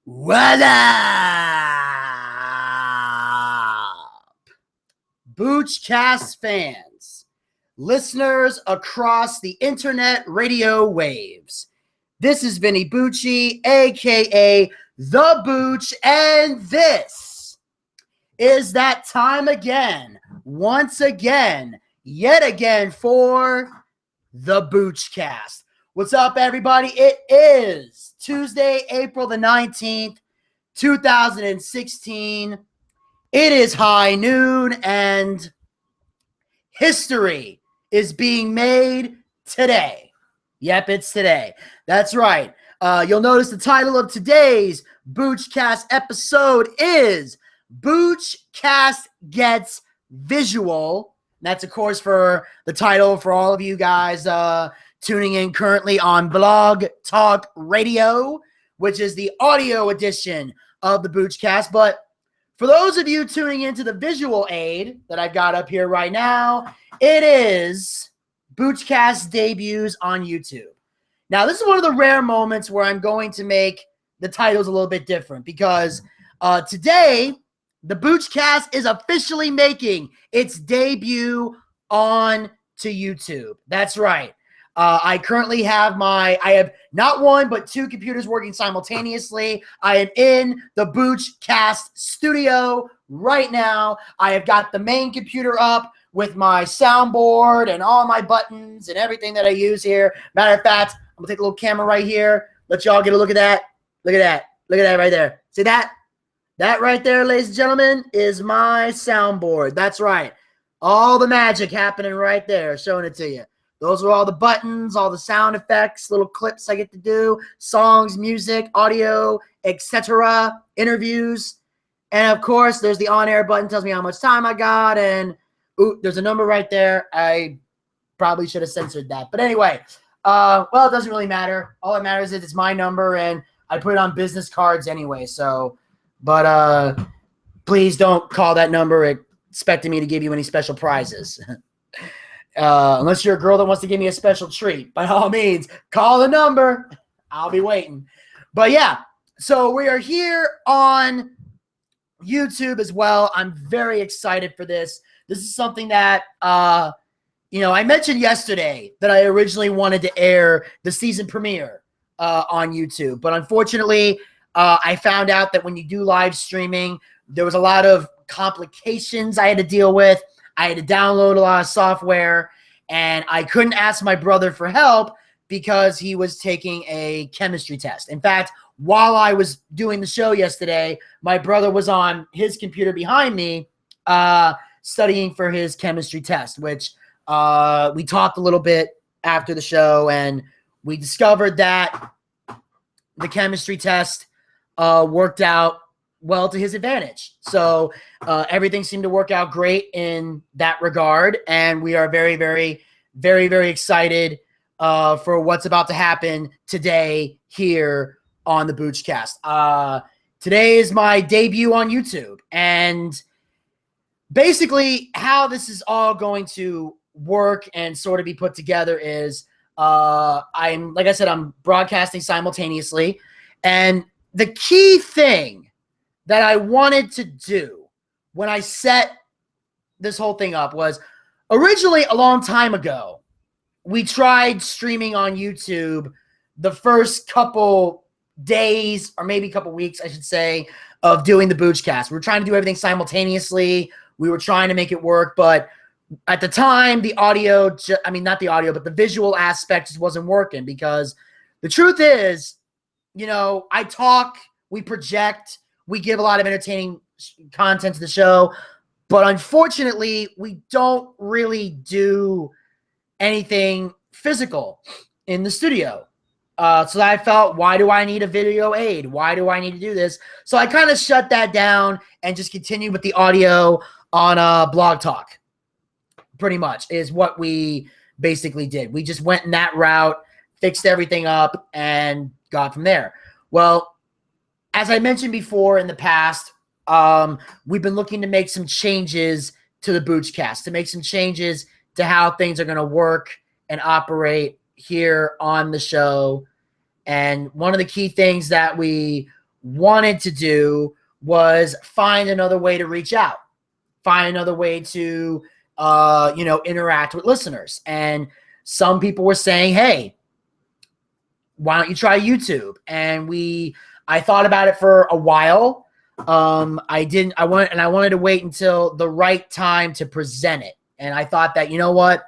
What up, Boochcast fans, listeners across the internet radio waves? This is Vinny Bucci, aka The Booch, and this is that time again, once again, yet again for the Boochcast. What's up, everybody? It is Tuesday, April the 19th, 2016. It is high noon, and history is being made today. Yep, it's today. That's right. You'll notice the title of today's Boochcast episode is Boochcast Gets Visual. That's, of course, for the title for all of you guys tuning in currently on Blog Talk Radio, which is the audio edition of the Boochcast. But for those of you tuning into the visual aid that I've got up here right now, it is Boochcast debuts on YouTube. Now, this is one of the rare moments where I'm going to make the titles a little bit different because today, the Boochcast is officially making its debut on to YouTube. That's right. I currently have I have not one, but two computers working simultaneously. I am in the Boochcast studio right now. I have got the main computer up with my soundboard and all my buttons and everything that I use here. Matter of fact, I'm going to take a little camera right here. Let y'all get a look at that. Look at that. Look at that right there. See that? That right there, ladies and gentlemen, is my soundboard. That's right. All the magic happening right there, showing it to you. Those are all the buttons, all the sound effects, little clips I get to do, songs, music, audio, etc., interviews. And, of course, there's the on-air button, tells me how much time I got. And, ooh, there's a number right there. I probably should have censored that. But anyway, well, it doesn't really matter. All that matters is it's my number, and I put it on business cards anyway. So, but please don't call that number expecting me to give you any special prizes. Unless you're a girl that wants to give me a special treat. By all means, call the number. I'll be waiting. But yeah, so we are here on YouTube as well. I'm very excited for this. This is something that, I mentioned yesterday that I originally wanted to air the season premiere on YouTube. But unfortunately, I found out that when you do live streaming, there was a lot of complications I had to deal with. I had to download a lot of software, and I couldn't ask my brother for help because he was taking a chemistry test. In fact, while I was doing the show yesterday, my brother was on his computer behind me studying for his chemistry test, which we talked a little bit after the show, and we discovered that the chemistry test worked out well to his advantage. So everything seemed to work out great in that regard, and we are very, very, very, very excited for what's about to happen today here on the Boochcast. Today is my debut on YouTube, and basically how this is all going to work and sort of be put together is like I said, I'm broadcasting simultaneously, and the key thing that I wanted to do when I set this whole thing up was originally a long time ago, we tried streaming on YouTube the first couple days, or maybe a couple weeks, I should say, of doing the Boochcast. We were trying to do everything simultaneously. We were trying to make it work, but at the time, the audio, not the audio, but the visual aspect just wasn't working because the truth is, I talk, we project, we give a lot of entertaining content to the show, but unfortunately, we don't really do anything physical in the studio. So I felt, why do I need a video aid? Why do I need to do this? So I kind of shut that down and just continued with the audio on Blog Talk. Pretty much is what we basically did. We just went in that route, fixed everything up, and got from there. Well, as I mentioned before in the past, we've been looking to make some changes to the Boochcast, to make some changes to how things are going to work and operate here on the show. And one of the key things that we wanted to do was find another way to reach out, find another way to, interact with listeners. And some people were saying, hey, why don't you try YouTube? And I thought about it for a while. I wanted to wait until the right time to present it. And I thought that, you know what?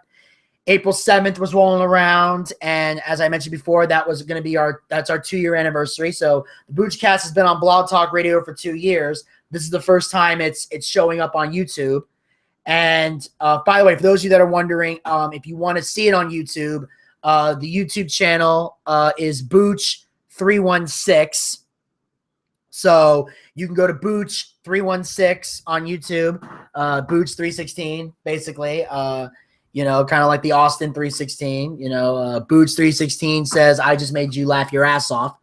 April 7th was rolling around, and as I mentioned before, that was going to be that's our 2-year anniversary. So the Boochcast has been on Blog Talk Radio for 2 years. This is the first time it's showing up on YouTube. And by the way, for those of you that are wondering, if you want to see it on YouTube, the YouTube channel is Booch 316. So you can go to Booch 316 on YouTube, Booch 316, basically. Kind of like the Austin 316, Booch 316 says, I just made you laugh your ass off.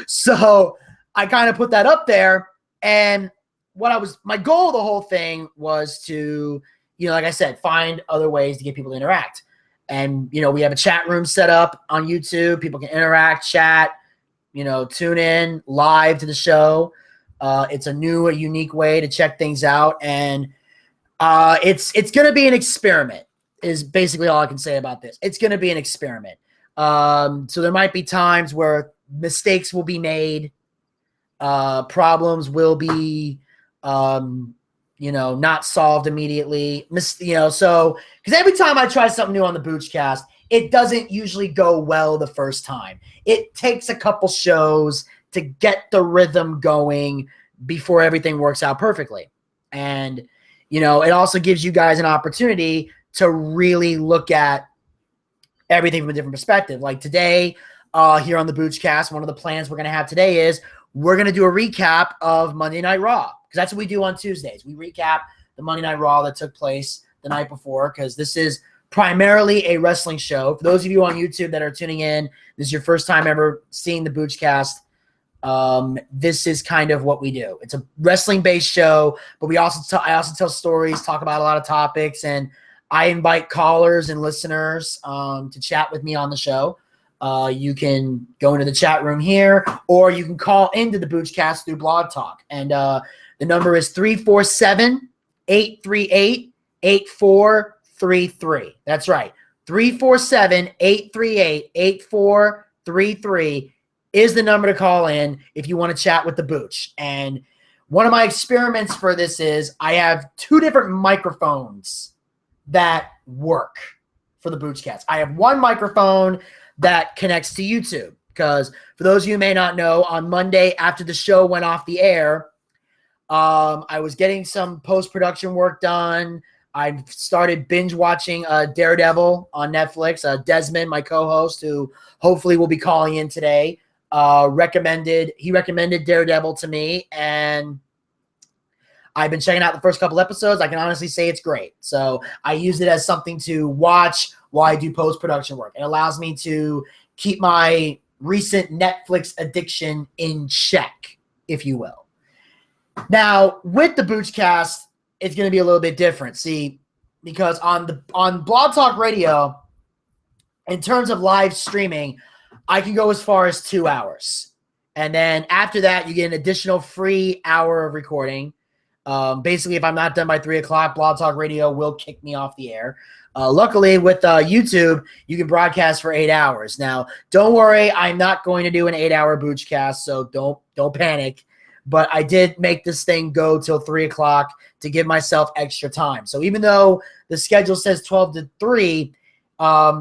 So I kind of put that up there. And my goal of the whole thing was to, like I said, find other ways to get people to interact. And, we have a chat room set up on YouTube. People can interact, chat, tune in live to the show. It's a unique way to check things out. And it's going to be an experiment. Is basically all I can say about this. It's going to be an experiment. So there might be times where mistakes will be made. Problems will be, not solved immediately. So because every time I try something new on the Boochcast, it doesn't usually go well the first time. It takes a couple shows to get the rhythm going before everything works out perfectly. And, it also gives you guys an opportunity to really look at everything from a different perspective. Like today, here on the Boochcast, one of the plans we're going to have today is we're going to do a recap of Monday Night Raw, because that's what we do on Tuesdays. We recap the Monday Night Raw that took place the night before, because this is primarily a wrestling show. For those of you on YouTube that are tuning in, this is your first time ever seeing the Boochcast. This is kind of what we do. It's a wrestling-based show, but I also tell stories, talk about a lot of topics, and I invite callers and listeners to chat with me on the show. You can go into the chat room here, or you can call into the Boochcast through Blog Talk. And the number is 347-838-8433. That's right. 347-838-8433 is the number to call in if you want to chat with the Booch. And one of my experiments for this is I have 2 different microphones that work for the Boochcast. I have one microphone that connects to YouTube, because for those of you who may not know, on Monday after the show went off the air, I was getting some post-production work done. I started binge watching Daredevil on Netflix. Desmond, my co-host, who hopefully will be calling in today, recommended Daredevil to me, and I've been checking out the first couple episodes. I can honestly say it's great. So I use it as something to watch while I do post-production work. It allows me to keep my recent Netflix addiction in check, if you will. Now, with the Boochcast, it's going to be a little bit different. See, because on Blog Talk Radio, in terms of live streaming, I can go as far as 2 hours. And then after that, you get an additional free hour of recording. Basically, if I'm not done by 3 o'clock, Blog Talk Radio will kick me off the air. Luckily, with YouTube, you can broadcast for 8 hours. Now, don't worry, I'm not going to do an 8-hour Boochcast, so don't panic. But I did make this thing go till 3 o'clock to give myself extra time. So even though the schedule says 12 to 3,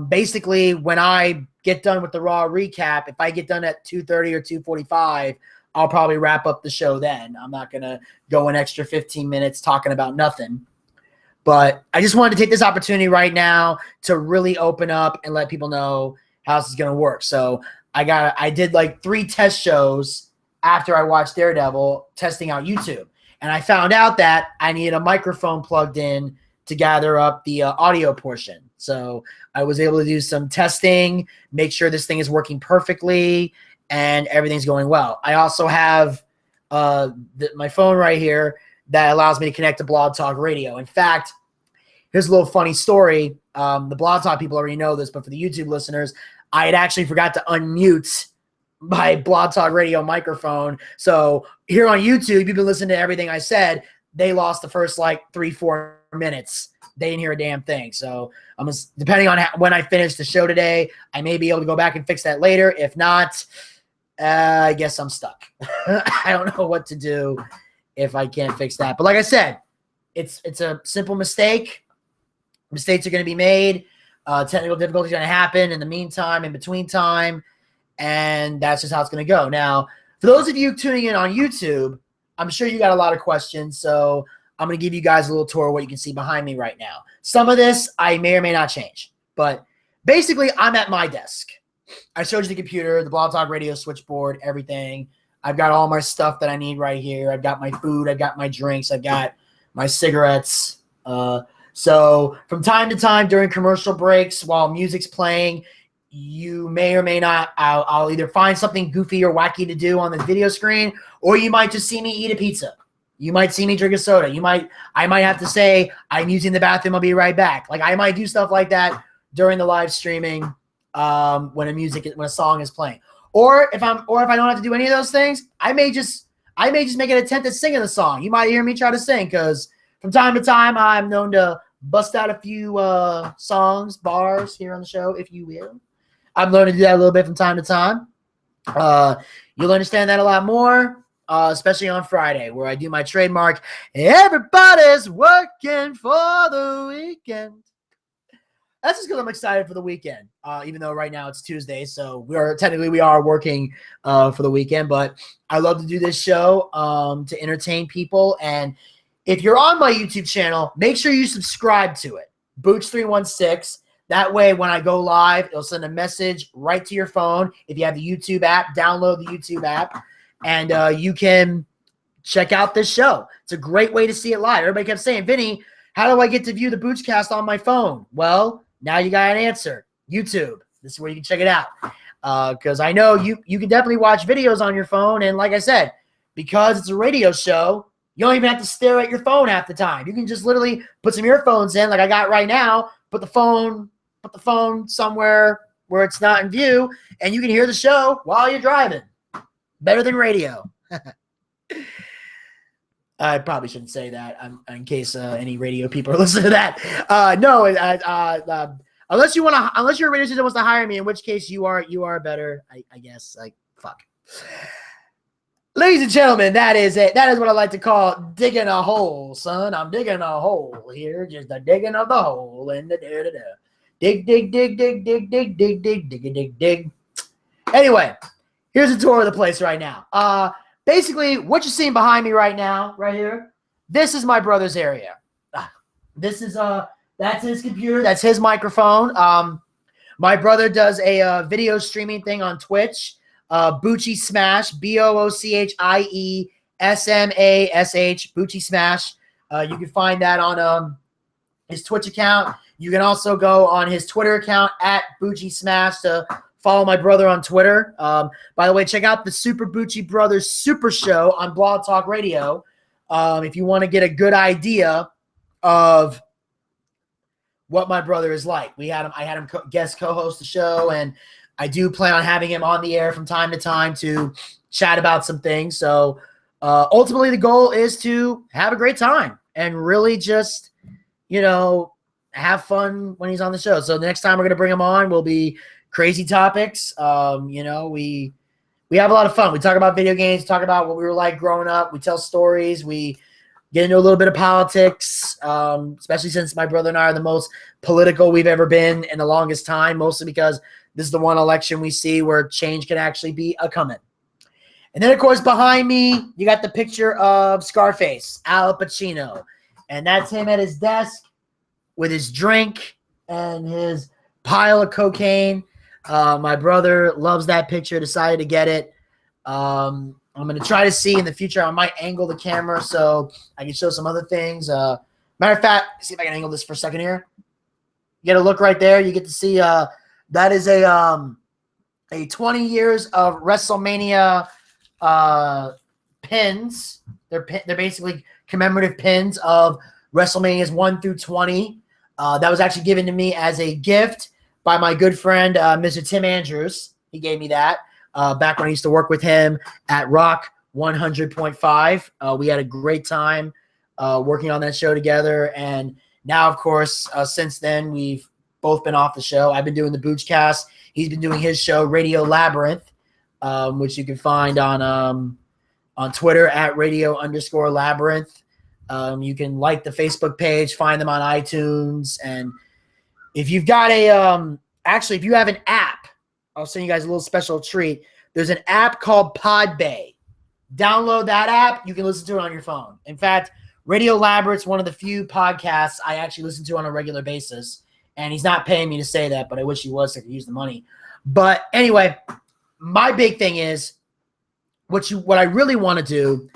basically when I get done with the Raw recap, if I get done at 2:30 or 2:45, I'll probably wrap up the show then. I'm not going to go an extra 15 minutes talking about nothing. But I just wanted to take this opportunity right now to really open up and let people know how this is going to work. So I did like 3 test shows after I watched Daredevil, testing out YouTube. And I found out that I needed a microphone plugged in to gather up the audio portion. So I was able to do some testing, make sure this thing is working perfectly, and everything's going well. I also have my phone right here that allows me to connect to Blog Talk Radio. In fact, here's a little funny story. The Blog Talk people already know this, but for the YouTube listeners, I had actually forgot to unmute my Blog Talk Radio microphone. So here on YouTube, you've been listening to everything I said. They lost the first like 3-4 minutes. They didn't hear a damn thing. So depending on when I finish the show today, I may be able to go back and fix that later. If not, I guess I'm stuck. I don't know what to do if I can't fix that. But like I said, it's a simple mistake. Mistakes are going to be made. Technical difficulties are going to happen in the meantime, in between time. And that's just how it's going to go. Now, for those of you tuning in on YouTube, I'm sure you got a lot of questions. So I'm going to give you guys a little tour of what you can see behind me right now. Some of this I may or may not change. But basically, I'm at my desk. I showed you the computer, the Blog Talk Radio switchboard, everything. I've got all my stuff that I need right here. I've got my food. I've got my drinks. I've got my cigarettes. So from time to time during commercial breaks while music's playing, you may or may not, I'll either find something goofy or wacky to do on the video screen, or you might just see me eat a pizza. You might see me drink a soda. I might have to say, I'm using the bathroom, I'll be right back. Like I might do stuff like that during the live streaming when a song is playing. Or if I don't have to do any of those things, I may just make an attempt at singing the song. You might hear me try to sing because from time to time I'm known to bust out a few songs, bars here on the show, if you will. I'm learning to do that a little bit from time to time. You'll understand that a lot more, especially on Friday, where I do my trademark, everybody's working for the weekend. That's just because I'm excited for the weekend, even though right now it's Tuesday, so we are working for the weekend, but I love to do this show to entertain people. And if you're on my YouTube channel, make sure you subscribe to it, Booch316. That way, when I go live, it'll send a message right to your phone. If you have the YouTube app, download the YouTube app, and you can check out this show. It's a great way to see it live. Everybody kept saying, Vinny, how do I get to view the Boochcast on my phone? Well, now you got an answer. YouTube. This is where you can check it out. Because I know you can definitely watch videos on your phone. And like I said, because it's a radio show, you don't even have to stare at your phone half the time. You can just literally put some earphones in like I got right now, put the phone somewhere where it's not in view, and you can hear the show while you're driving. Better than radio. I probably shouldn't say that in case any radio people are listening to that. No, unless you're a radio station that wants to hire me, in which case you are better, I guess. Like, fuck. Ladies and gentlemen, that is it. That is what I like to call digging a hole, son. I'm digging a hole here, just the digging of the hole in the da-da-da. Dig, dig, dig, dig, dig, dig, dig, dig, dig, dig, dig. Anyway, here's a tour of the place right now. Basically, what you're seeing behind me right now, right here, this is my brother's area. This is that's his computer, that's his microphone. My brother does a video streaming thing on Twitch. Bucci Smash, BOOCHIE SMASH, Bucci Smash. You can find that on his Twitch account. You can also go on his Twitter account at Bucci Smash to follow my brother on Twitter. By the way, check out the Super Bucci Brothers Super Show on Blog Talk Radio if you want to get a good idea of what my brother is like. I had him guest co-host the show, and I do plan on having him on the air from time to time to chat about some things. So ultimately the goal is to have a great time and really just, have fun when he's on the show. So the next time we're going to bring him on will be crazy topics. We have a lot of fun. We talk about video games, talk about what we were like growing up. We tell stories. We get into a little bit of politics, especially since my brother and I are the most political we've ever been in the longest time, mostly because this is the one election we see where change can actually be a coming. And then, of course, behind me, you got the picture of Scarface, Al Pacino. And that's him at his desk with his drink and his pile of cocaine. My brother loves that picture, decided to get it. I'm going to try to see in the future. I might angle the camera so I can show some other things. Matter of fact, see if I can angle this for a second here. You get a look right there. You get to see that is a 20 years of WrestleMania pins. They're basically commemorative pins of WrestleManias 1 through 20. That was actually given to me as a gift by my good friend, Mr. Tim Andrews. He gave me that back when I used to work with him at Rock 100.5. We had a great time working on that show together. And now, of course, since then, we've both been off the show. I've been doing the Boochcast. He's been doing his show, Radio Labyrinth, which you can find on Twitter at radio_labyrinth. You can like the Facebook page, find them on iTunes. And if you've got if you have an app, I'll send you guys a little special treat. There's an app called Podbay. Download that app. You can listen to it on your phone. In fact, Radio Labyrinth's one of the few podcasts I actually listen to on a regular basis. And he's not paying me to say that, but I wish he was so I could use the money. But anyway, my big thing is what I really want to do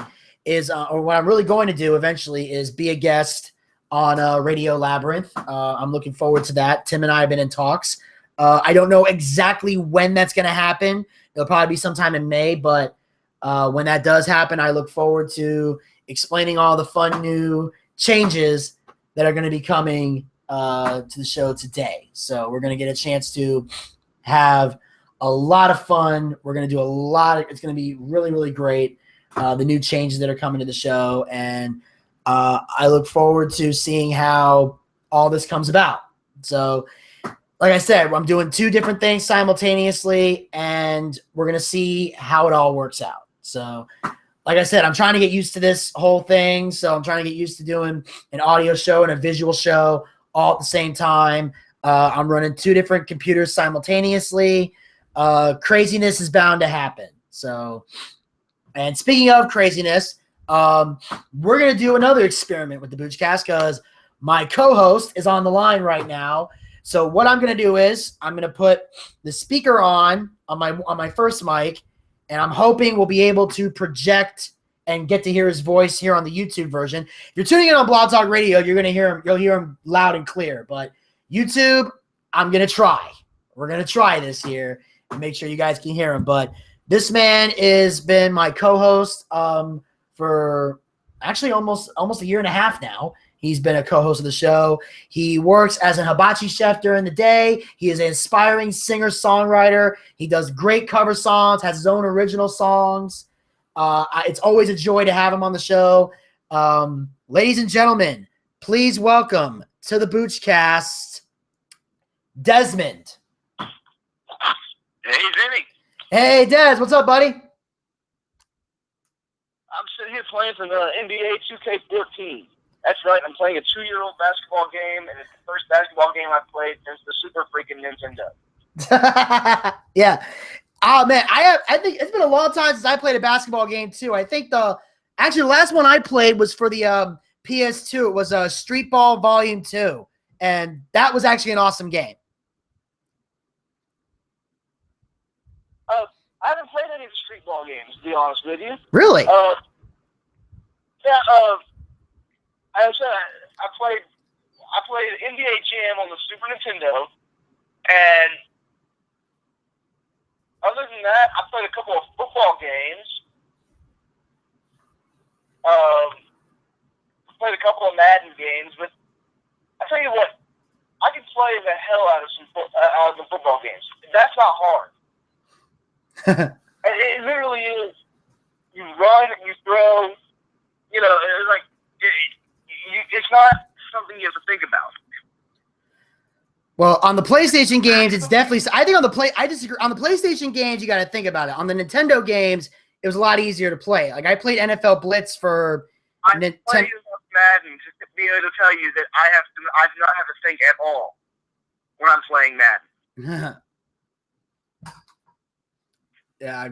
is, or what I'm really going to do eventually is be a guest on Radio Labyrinth. I'm looking forward to that. Tim and I have been in talks. I don't know exactly when that's going to happen. It'll probably be sometime in May, but when that does happen, I look forward to explaining all the fun new changes that are going to be coming to the show today. So we're going to get a chance to have a lot of fun. We're going to do it's going to be really, really great. The new changes that are coming to the show. And I look forward to seeing how all this comes about. So like I said, I'm doing 2 different things simultaneously, and we're going to see how it all works out. So like I said, I'm trying to get used to this whole thing. So I'm trying to get used to doing an audio show and a visual show all at the same time. I'm running 2 different computers simultaneously. Craziness is bound to happen. So, and speaking of craziness, we're going to do another experiment with the Boochcast because my co-host is on the line right now. So what I'm going to do is I'm going to put the speaker on my first mic, and I'm hoping we'll be able to project and get to hear his voice here on the YouTube version. If you're tuning in on Blog Talk Radio, you'll hear him loud and clear. But YouTube, I'm going to try. We're going to try this here and make sure you guys can hear him. But this man has been my co-host for actually almost a year and a half now. He's been a co-host of the show. He works as a hibachi chef during the day. He is an inspiring singer-songwriter. He does great cover songs, has his own original songs. It's always a joy to have him on the show. Ladies and gentlemen, please welcome to the Boochcast, Desmond. Hey, Vinny. Hey, Des. What's up, buddy? I'm sitting here playing some NBA 2K14. That's right. I'm playing a 2-year-old basketball game, and it's the first basketball game I've played since the super freaking Nintendo. Yeah. Oh, man. I think it's been a long time since I played a basketball game, too. I think the last one I played was for the PS2. It was Street Ball Volume 2, and that was actually an awesome game. I haven't played any of the street ball games, to be honest with you. Really? Yeah. I played NBA Jam on the Super Nintendo, and other than that, I played a couple of football games. Played a couple of Madden games, but I tell you what, I can play the hell out of the football games. That's not hard. It literally is. You run, you throw. You know, it's like it's not something you have to think about. Well, on the PlayStation games, it's definitely. I think I disagree. On the PlayStation games, you got to think about it. On the Nintendo games, it was a lot easier to play. Like I played NFL Blitz for Nintendo. I played enough Madden to be able to tell you that I do not have to think at all when I'm playing Madden. Yeah.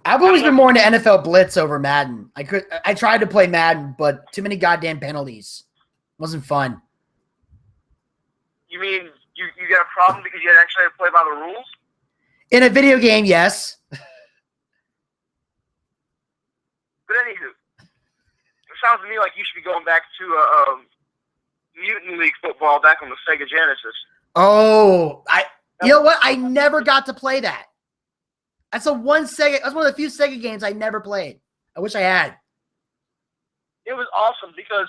I've always been more into NFL Blitz over Madden. I tried to play Madden, but too many goddamn penalties. It wasn't fun. You mean You got a problem because you actually have to play by the rules? In a video game, yes. But anywho, it sounds to me like you should be going back to Mutant League football back on the Sega Genesis. Oh, you know what? I never got to play that. That's one of the few Sega games I never played. I wish I had. It was awesome because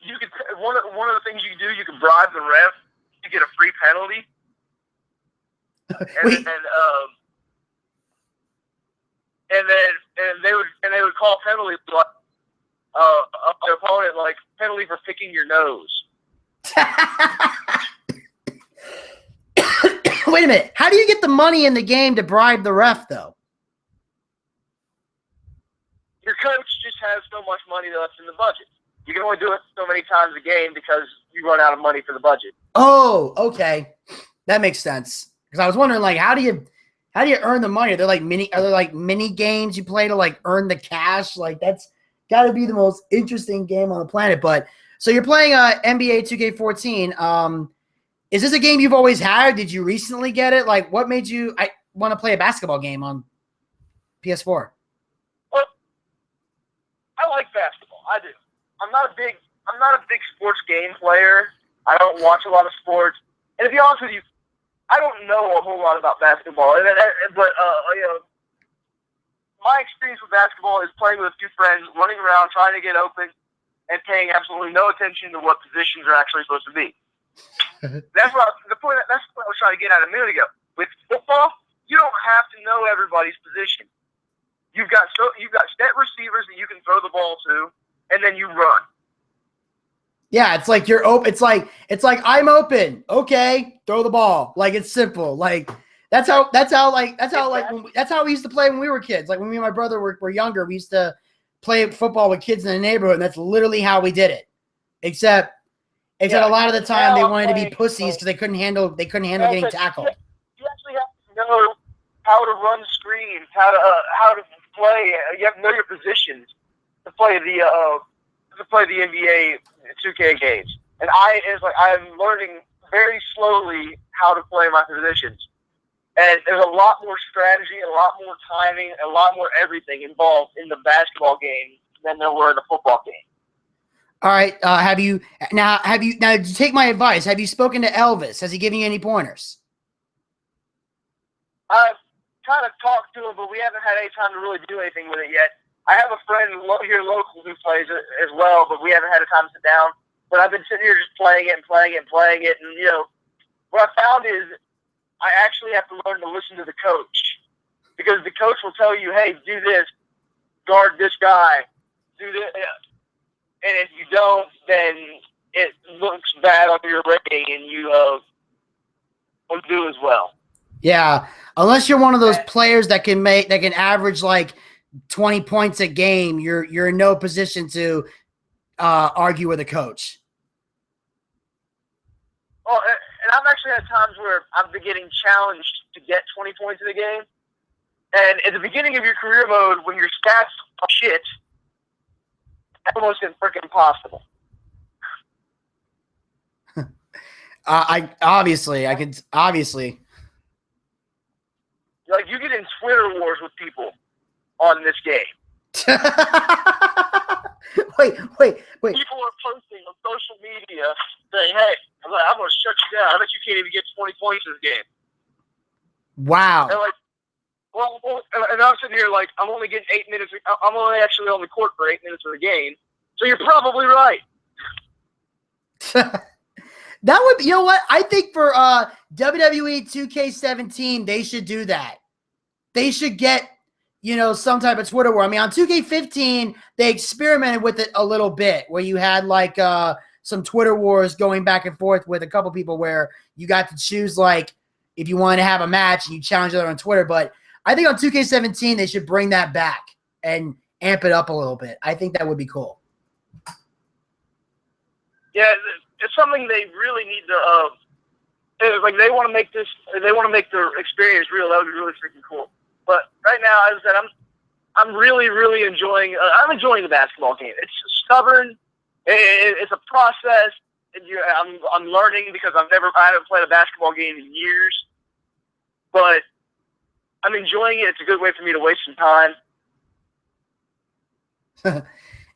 you could one of the things you could do, you could bribe the ref to get a free penalty. And they would call penalty up their opponent like penalty for picking your nose. Wait a minute. How do you get the money in the game to bribe the ref, though? Your coach just has so much money left in the budget. You can only do it so many times a game because you run out of money for the budget. Oh, okay. That makes sense. Because I was wondering, like, how do you earn the money? Are there like mini games you play to like earn the cash? Like, that's got to be the most interesting game on the planet. But so you're playing NBA 2K14. Is this a game you've always had? Did you recently get it? Like, what made you want to play a basketball game on PS4? Well, I like basketball. I do. I'm not a big sports game player. I don't watch a lot of sports. And to be honest with you, I don't know a whole lot about basketball. But my experience with basketball is playing with a few friends, running around, trying to get open, and paying absolutely no attention to what positions are actually supposed to be. That's what I was trying to get at a minute ago. With football, you don't have to know everybody's position. You've got set receivers that you can throw the ball to, and then you run. Yeah, it's like you're open. It's like I'm open. Okay, throw the ball. Like, it's simple. Like that's how we used to play when we were kids. Like when me and my brother were younger, we used to play football with kids in the neighborhood, and that's literally how we did it. Except a lot of the time they wanted to be pussies because they couldn't handle getting tackled. You actually have to know how to run screens, how to play. You have to know your positions to play the NBA 2K games. And I'm learning very slowly how to play my positions. And there's a lot more strategy, a lot more timing, a lot more everything involved in the basketball game than there were in the football game. All right. Now, did you take my advice? Have you spoken to Elvis? Has he given you any pointers? I've kind of talked to him, but we haven't had any time to really do anything with it yet. I have a friend here local who plays it as well, but we haven't had a time to sit down. But I've been sitting here just playing it. And, what I found is I actually have to learn to listen to the coach. Because the coach will tell you, hey, do this, guard this guy, do this. And if you don't, then it looks bad on your rating, and you won't do as well. Yeah, unless you're one of those players that can average like 20 points a game, you're in no position to argue with a coach. Well, and I've actually had times where I've been getting challenged to get 20 points in a game. And at the beginning of your career mode, when your stats are shit, that's almost freaking impossible. Obviously. Like, you get in Twitter wars with people on this game. Wait. People are posting on social media saying, hey, I'm going to shut you down. I bet you can't even get 20 points in this game. Wow. And and I'm sitting here like, I'm only getting 8 minutes. I'm only actually on the court for 8 minutes of the game. So you're probably right. That would be, you know what? I think for WWE 2K17, they should do that. They should get, some type of Twitter war. I mean, on 2K15, they experimented with it a little bit, where you had like some Twitter wars going back and forth with a couple people, where you got to choose like if you wanted to have a match and you challenge each other on Twitter. But I think on 2K17, they should bring that back and amp it up a little bit. I think that would be cool. Yeah, it's something they really need to. They want to make this. They want to make the experience real. That would be really freaking cool. But right now, as I said, I'm really, really enjoying. I'm enjoying the basketball game. It's stubborn. It's a process. I'm learning because I haven't played a basketball game in years, but I'm enjoying it. It's a good way for me to waste some time.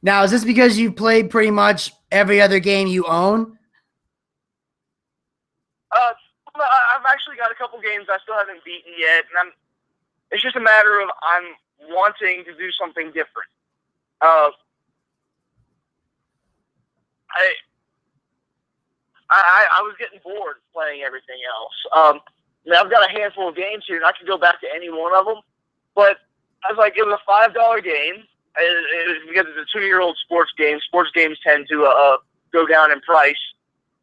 Now, is this because you played pretty much every other game you own? I've actually got a couple games I still haven't beaten yet, and it's just a matter of I'm wanting to do something different. I was getting bored playing everything else. Now I've got a handful of games here, and I can go back to any one of them. But I was like, it was a $5 game. It was because it's a 2-year-old sports game. Sports games tend to go down in price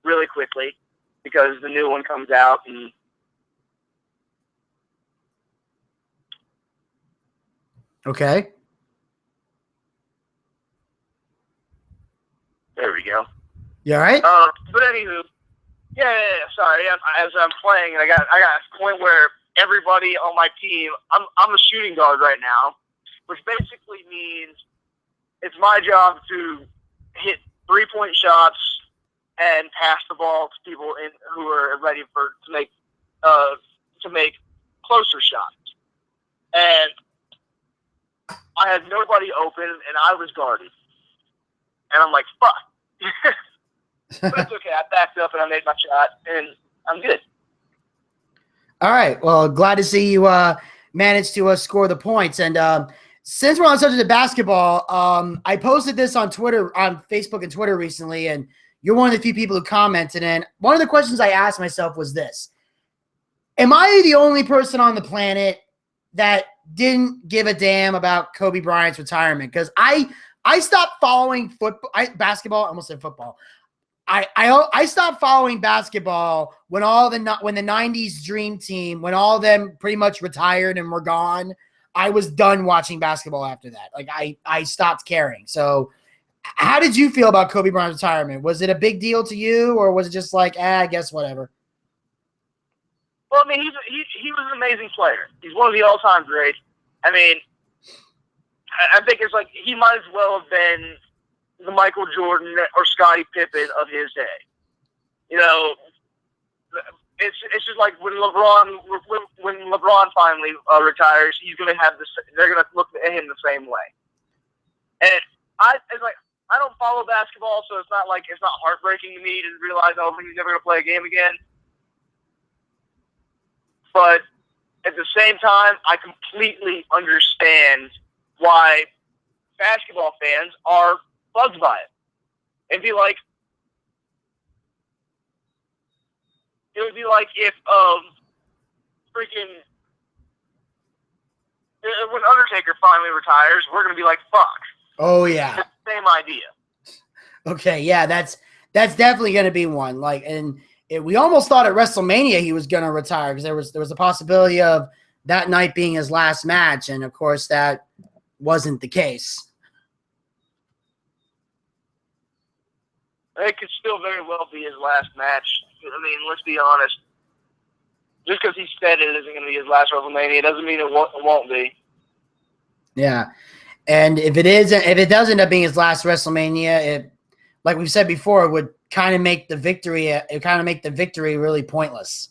really quickly because the new one comes out. And Okay. there we go. You all right? But anywho, yeah, sorry. As I'm playing, I got a point where everybody on my team, I'm a shooting guard right now, which basically means it's my job to hit 3-point shots and pass the ball to people who are ready to make closer shots. And I had nobody open, and I was guarded. And I'm like, fuck. But it's okay. I backed up and I made my shot, and I'm good. All right. Well, glad to see you managed to score the points. And since we're on the subject of basketball, I posted this on Twitter, on Facebook and Twitter recently, and you're one of the few people who commented. And one of the questions I asked myself was this: am I the only person on the planet that didn't give a damn about Kobe Bryant's retirement? Because I stopped following basketball. I almost said football. I stopped following basketball when the 90s Dream Team, when all of them pretty much retired and were gone. I was done watching basketball after that. Like I stopped caring. So how did you feel about Kobe Bryant's retirement? Was it a big deal to you, or was it just like, I guess whatever? Well, I mean, he was an amazing player. He's one of the all-time greats. I mean, I think it's like he might as well have been the Michael Jordan or Scottie Pippen of his day. You know, it's just like when LeBron finally retires, they're gonna look at him the same way. And I don't follow basketball, so it's not heartbreaking to me to realize he's never gonna play a game again. But at the same time, I completely understand why basketball fans are bugged by it. It would be like if when Undertaker finally retires, we're gonna be like, fuck. Oh yeah. It's the same idea. Okay, yeah, that's definitely gonna be one. Like, and we almost thought at WrestleMania he was gonna retire because there was a possibility of that night being his last match, and of course that wasn't the case. It could still very well be his last match. I mean, let's be honest. Just because he said it isn't going to be his last WrestleMania, it doesn't mean it won't be. Yeah, and if it does end up being his last WrestleMania, it, like we've said before, it would kind of make the victory. It kind of make the victory really pointless.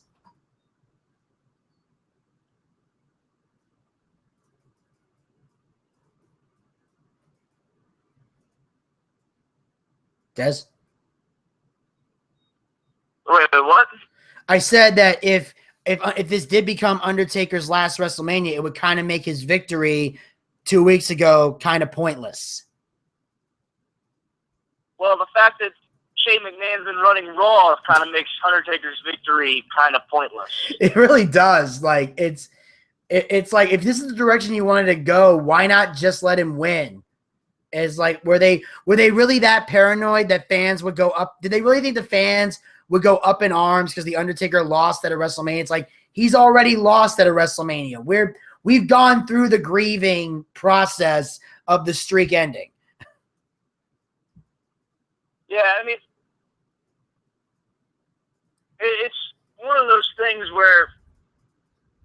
Des? Wait, what? I said that if this did become Undertaker's last WrestleMania, it would kind of make his victory 2 weeks ago kind of pointless. Well, the fact that Shane McMahon's been running Raw kind of makes Undertaker's victory kind of pointless. It really does. Like it's like, if this is the direction you wanted to go, why not just let him win? It's like, were they really that paranoid that fans would go up? Did they really think the fans would go up in arms because the Undertaker lost at a WrestleMania? It's like, he's already lost at a WrestleMania. We've gone through the grieving process of the streak ending. Yeah, I mean, it's one of those things where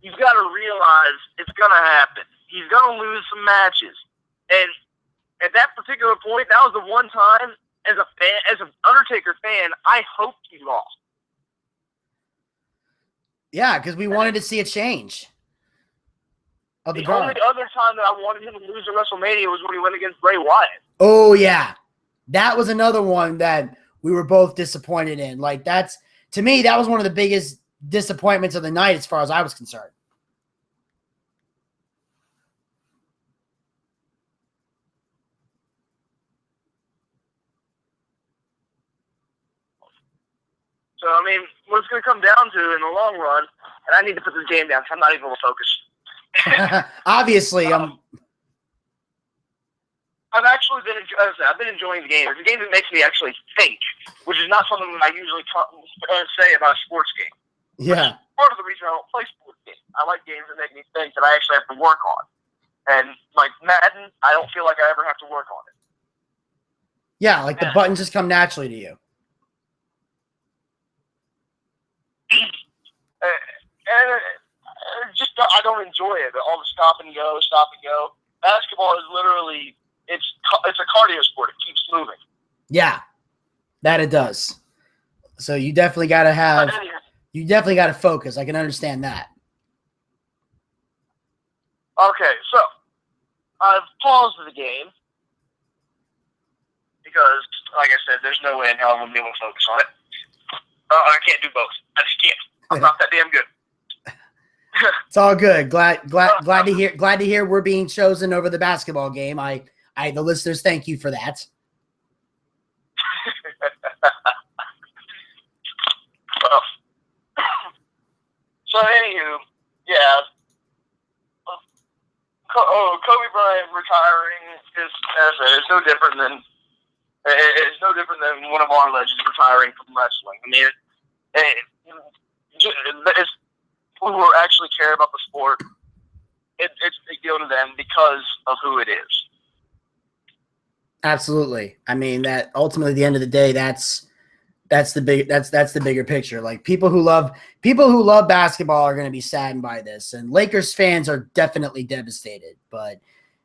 you've got to realize it's going to happen. He's going to lose some matches. And at that particular point, that was the one time as an Undertaker fan, I hoped he lost. Yeah, because we wanted to see a change of the guard. Only other time that I wanted him to lose at WrestleMania was when he went against Bray Wyatt. Oh, yeah. That was another one that we were both disappointed in. Like, to me, that was one of the biggest disappointments of the night as far as I was concerned. So, I mean, what it's going to come down to in the long run, and I need to put this game down because I'm not even able to focus. Obviously, I've been enjoying the game. It's a game that makes me actually think, which is not something that I usually say about a sports game. Yeah. Part of the reason I don't play sports games. I like games that make me think that I actually have to work on. And like Madden, I don't feel like I ever have to work on it. Yeah, like the buttons just come naturally to you. I don't enjoy it. All the stop and go. Basketball is literally it's a cardio sport. It keeps moving. Yeah, that it does. So you definitely got to focus. I can understand that. Okay, so I've paused the game because, like I said, there's no way in hell I'm going to be able to focus on it. I can't do both. I just can't. I'm not that damn good. It's all good. Glad to hear we're being chosen over the basketball game. The listeners, thank you for that. So anywho, yeah. Kobe Bryant retiring is no different than one of our legends retiring from wrestling. I mean, it's people who actually care about the sport. It's a big deal to them because of who it is. Absolutely. I mean, that ultimately, at the end of the day, that's the bigger picture. Like people who love basketball are going to be saddened by this, and Lakers fans are definitely devastated. But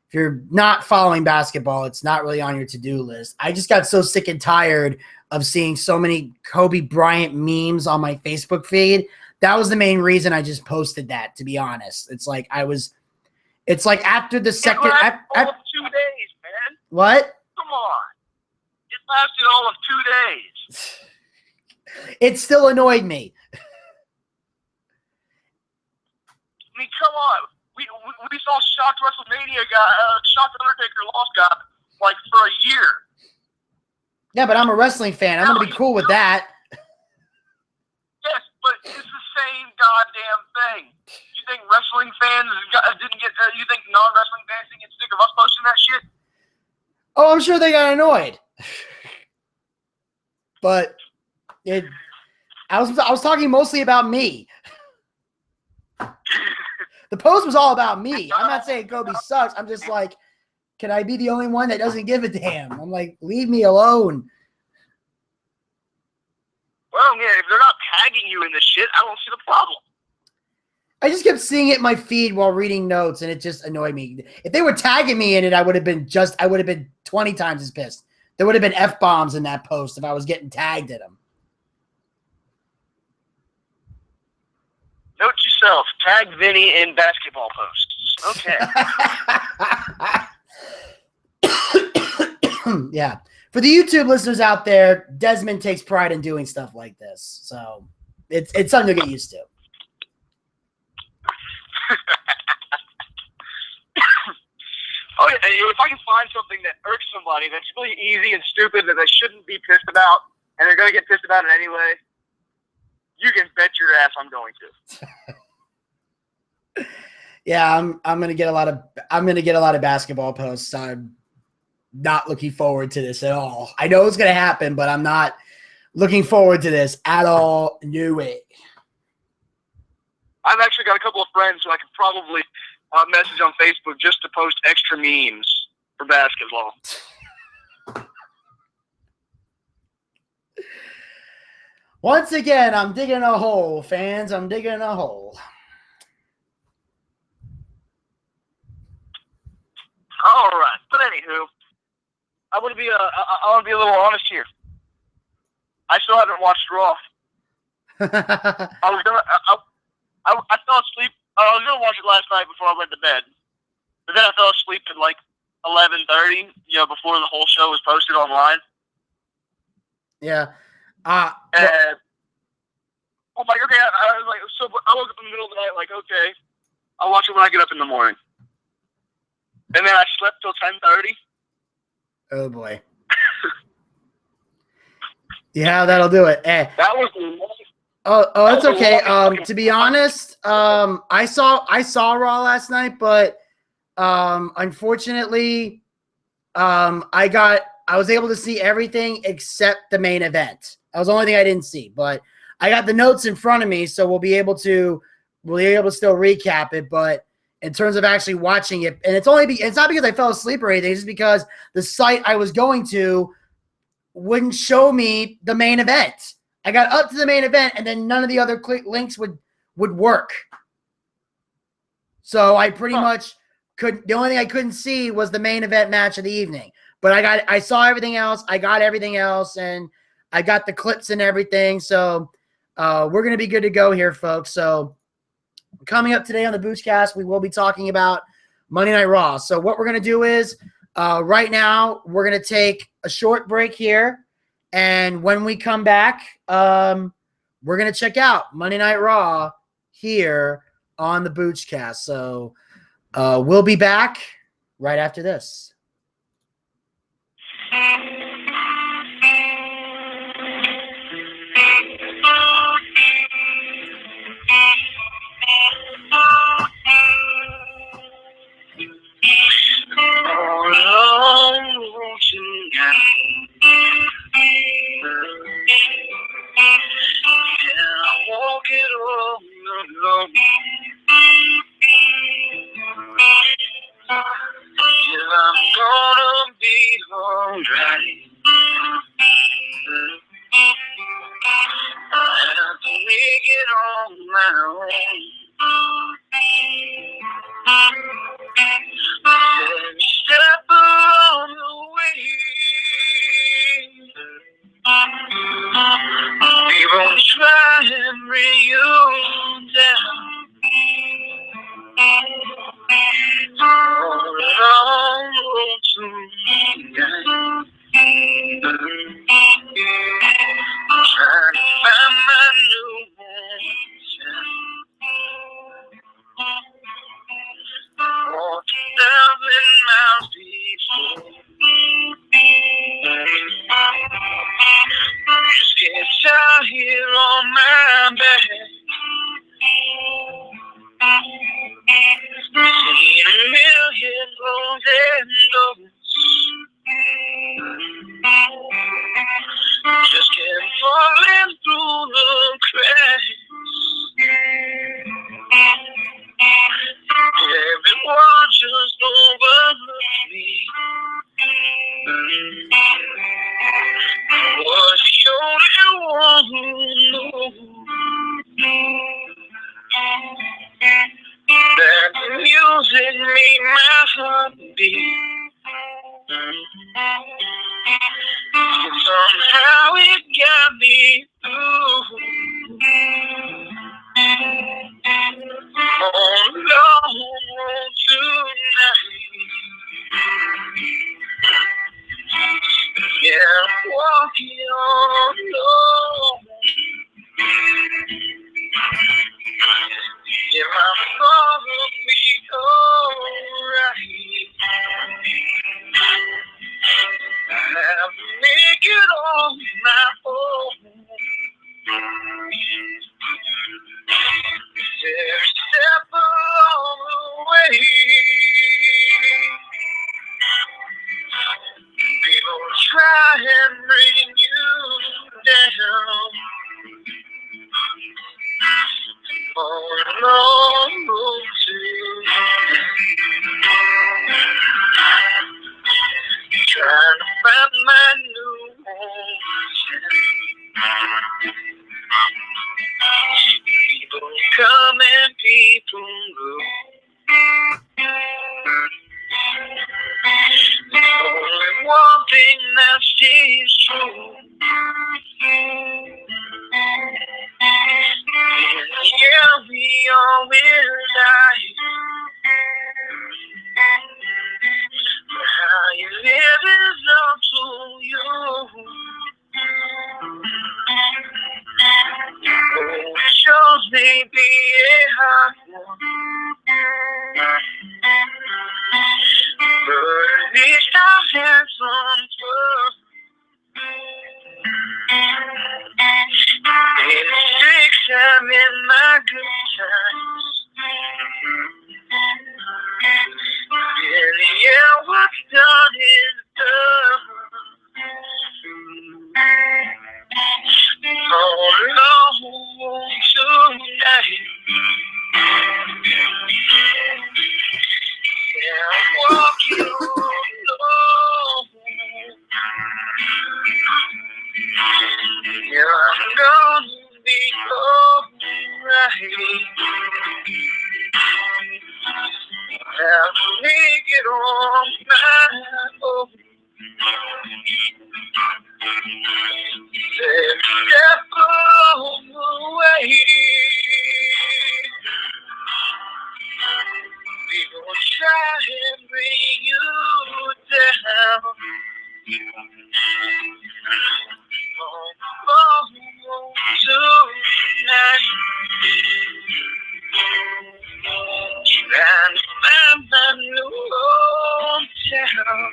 if you're not following basketball, it's not really on your to-do list. I just got so sick and tired of seeing so many Kobe Bryant memes on my Facebook feed. That was the main reason I just posted that, to be honest. It's like after the second. It lasted all of 2 days, man. What? Come on. It lasted all of 2 days. It still annoyed me. I mean, come on. We saw shocked WrestleMania shocked Undertaker lost guy like for a year. Yeah, but I'm a wrestling fan. I'm gonna be cool with that. Yes, but it's the same goddamn thing. You think wrestling fans didn't get? You think non-wrestling fans didn't get sick of us posting that shit? Oh, I'm sure they got annoyed. But I was talking mostly about me. The post was all about me. I'm not saying Kobe sucks. I'm just like, can I be the only one that doesn't give a damn? I'm like, leave me alone. Well, yeah, if they're not tagging you in the shit, I don't see the problem. I just kept seeing it in my feed while reading notes, and it just annoyed me. If they were tagging me in it, I would have been 20 times as pissed. There would have been F-bombs in that post if I was getting tagged in them. Note yourself, tag Vinny in basketball posts. Okay. Yeah. For the YouTube listeners out there, Desmond takes pride in doing stuff like this. So it's something to get used to. Oh, yeah, if I can find something that irks somebody that's really easy and stupid that they shouldn't be pissed about, and they're going to get pissed about it anyway, you can bet your ass I'm going to. Yeah, I'm gonna get a lot of basketball posts. I'm not looking forward to this at all. I know it's gonna happen, but I'm not looking forward to this at all. No way. I've actually got a couple of friends who I could probably message on Facebook just to post extra memes for basketball. Once again, I'm digging a hole, fans. I'm digging a hole. All right. But anywho, I would want to be a little honest here. I still haven't watched Raw. I fell asleep. I was gonna watch it last night before I went to bed, but then I fell asleep at like 11:30. Before the whole show was posted online. Yeah. And I'm like, okay. I was like, so I woke up in the middle of the night, like, okay, I'll watch it when I get up in the morning. And then I slept till 10:30. Oh boy. Yeah, that'll do it. That was. Oh, it's okay. To be honest, I saw Raw last night, but unfortunately, I was able to see everything except the main event. That was the only thing I didn't see, but I got the notes in front of me, so we'll be able to still recap it. But in terms of actually watching it, and it's not because I fell asleep or anything, it's just because the site I was going to wouldn't show me the main event. I got up to the main event, and then none of the other links would work. So I pretty much could. The only thing I couldn't see was the main event match of the evening. But I saw everything else. I got everything else, and I got the clips and everything. So we're gonna be good to go here, folks. So coming up today on the Boochcast, we will be talking about Monday Night Raw. So what we're gonna do is right now we're gonna take a short break here. And when we come back, we're going to check out Monday Night Raw here on the Boochcast. So we'll be back right after this. One thing that she's true. Yeah, we all will die. How you live is up to you. Shows me be a hard one. But at least I've had some fun. In the 6, I'm in my good times. And yeah, what's done is done. All alone tonight. Yeah, I'm walking alone. Yeah, I'm gonna be alright. I'll make it on my own. Step away. We gon' try and bring you down. Tonight. And find my new hometown.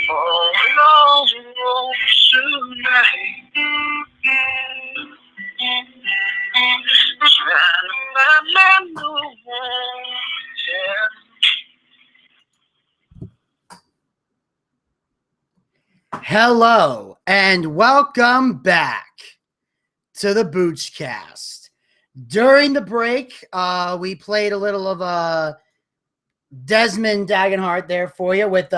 All alone tonight. Trying to find my new hometown. Hello and welcome back to the Boochcast. During the break, we played a little of Desmond Dagenhart there for you with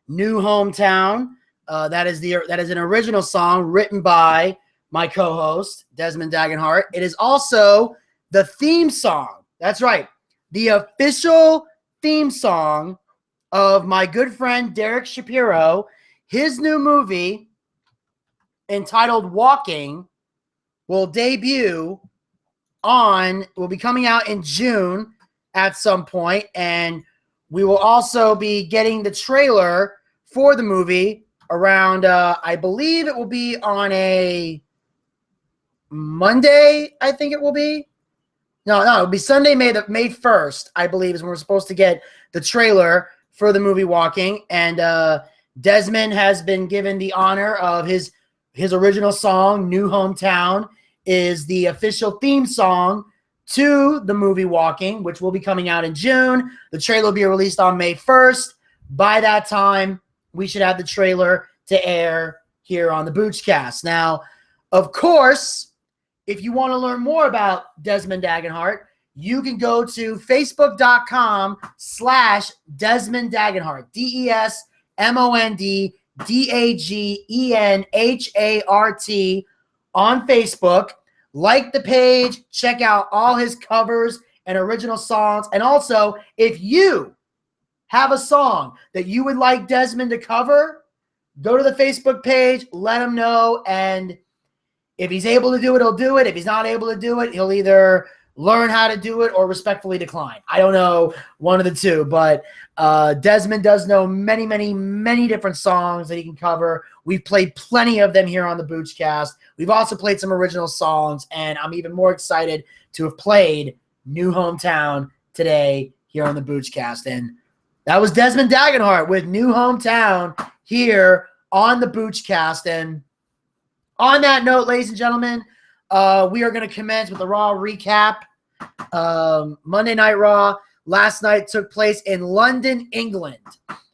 New Hometown. That is an original song written by my co-host Desmond Dagenhart. It is also the theme song. That's right, the official theme song of my good friend Derek Shapiro. His new movie entitled Walking will be coming out in June at some point, and we will also be getting the trailer for the movie around, I believe it will be on a Monday, I think it will be. No, it'll be Sunday, May 1st, I believe, is when we're supposed to get the trailer for the movie Walking, and Desmond has been given the honor of his original song, New Hometown, is the official theme song to the movie Walking, which will be coming out in June. The trailer will be released on May 1st. By that time, we should have the trailer to air here on the Boochcast. Now, of course, if you want to learn more about Desmond Dagenhart, you can go to facebook.com/Desmond Dagenhart, DesmondDagenhart on Facebook. Like the page, check out all his covers and original songs. And also, if you have a song that you would like Desmond to cover, go to the Facebook page, let him know, and if he's able to do it, he'll do it. If he's not able to do it, he'll either learn how to do it or respectfully decline. I don't know, one of the two, but Desmond does know many, many, many different songs that he can cover. We've played plenty of them here on the Boochcast. We've also played some original songs, and I'm even more excited to have played New Hometown today here on the Boochcast. And that was Desmond Dagenhart with New Hometown here on the Boochcast. And on that note, ladies and gentlemen, we are going to commence with the Raw recap. Monday Night Raw last night took place in London, England.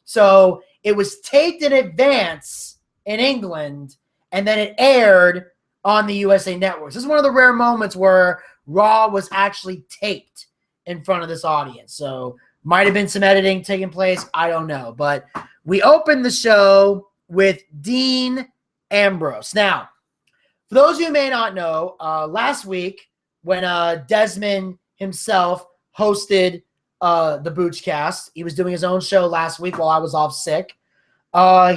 So it was taped in advance in England, and then it aired on the USA Network. This is one of the rare moments where Raw was actually taped in front of this audience. So might have been some editing taking place. I don't know. But we opened the show with Dean Ambrose. Now, for those of you who may not know, last week when Desmond himself hosted the Boochcast. He was doing his own show last week while I was off sick.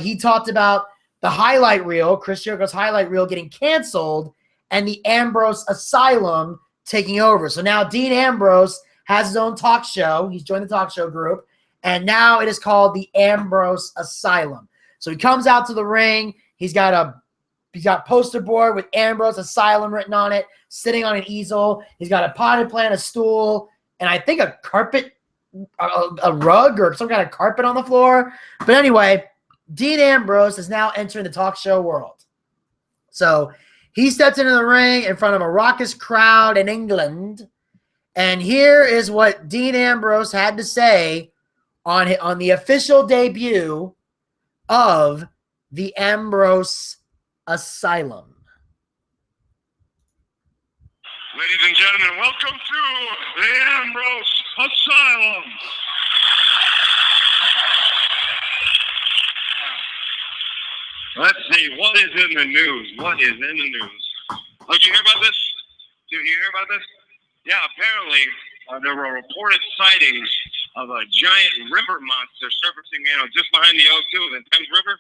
He talked about the highlight reel, Chris Jericho's highlight reel getting canceled, and the Ambrose Asylum taking over. So now Dean Ambrose has his own talk show. He's joined the talk show group, and now it is called the Ambrose Asylum. So he comes out to the ring. He's got a poster board with Ambrose Asylum written on it, sitting on an easel. He's got a potted plant, a stool, and I think a carpet, a rug or some kind of carpet on the floor. But anyway, Dean Ambrose is now entering the talk show world. So he steps into the ring in front of a raucous crowd in England. And here is what Dean Ambrose had to say on the official debut of the Ambrose Asylum. Ladies and gentlemen, welcome to the Ambrose Asylum. Let's see, what is in the news? What is in the news? Oh, did you hear about this? Did you hear about this? Yeah, apparently there were reported sightings of a giant river monster surfacing, just behind the O2, the Thames River.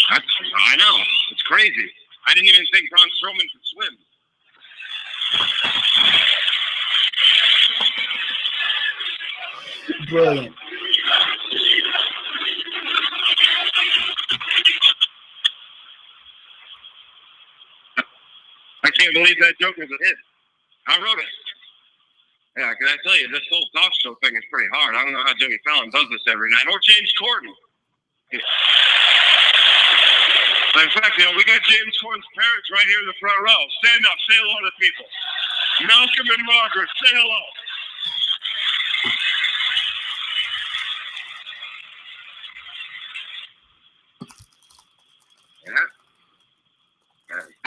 I know, it's crazy. I didn't even think Braun Strowman could swim. Brilliant. I can't believe that joke was a hit. I wrote it. Yeah, can I tell you, this whole talk show thing is pretty hard. I don't know how Jimmy Fallon does this every night. Or James Corden. Yeah. In fact, we got James Corden's parents right here in the front row. Stand up, say hello to people. Malcolm and Margaret, say hello. Yeah.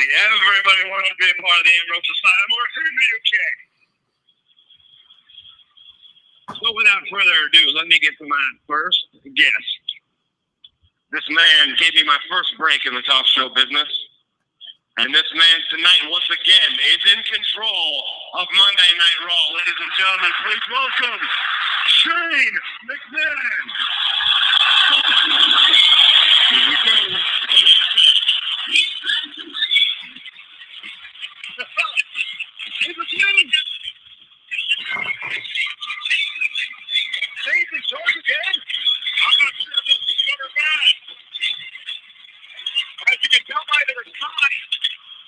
Everybody wants to be a part of the Ambrose Asylum or in the UK. So without further ado, let me get to my first guest. This man gave me my first break in the talk show business. And this man tonight, once again, is in control of Monday Night Raw. Ladies and gentlemen, please welcome Shane McMahon. Here we go. It's a huge. Shane's in charge again. I'm not sure this is good or bad. As you can tell by the response,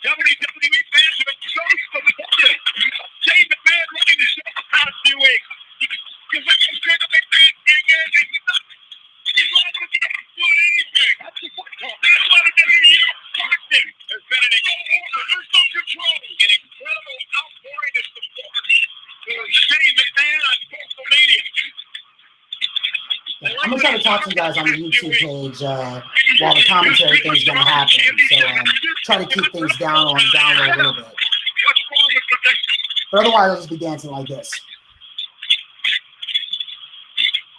WWE fans have been so supportive. Shane McMahon running the show the past few weeks. Because I can see the McMahon thing in, he's not going to do anything. That's the point. That's why the WWE boxing has been an incredible control, an incredible outpouring of support for Shane McMahon on social media. I'm going to try to talk to you guys on the YouTube page while the commentary thing's going to happen. So try to keep things down or download a little bit. But otherwise, I'll just be dancing like this.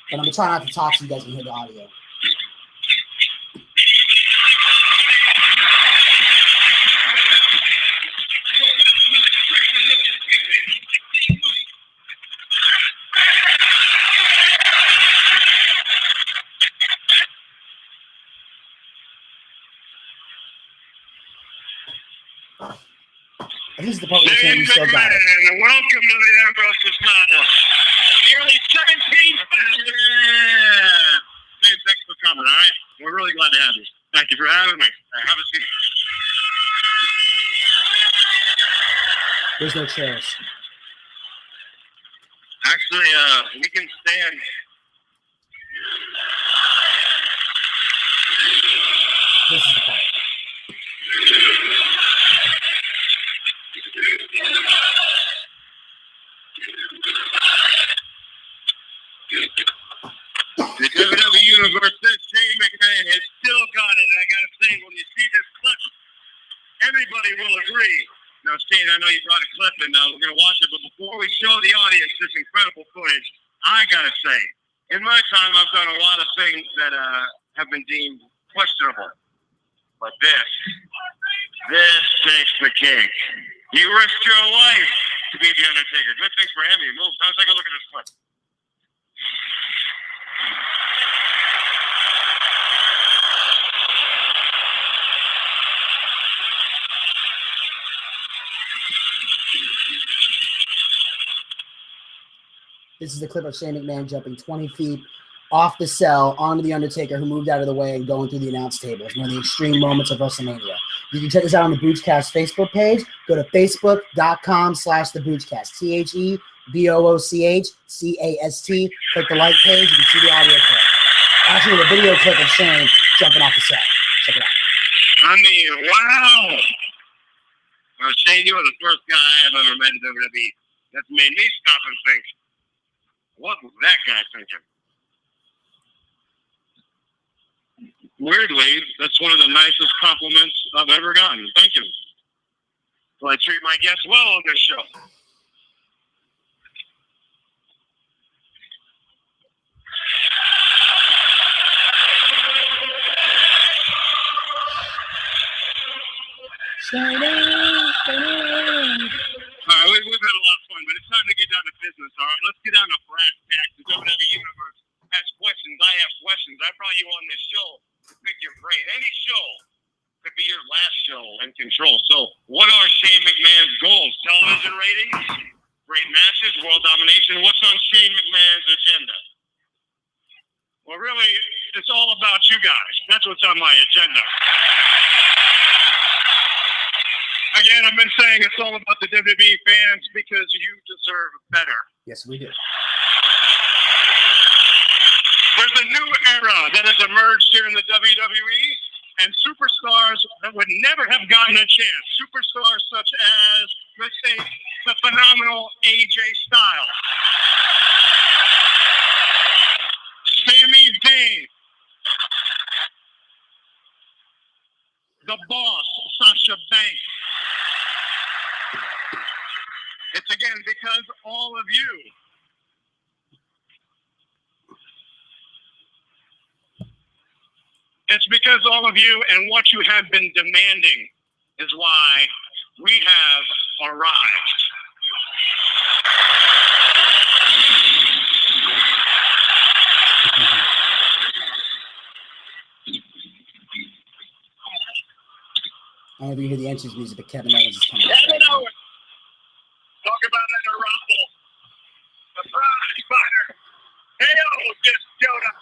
But I'm going to try not to talk so you guys can hear the audio. This is the part where you still got it. Welcome to the Ambrose Asylum. Nearly 17. Hey, thanks for coming, all right? We're really glad to have you. Thank you for having me. Have a seat. There's no chairs. Actually, we can stand. This is the part. The WWE Universe says Shane McMahon has still got it. And I got to say, when you see this clip, everybody will agree. Now, Shane, I know you brought a clip, and we're going to watch it. But before we show the audience this incredible footage, I got to say, in my time, I've done a lot of things that have been deemed questionable. But this takes the cake. You risked your life to be the Undertaker. Good things for him. He moves. Now let's take a look at this clip. This is the clip of Shane McMahon jumping 20 feet off the cell onto The Undertaker, who moved out of the way and going through the announce table. It's one of the extreme moments of WrestleMania. You can check this out on the Boochcast Facebook page. Go to facebook.com/the Boochcast. TheBoochcast. Click the like page. You can see the audio clip. Actually, the video clip of Shane jumping off the cell. Check it out. Wow. Well, Shane, you were the first guy I've ever met in WWE. That's made me stop and think, what was that guy thinking? Weirdly, that's one of the nicest compliments I've ever gotten. Thank you. So I treat my guests well on this show. All right, we've had a lot of fun, but it's time to get down to business, all right? Let's get down to brass tacks. The WWE Universe has questions. I have questions. I brought you on this show to pick your brain. Any show could be your last show in control. So what are Shane McMahon's goals? Television ratings, great matches, world domination. What's on Shane McMahon's agenda? Well, really, it's all about you guys. That's what's on my agenda. Again, I've been saying it's all about the WWE fans because you deserve better. Yes, we do. There's a new era that has emerged here in the WWE, and superstars that would never have gotten a chance. Superstars such as, let's say, the phenomenal AJ Styles, Sami Zayn, the Boss, Sasha Banks. It's again because all of you It's because all of you and what you have been demanding is why we have arrived. I don't know if you hear the entrance music, but Kevin Owens is coming out. Kevin Owens. Talk about that Rumble. The prize fighter. Hail this Jonah.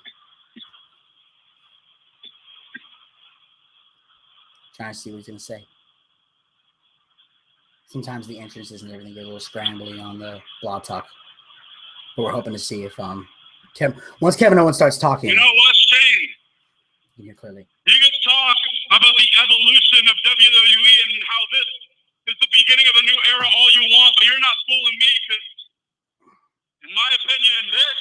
Trying to see what he's going to say. Sometimes the entrances and everything get a little scrambly on the blog talk. But we're hoping to see if once Kevin Owens starts talking. You know what, Shane? You hear clearly. You can talk about the evolution of WWE and how this is the beginning of a new era all you want, but you're not fooling me because, in my opinion, this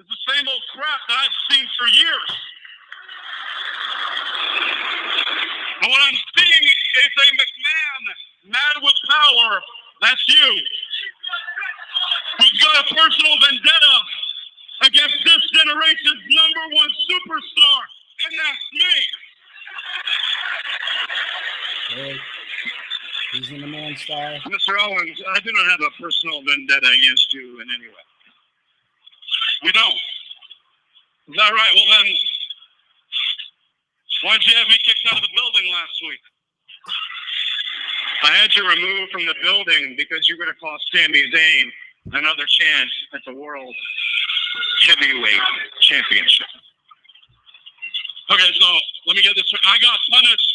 is the same old crap that I've seen for years. And what I'm seeing is a McMahon mad with power. That's you. Who's got a personal vendetta against this generation's #1 superstar, and that's me. Hey, he's the #1 star. Mr. Owens, I do not have a personal vendetta against you in any way. You don't. Is that right? Well then, why'd you have me kicked out of the building last week? I had you removed from the building because you were going to cost Sami Zayn another chance at the World Heavyweight Championship. Okay, so let me get this. I got punished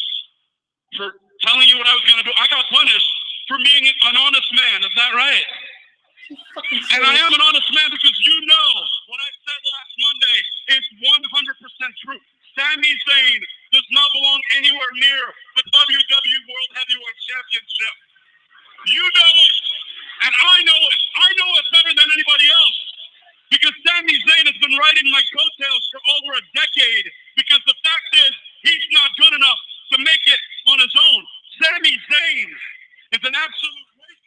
for telling you what I was going to do. I got punished for being an honest man. Is that right? And I am an honest man because you know what I said last Monday is 100% true. Sami Zayn does not belong anywhere near the WWE World Heavyweight Championship. You know it, and I know it. I know it better than anybody else. Because Sami Zayn has been riding my coattails for over a decade. Because the fact is, he's not good enough to make it on his own. Sami Zayn is an absolute waste.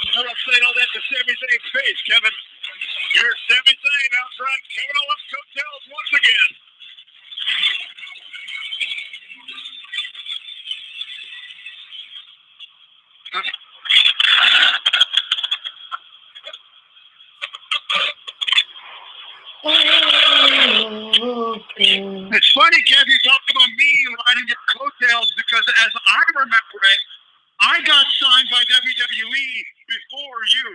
I'm not saying all that to Sami Zayn's face, Kevin. You're Sami Zayn outside Kevin Owens' coattails once again. It's funny, Kev, you talk about me riding your coattails because as I remember it, I got signed by WWE before you.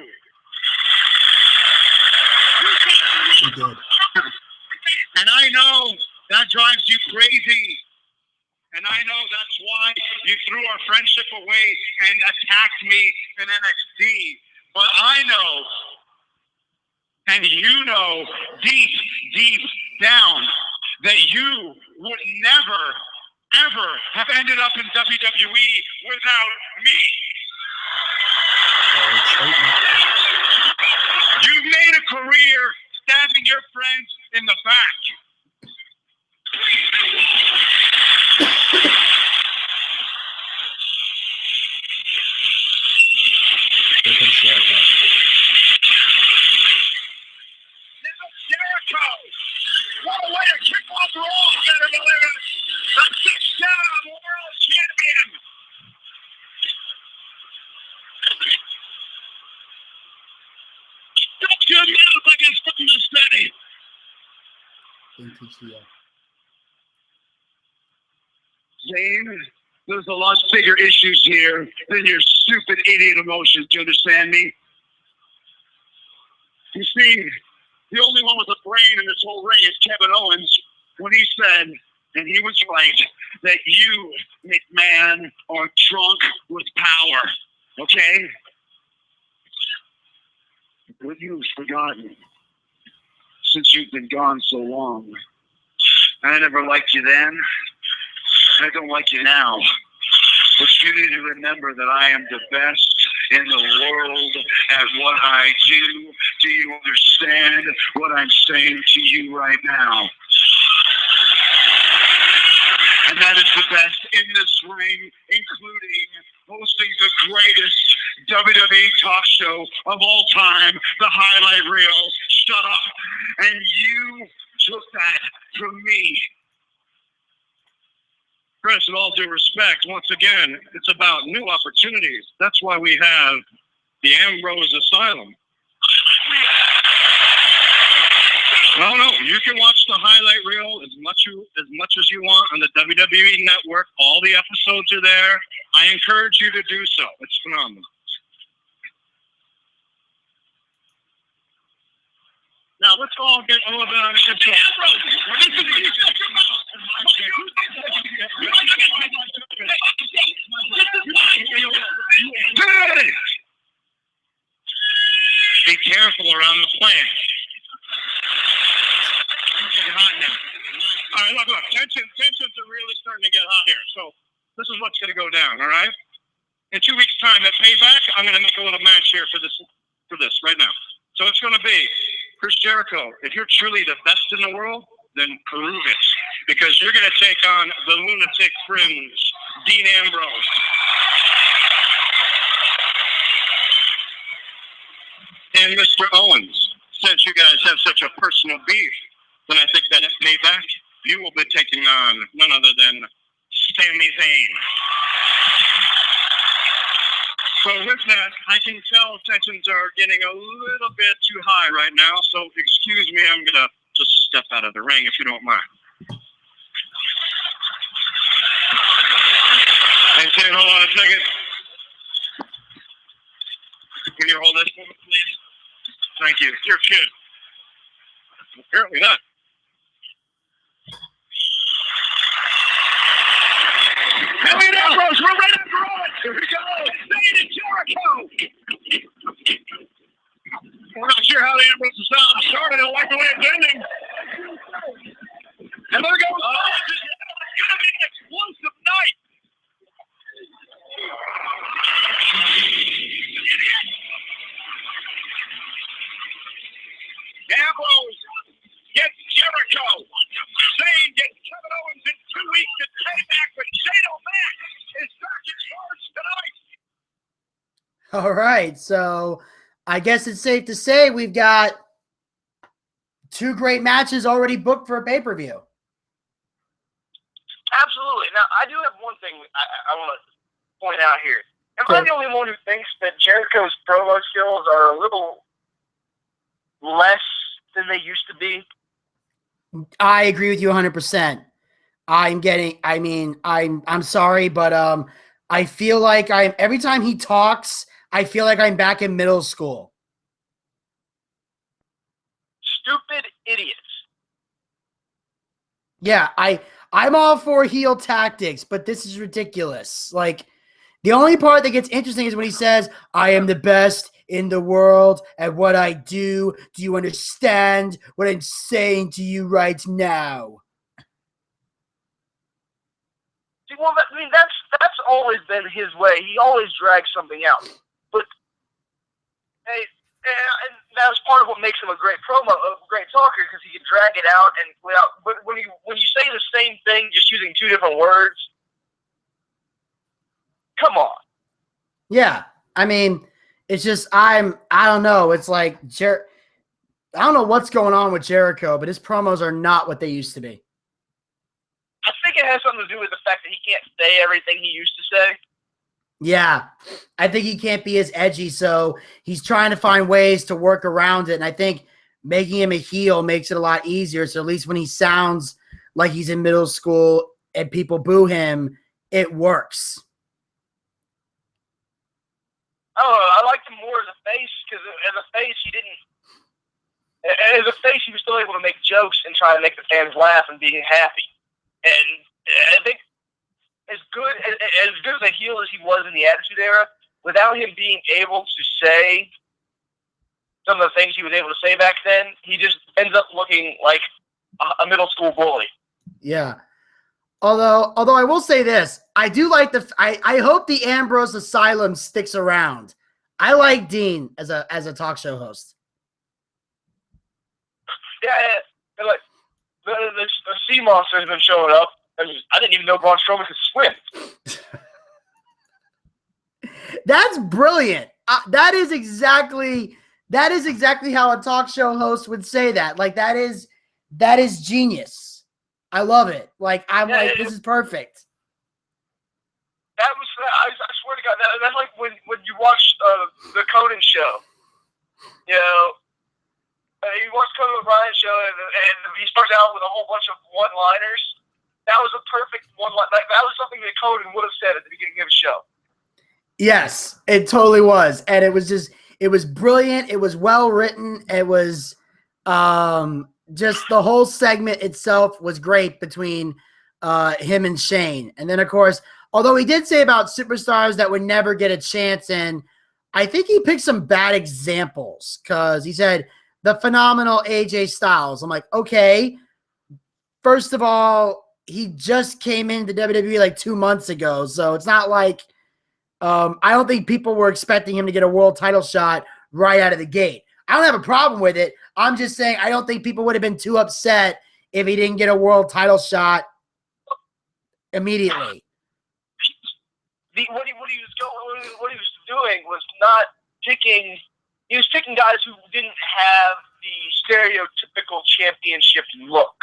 You did. And I know that drives you crazy. And I know that's why you threw our friendship away and attacked me in NXT. But I know, and you know, deep down, that you would never, ever have ended up in WWE without me. You've made a career stabbing your friends in the back. Now Jericho, what a way to kick off Raw, better believe it. The 6-time world champion. Stop your mouth like it's from the city. Zane, there's a lot bigger issues here than your stupid idiot emotions. Do you understand me? You see, the only one with a brain in this whole ring is Kevin Owens when he said, and he was right, that you, McMahon, are drunk with power. Okay? What you've forgotten, since you've been gone so long, I never liked you then. I don't like you now. But you need to remember that I am the best in the world at what I do. Do you understand what I'm saying to you right now? And that is the best in this ring, including hosting the greatest WWE talk show of all time, the highlight reel. Shut up. And you took that from me. Chris, with all due respect, once again, it's about new opportunities. That's why we have the Ambrose Asylum. No, you can watch the highlight reel as much as you want on the WWE Network. All the episodes are there. I encourage you to do so. It's phenomenal. Now, let's all get a little bit on the control. Be careful around the plant. It's getting hot now. All right, look. Tensions are really starting to get hot here. So this is what's going to go down, all right? In 2 weeks' time, at Payback, I'm going to make a little match here for this right now. So it's going to be Chris Jericho. If you're truly the best in the world, then prove it. Because you're going to take on the lunatic fringe, Dean Ambrose. And Mr. Owens, since you guys have such a personal beef, then I think that at Payback, you will be taking on none other than Sami Zayn. So with that, I can tell tensions are getting a little bit too high right now. So excuse me, I'm going to just step out of the ring if you don't mind. And say, hold on a second. Can you hold this for me, please? Thank you. You're a kid. Apparently not. Elliot Ambrose, we're ready to roll it. Here we go. Zayn and Jericho. We're not sure how the Ambrose is started. I don't like the way it's ending. And there goes Owens. It's going to be an explosive night. Ambrose gets Jericho. Zayn gets Kevin Owens in 2 weeks to Payback, but Shane O'Mac is back in charge tonight. All right, so I guess it's safe to say we've got 2 great matches already booked for a pay-per-view. Absolutely. Now, I do have one thing I want to point out here. Am I the only one who thinks that Jericho's promo skills are a little less than they used to be? I agree with you 100%. I'm sorry, but I feel like every time he talks, I feel like I'm back in middle school. Stupid idiots. Yeah, I'm all for heel tactics, but this is ridiculous. Like, the only part that gets interesting is when he says, I am the best in the world at what I do. Do you understand what I'm saying to you right now? Well, I mean, that's always been his way. He always drags something out. But hey, and that's part of what makes him a great talker, because he can drag it out and without. But when you say the same thing just using two different words, come on. Yeah, I mean, it's just I don't know. It's like I don't know what's going on with Jericho, but his promos are not what they used to be. I think it has something to do with the fact that he can't say everything he used to say. Yeah, I think he can't be as edgy, so he's trying to find ways to work around it. And I think making him a heel makes it a lot easier. So at least when he sounds like he's in middle school and people boo him, it works. Oh, I liked him more as a face, because as a face he didn't. As a face, he was still able to make jokes and try to make the fans laugh and be happy. And I think as good as a heel as he was in the Attitude Era, without him being able to say some of the things he was able to say back then, he just ends up looking like a middle school bully. Yeah. Although I will say this, I do like I hope the Ambrose Asylum sticks around. I like Dean as a talk show host. Yeah, like the sea monster has been showing up. I didn't even know Braun Strowman could swim. That's brilliant. That is exactly how a talk show host would say that. Like that is genius. I love it. Like this is perfect. That was I swear to God, that's like when you watch the Conan show. You know, you watch Conan O'Brien's show and he starts out with a whole bunch of one-liners. That was a perfect one-line. That was something that Conan would have said at the beginning of the show. Yes, it totally was. And it was brilliant. It was well written. It was just the whole segment itself was great between him and Shane. And then, of course, although he did say about superstars that would never get a chance, and I think he picked some bad examples because he said the phenomenal AJ Styles. I'm like, okay, first of all, he just came into WWE like 2 months ago. So it's not like I don't think people were expecting him to get a world title shot right out of the gate. I don't have a problem with it. I'm just saying I don't think people would have been too upset if he didn't get a world title shot immediately. What he was doing was not picking. He was picking guys who didn't have the stereotypical championship look.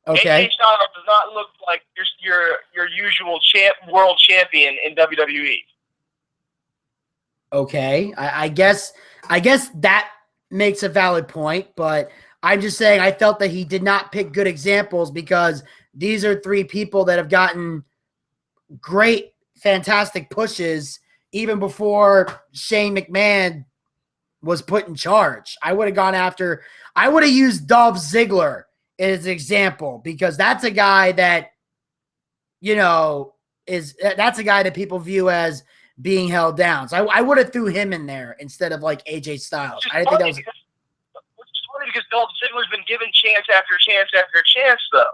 Okay. AJ Styles does not look like your usual world champion in WWE. Okay, I guess that makes a valid point, but I'm just saying I felt that he did not pick good examples because these are three people that have gotten great, fantastic pushes even before Shane McMahon was put in charge. I would have used Dolph Ziggler as an example because that's a guy that, that's a guy that people view as being held down. So I would have threw him in there instead of like AJ Styles. I didn't think that was. Which is funny because Dolph Ziggler's been given chance after chance after chance, though.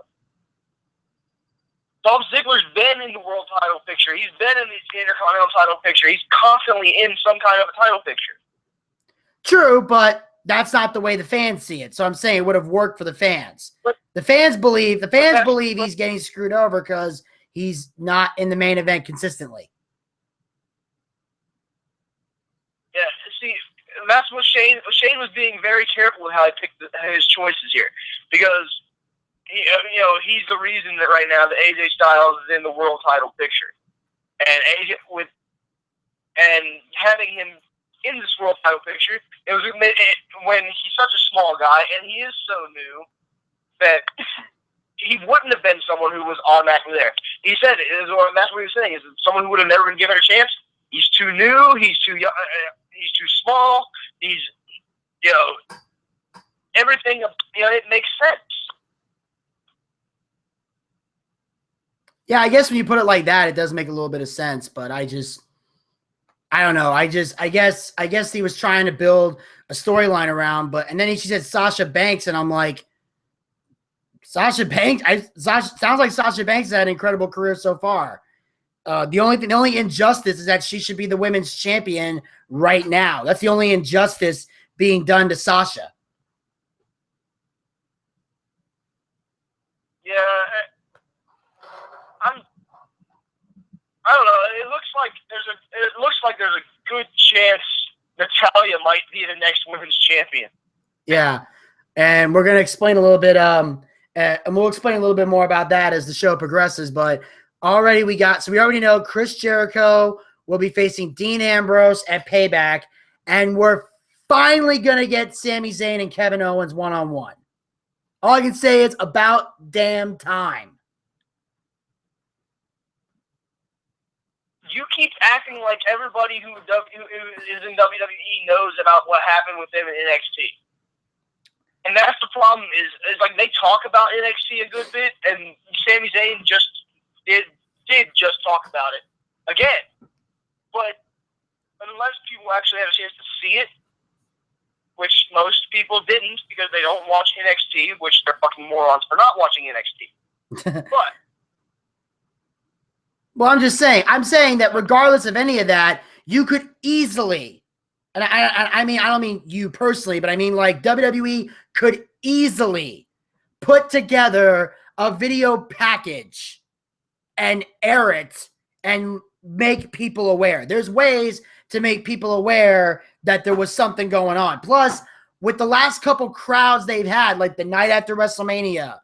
Dolph Ziggler's been in the world title picture. He's been in the Intercontinental title picture. He's constantly in some kind of a title picture. True, but that's not the way the fans see it. So I'm saying it would have worked for the fans. The fans believe he's getting screwed over because he's not in the main event consistently. Yeah, see, that's what Shane was being very careful with how he picked his choices here, because he's the reason that right now the AJ Styles is in the world title picture, and having him in this world title picture, when he's such a small guy and he is so new that he wouldn't have been someone who was automatically there. He said it, that's what he was saying, is someone who would have never been given a chance. He's too new. He's too young. He's too small. He's, everything. It makes sense. Yeah, I guess when you put it like that, it does make a little bit of sense. But I don't know. I guess he was trying to build a storyline around. And then she said Sasha Banks, and I'm like, Sasha Banks. Sounds like Sasha Banks had an incredible career so far. The only injustice is that she should be the women's champion right now. That's the only injustice being done to Sasha. Yeah, I don't know. It looks like there's a good chance Natalya might be the next women's champion. Yeah, and we're gonna explain a little bit. And we'll explain a little bit more about that as the show progresses. But we already know Chris Jericho will be facing Dean Ambrose at Payback, and we're finally gonna get Sami Zayn and Kevin Owens one-on-one. All I can say is about damn time. You keep acting like everybody who is in WWE knows about what happened with them in NXT. And that's the problem is like they talk about NXT a good bit, and Sami Zayn just did just talk about it again. But unless people actually had a chance to see it, which most people didn't because they don't watch NXT, which they're fucking morons for not watching NXT. But well, I'm saying that regardless of any of that, you could easily, and I mean, I don't mean you personally, but I mean like WWE could easily put together a video package and air it and make people aware. There's ways to make people aware that there was something going on. Plus, with the last couple crowds they've had, like the night after WrestleMania,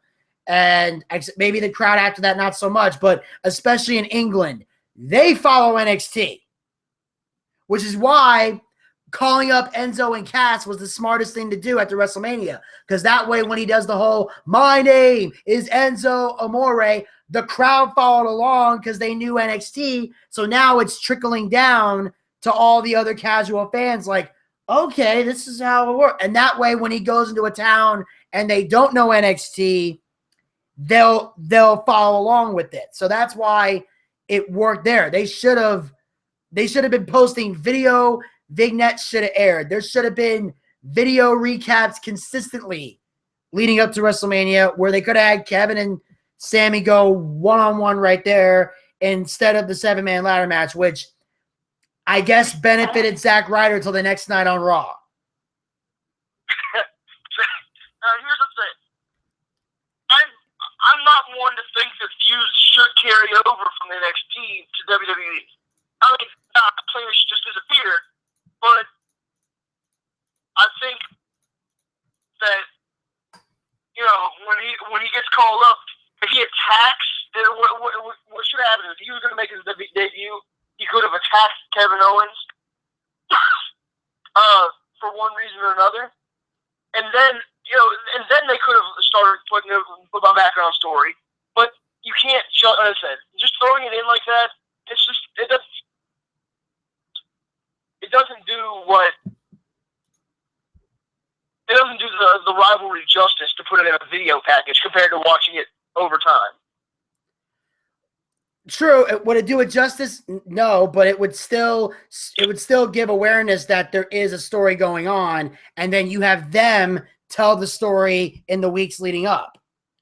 and maybe the crowd after that, not so much, but especially in England, they follow NXT, which is why calling up Enzo and Cass was the smartest thing to do after WrestleMania, because that way when he does the whole, my name is Enzo Amore, the crowd followed along because they knew NXT, so now it's trickling down to all the other casual fans like, okay, this is how it works. And that way when he goes into a town and they don't know NXT, they'll follow along with it. So that's why it worked there. They should have been posting video vignettes should have aired. There should have been video recaps consistently leading up to WrestleMania where they could have had Kevin and Sammy go one-on-one right there instead of the 7-man ladder match, which I guess benefited Zack Ryder till the next night on Raw. Here's the thing. I'm not one to think that feuds should carry over from NXT to WWE. I mean, players should just disappear. But I think that when he gets called up, if he attacks, then what should happen? If he was going to make his debut, he could have attacked Kevin Owens for one reason or another, and then they could have started putting a background story. But you can't. Like I said, just throwing it in like that. It doesn't do the rivalry justice to put it in a video package compared to watching it over time. True. Would it do it justice? No, but it would still give awareness that there is a story going on, and then you have them tell the story in the weeks leading up.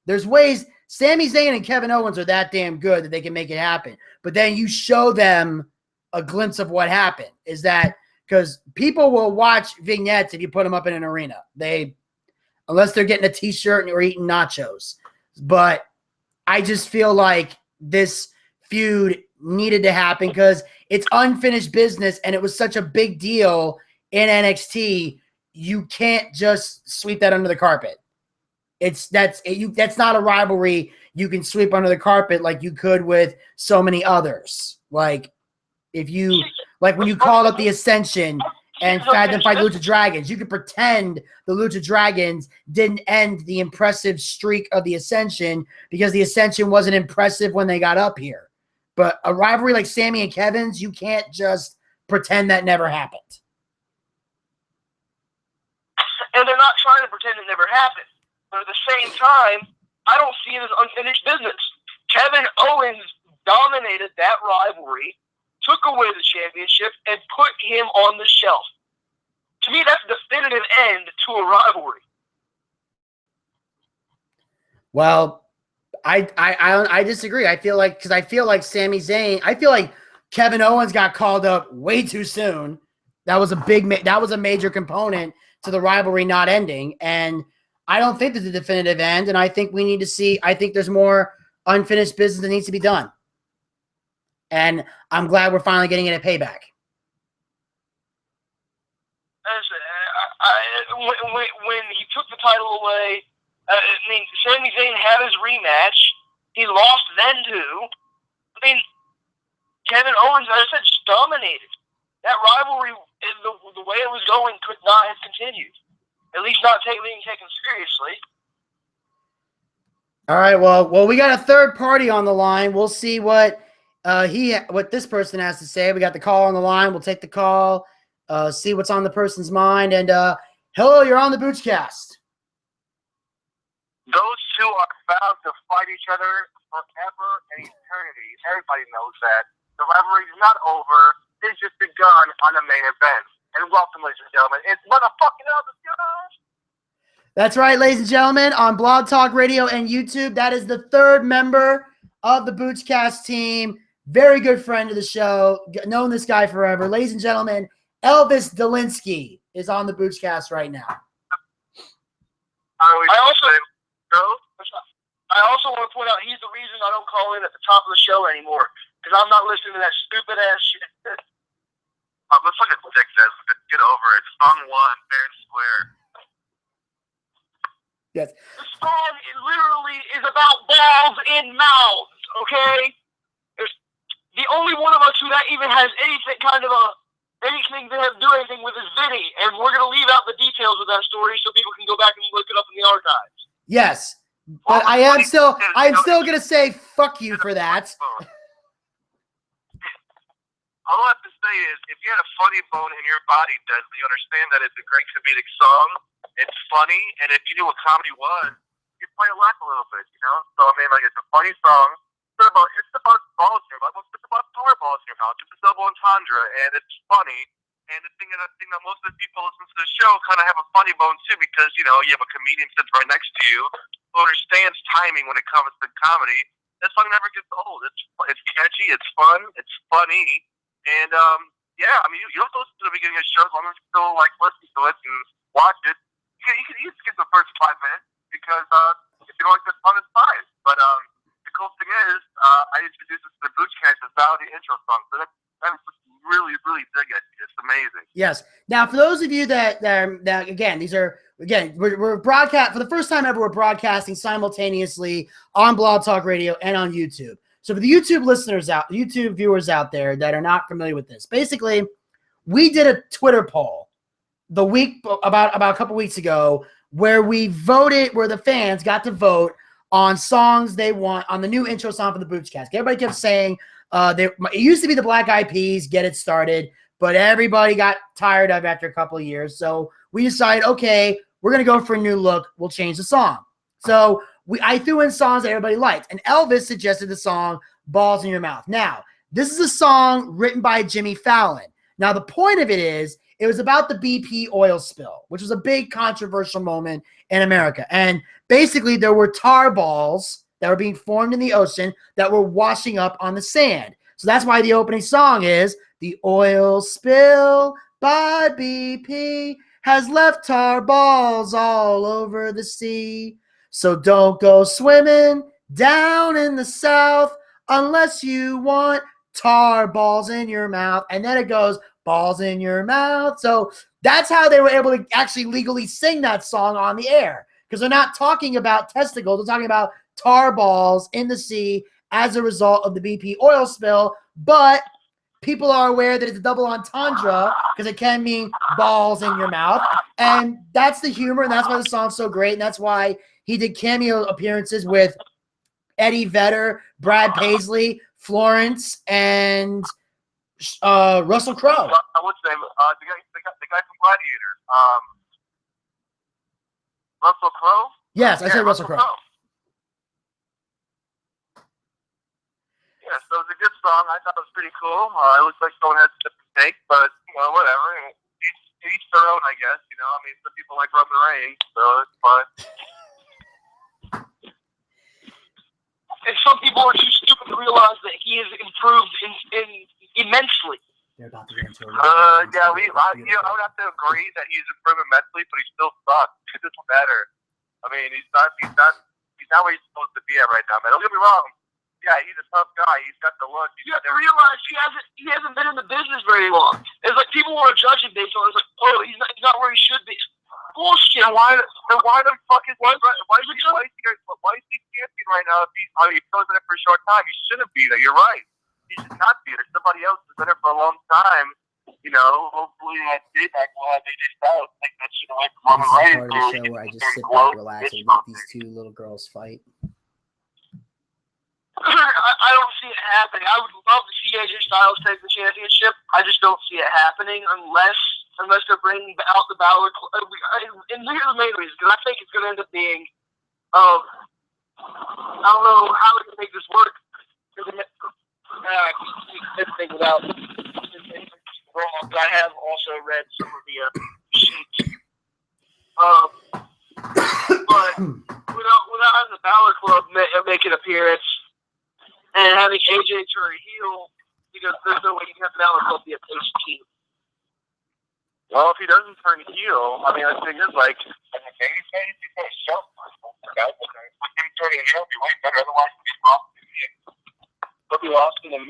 There's ways. Sami Zayn and Kevin Owens are that damn good that they can make it happen. But then you show them a glimpse of what happened. Is that because people will watch vignettes if you put them up in an arena. Unless they're getting a t-shirt or eating nachos. But I just feel like this feud needed to happen because it's unfinished business and it was such a big deal in NXT. You can't just sweep that under the carpet. That's not a rivalry you can sweep under the carpet like you could with so many others. Like when you called up the Ascension and had them fight the Lucha Dragons, you could pretend the Lucha Dragons didn't end the impressive streak of the Ascension because the Ascension wasn't impressive when they got up here. But a rivalry like Sammy and Kevin's, you can't just pretend that never happened. And they're not trying to pretend it never happened. But at the same time, I don't see it as unfinished business. Kevin Owens dominated that rivalry, took away the championship, and put him on the shelf. To me, that's the definitive end to a rivalry. Well, I disagree. I feel like Sami Zayn, I feel like Kevin Owens got called up way too soon. That was a major component to the rivalry not ending, and I don't think there's a definitive end. And I think we need to see. I think there's more unfinished business that needs to be done, and I'm glad we're finally getting it at Payback. When he took the title away, Sami Zayn had his rematch. He lost then too. Kevin Owens, as I said, just dominated. That rivalry, the way it was going, could not have continued. At least not being taken seriously. All right, well, we got a third party on the line. We'll see what this person has to say. We got the call on the line. We'll take the call, see what's on the person's mind. And hello, you're on the Boochcast. Those two are bound to fight each other forever and eternity. Everybody knows that. The rivalry is not over. It's just begun on the main event. And welcome, ladies and gentlemen. It's motherfucking Elvis, guys. That's right, ladies and gentlemen. On Blog Talk Radio and YouTube, that is the third member of the Boochcast team. Very good friend of the show. Known this guy forever. Ladies and gentlemen, Elvis Delinsky is on the Boochcast right now. I also want to point out he's the reason I don't call in at the top of the show anymore, because I'm not listening to that stupid ass shit. Let's look at Dick says. Get over it. Song 1, fair and square. Yes. The song literally is about balls in mouths, okay? The only one of us who that even has anything to do anything with is Vinny, and we're going to leave out the details of that story so people can go back and look it up in the archives. Yes. But I'm still going to say fuck you for that. All I have to say is, if you had a funny bone in your body, Desley, you understand that it's a great comedic song. It's funny, and if you knew what comedy was, you'd play it laugh a little bit, you know? So, it's a funny song. It's about balls in your mouth. It's about power balls in your mouth. It's a double entendre, and it's funny. And the thing that most of the people listening to the show kind of have a funny bone, too, because, you have a comedian sitting right next to you who understands timing when it comes to comedy. That song never gets old. It's catchy. It's fun. It's funny. And, you don't have to listen to the beginning of the show as long as you still, listen to it and watch it. You can easily skip the first 5 minutes because if you don't like the song, it's fine. But the cool thing is, I introduced it to the Boochcast without the intro song. So that's really, really dig it. It's amazing. Yes. Now, for those of you that again, we're broadcast for the first time ever. We're broadcasting simultaneously on Blog Talk Radio and on YouTube. So for the YouTube YouTube viewers out there that are not familiar with this, basically, we did a Twitter poll the week about a couple weeks ago where the fans got to vote on songs they want on the new intro song for the Boochcast. Everybody kept saying it used to be the Black Eyed Peas, Get It Started, but everybody got tired of it after a couple of years. So we decided, okay, we're going to go for a new look. We'll change the song. So I threw in songs that everybody liked, and Elvis suggested the song Balls in Your Mouth. Now, this is a song written by Jimmy Fallon. Now, the point of it is, it was about the BP oil spill, which was a big controversial moment in America. And basically, there were tar balls that were being formed in the ocean that were washing up on the sand. So that's why the opening song is, "The oil spill by BP has left tar balls all over the sea. So don't go swimming down in the South unless you want tar balls in your mouth." And then it goes, "Balls in your mouth." So that's how they were able to actually legally sing that song on the air, because they're not talking about testicles. They're talking about tar balls in the sea as a result of the BP oil spill. But people are aware that it's a double entendre because it can mean balls in your mouth. And that's the humor, and that's why the song's so great. And that's why he did cameo appearances with Eddie Vedder, Brad Paisley, Florence, and Russell Crowe. What's his name? The guy from Gladiator. Russell Crowe? Yes, I said Russell Crowe. Yeah, so it was a good song. I thought it was pretty cool. It looks like someone has a different take, but, whatever. Each their own, I guess. I mean, some people like Roman Reigns, so it's fine. And some people are too stupid to realize that he has improved immensely. They're about to get into I would have to agree that he's improved immensely, but he still sucks. It doesn't matter. I mean, he's not where he's supposed to be at right now, man. Don't get me wrong. Yeah, he's a tough guy. He's got the look. You have to realize he hasn't been in the business very long. It's like people want to judge him based on it's like, oh, he's not where he should be. Bullshit. Why the fuck is why is he champion right now if he's still in it for a short time? He shouldn't be there. You're right. He should not be there. Somebody else has been there for a long time. Hopefully that did that will have AJ Styles take that shit away from Roman Reigns. This is part of the show where I just sit back, relax, and let these two little girls fight. I don't see it happening. I would love to see AJ Styles take the championship. I just don't see it happening unless they're bringing out the Balor. And here's the main reason, because I think it's going to end up being, I don't know how we can make this work. I can't think without. But I have also read some of the sheets. But without having the Balor Club make an appearance and having AJ turn heel, because there's no way you can have the Balor Club be a face team. Well, if he doesn't turn heel, I mean, the thing is, like, as a babyface, he's got to show guys. With him turning heel, he'd be way better. Otherwise, he'd be lost in the mix. He'll be lost in the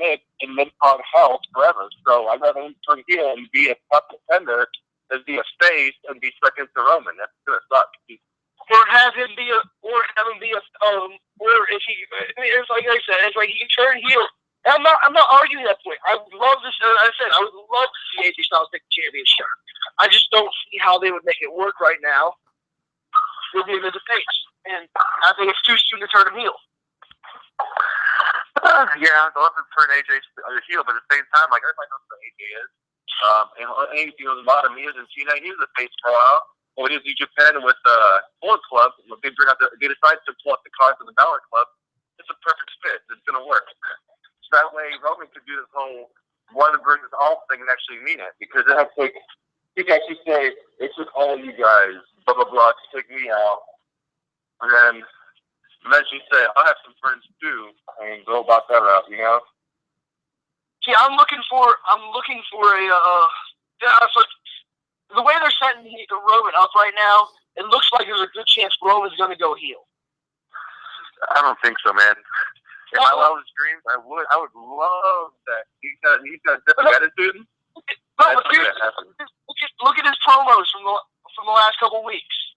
mid-card hell forever. So I'd rather him turn heel and be a tough contender than be a face and be second to Roman. That's gonna suck. Or have him be or if he, it's like I said, it's like he can turn heel. I'm not arguing that point. I would love to. I said I would love to see AJ Styles take the championship. I just don't see how they would make it work right now with him as a face, and I think it's too soon to turn him heel. Yeah, I'd love to turn AJ heel, but at the same time, like everybody knows who AJ is. And a lot of me is in China. He was a face for a while. When he was in Japan with Bullet Club, they decided to pull up the cards of the Balor Club. It's a perfect fit. It's going to work. So that way, Roman could do this whole one versus all thing and actually mean it. Because it has like, he can actually say, it's just all you guys, blah, blah, blah, to take me out. And then eventually say, I'll have some friends too, and go about that route, See, I'm looking for a, so the way they're setting Roman up right now, it looks like there's a good chance Roman's going to go heel. I don't think so, man. If I was dreams, I would love that. He's got a different attitude. Look at his promos from the last couple weeks.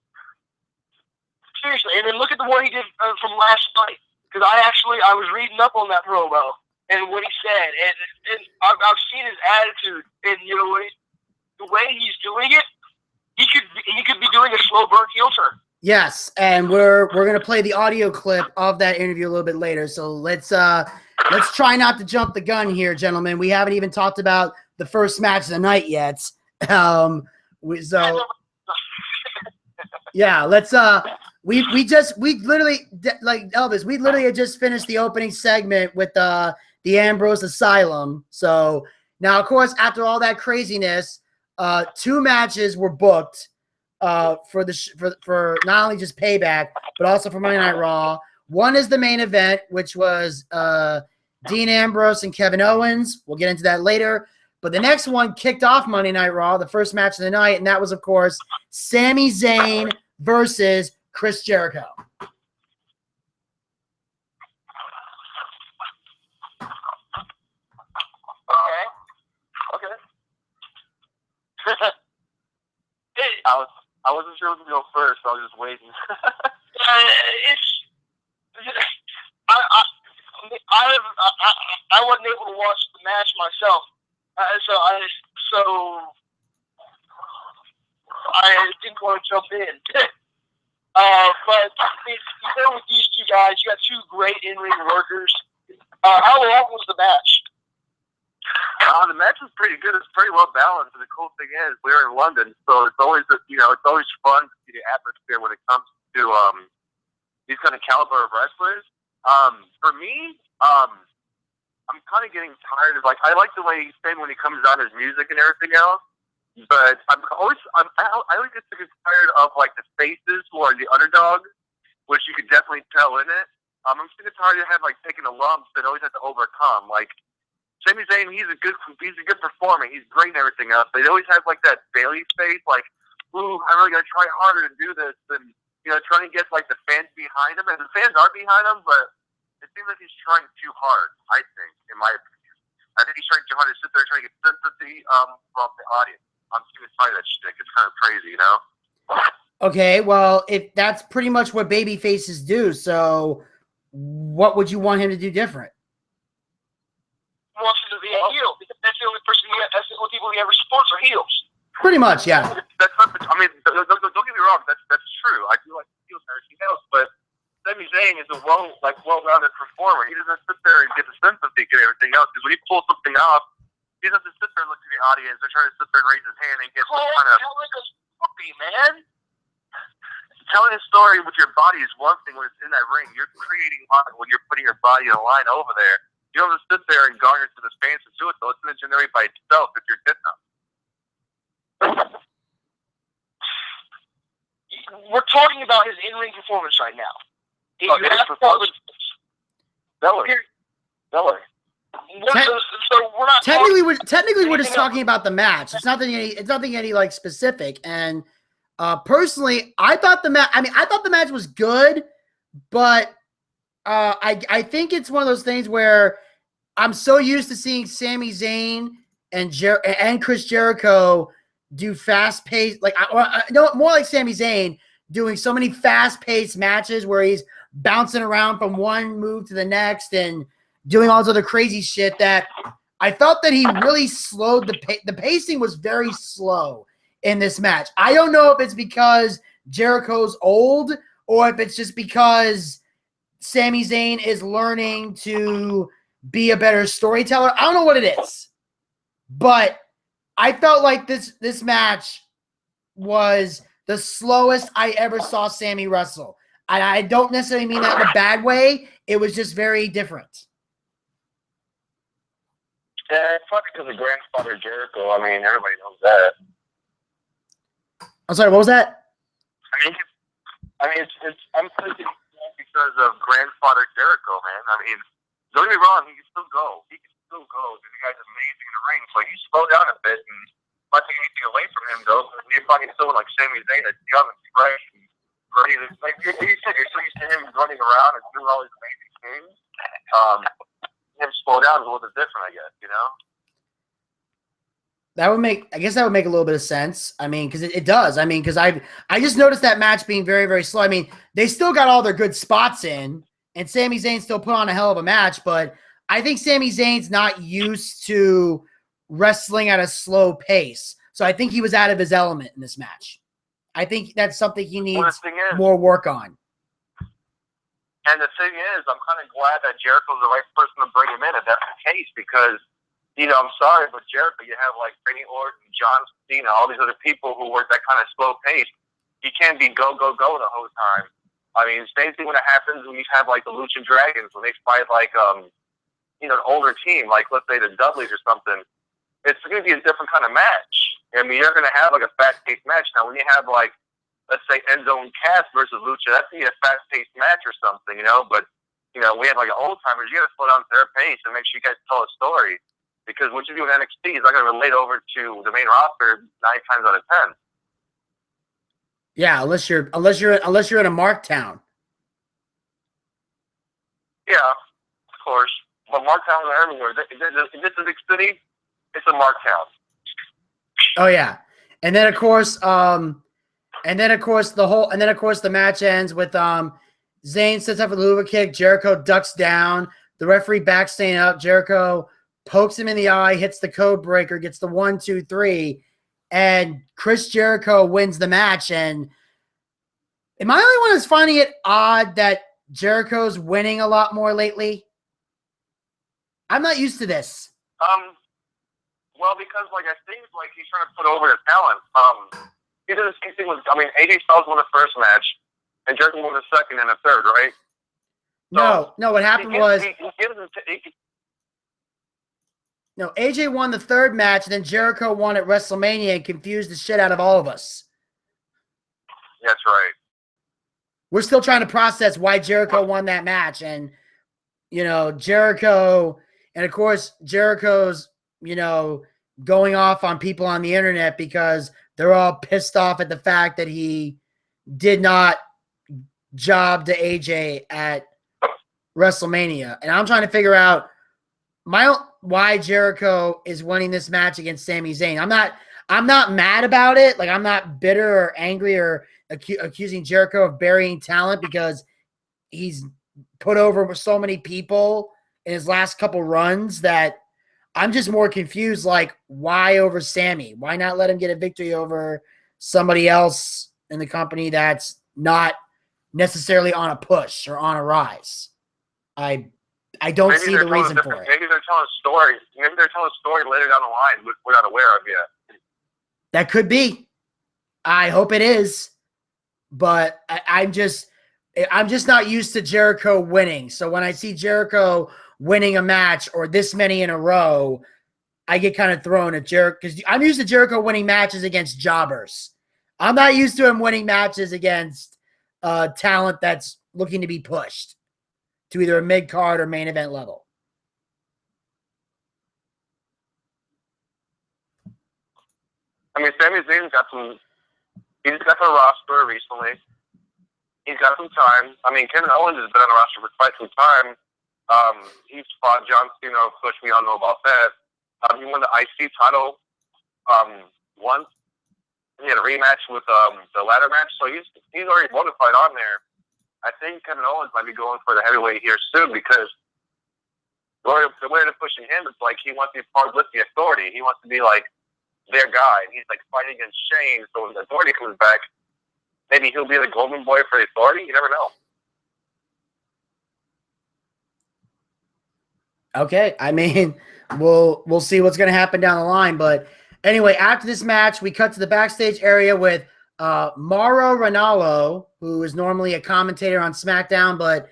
Seriously, and then look at the one he did from last night. Because I was reading up on that promo and what he said, and I've seen his attitude, and the way he's doing it, he could be doing a slow burn heel turn. Yes, and we're gonna play the audio clip of that interview a little bit later. So let's try not to jump the gun here, gentlemen. We haven't even talked about the first match of the night yet. Yeah, let's we literally, like Elvis, we literally had just finished the opening segment with the Ambrose Asylum. So now, of course, after all that craziness, 2 matches were booked for not only just Payback but also for Monday Night Raw. One is the main event, which was Dean Ambrose and Kevin Owens. We'll get into that later. But the next one kicked off Monday Night Raw, the first match of the night, and that was, of course, Sami Zayn versus Chris Jericho. I I wasn't sure who to go first, so I was just waiting. I wasn't able to watch the match myself, so I didn't want to jump in. But you know, with these two guys, you got two great in-ring workers. How long was the match? The match was pretty good. It's pretty well balanced. And the cool thing is, we're in London, so it's always it's always fun to see the atmosphere when it comes to these kind of caliber of wrestlers. For me, I'm kind of getting tired of I like the way he's saying when he comes out his music and everything else. But I always get tired of the faces who are the underdogs, which you could definitely tell in it. I'm sick and tired of having taking a lump that always have to overcome. Sami Zayn, he's a good performer. He's great and everything else. But he always has that Bailey face, ooh, I really gotta try harder to do this, and trying to get the fans behind him. And the fans are behind him, but it seems like he's trying too hard. I think, in my opinion, I think he's trying too hard to sit there and try to get sympathy from the audience. I'm sick and tired of that shit. It's kind of crazy, Okay, well, if that's pretty much what baby faces do, so what would you want him to do different? He wants him to be a heel because that's the only people he ever supports are heels. Pretty much, yeah. That's not. I mean, don't get me wrong. That's true. I do like heels and everything else, but Sami Zayn is a well-rounded performer. He doesn't sit there and get the sympathy and everything else. Because when he pulls something off, he doesn't sit there and look to the audience or try to sit there and raise his hand and get some kind of. Telling a story, man. Telling a story with your body is one thing. When it's in that ring, you're creating art when you're putting your body in a line over there. You don't have to sit there and garner to the fans to do it, though. It's going to generate by itself if you're good enough. We're talking about his in-ring performance right now. Stellar. So we're not technically we're just talking about the match. It's nothing any specific. And personally, I thought the match was good, but I think it's one of those things where I'm so used to seeing Sami Zayn and Chris Jericho do fast-paced, more like Sami Zayn doing so many fast-paced matches where he's bouncing around from one move to the next and doing all this other crazy shit that I felt that he really slowed the pacing was very slow in this match. I don't know if it's because Jericho's old or if it's just because Sami Zayn is learning to be a better storyteller. I don't know what it is, but I felt like this match was the slowest I ever saw Sami wrestle. And I don't necessarily mean that in a bad way. It was just very different. Yeah, it's probably because of grandfather Jericho. I mean, everybody knows that. I'm sorry, what was that? I'm thinking because of grandfather Jericho, man. I mean, don't get me wrong, he can still go. The guy's amazing in the ring. So you slow down a bit, and I'm not taking anything away from him, though. You're probably still like Sami Zayn, that's young and fresh. You're so used to him running around and doing all these amazing things. Him slow down is a little bit different, I guess, That would make a little bit of sense. I mean, because it does. I mean, because I just noticed that match being very, very slow. I mean, they still got all their good spots in, and Sami Zayn still put on a hell of a match, but I think Sami Zayn's not used to wrestling at a slow pace. So I think he was out of his element in this match. I think that's something he needs more work on. And the thing is, I'm kind of glad that Jericho's the right person to bring him in if that's the case, because I'm sorry, but Jericho, you have Randy Orton, John Cena, all these other people who work that kind of slow pace. You can't be go the whole time. I mean, same thing when it happens when you have the Lucha Dragons when they fight an older team, let's say the Dudleys or something. It's going to be a different kind of match. I mean, you're going to have a fast-paced match. Now, when you have let's say Enzo and Cass versus Lucha, that's going to be a fast-paced match or something, But we have old timers. You got to slow down to their pace and make sure you guys tell a story. Because what you do in NXT is not going to relate over to the main roster 9 times out of 10. Yeah, unless you're in a Marktown. Yeah, of course. But Marktowns are everywhere. If this is a big city, it's a Marktown. Oh yeah, and then of course, And then of course the match ends with Zayn sets up a Hoover kick. Jericho ducks down. The referee backs staying up. Jericho pokes him in the eye, hits the code breaker, gets the 1, 2, 3, and Chris Jericho wins the match. And am I the only one that's finding it odd that Jericho's winning a lot more lately? I'm not used to this. Well, because I think he's trying to put over his talent. He did the same thing with. AJ Styles won the first match, and Jericho won the second and the third, right? No. What happened was AJ won the third match, and then Jericho won at WrestleMania and confused the shit out of all of us. That's right. We're still trying to process why Jericho won that match, and Jericho, and of course Jericho's going off on people on the internet because they're all pissed off at the fact that he did not job to AJ at WrestleMania. And I'm trying to figure out why Jericho is winning this match against Sami Zayn. I'm not mad about it. I'm not bitter or angry or accusing Jericho of burying talent because he's put over so many people in his last couple runs that I'm just more confused. Why over Sammy? Why not let him get a victory over somebody else in the company that's not necessarily on a push or on a rise? I don't see the reason for it. Maybe they're telling a story. Maybe they're telling a story later down the line we're not aware of yet. That could be. I hope it is. But I'm just not used to Jericho winning. So when I see Jericho winning a match or this many in a row, I get kind of thrown at Jericho because I'm used to Jericho winning matches against jobbers. I'm not used to him winning matches against talent that's looking to be pushed to either a mid-card or main event level. Sami Zayn's got some. He's got the roster recently. He's got some time. Kevin Owens has been on the roster for quite some time. He's fought John Cena, of course, we all know about that. He won the IC title once. He had a rematch with the ladder match, so he's already bona fide on there. I think Kevin Owens might be going for the heavyweight here soon because the way they're pushing him is he wants to be part with the Authority. He wants to be their guy. He's fighting against Shane, so when the Authority comes back, maybe he'll be the golden boy for the Authority. You never know. Okay, we'll see what's going to happen down the line. But anyway, after this match, we cut to the backstage area with Mauro Ranallo, who is normally a commentator on SmackDown, but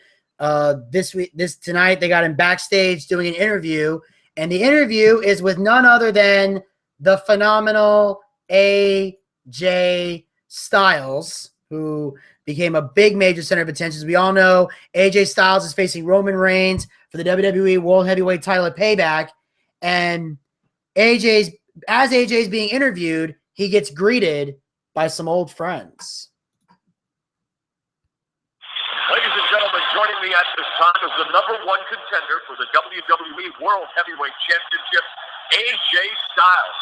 tonight they got him backstage doing an interview, and the interview is with none other than the phenomenal AJ Styles, who became a big major center of attention. As we all know, AJ Styles is facing Roman Reigns for the WWE World Heavyweight title at Payback. And as AJ's being interviewed, he gets greeted by some old friends. Ladies and gentlemen, joining me at this time is the #1 contender for the WWE World Heavyweight Championship, AJ Styles.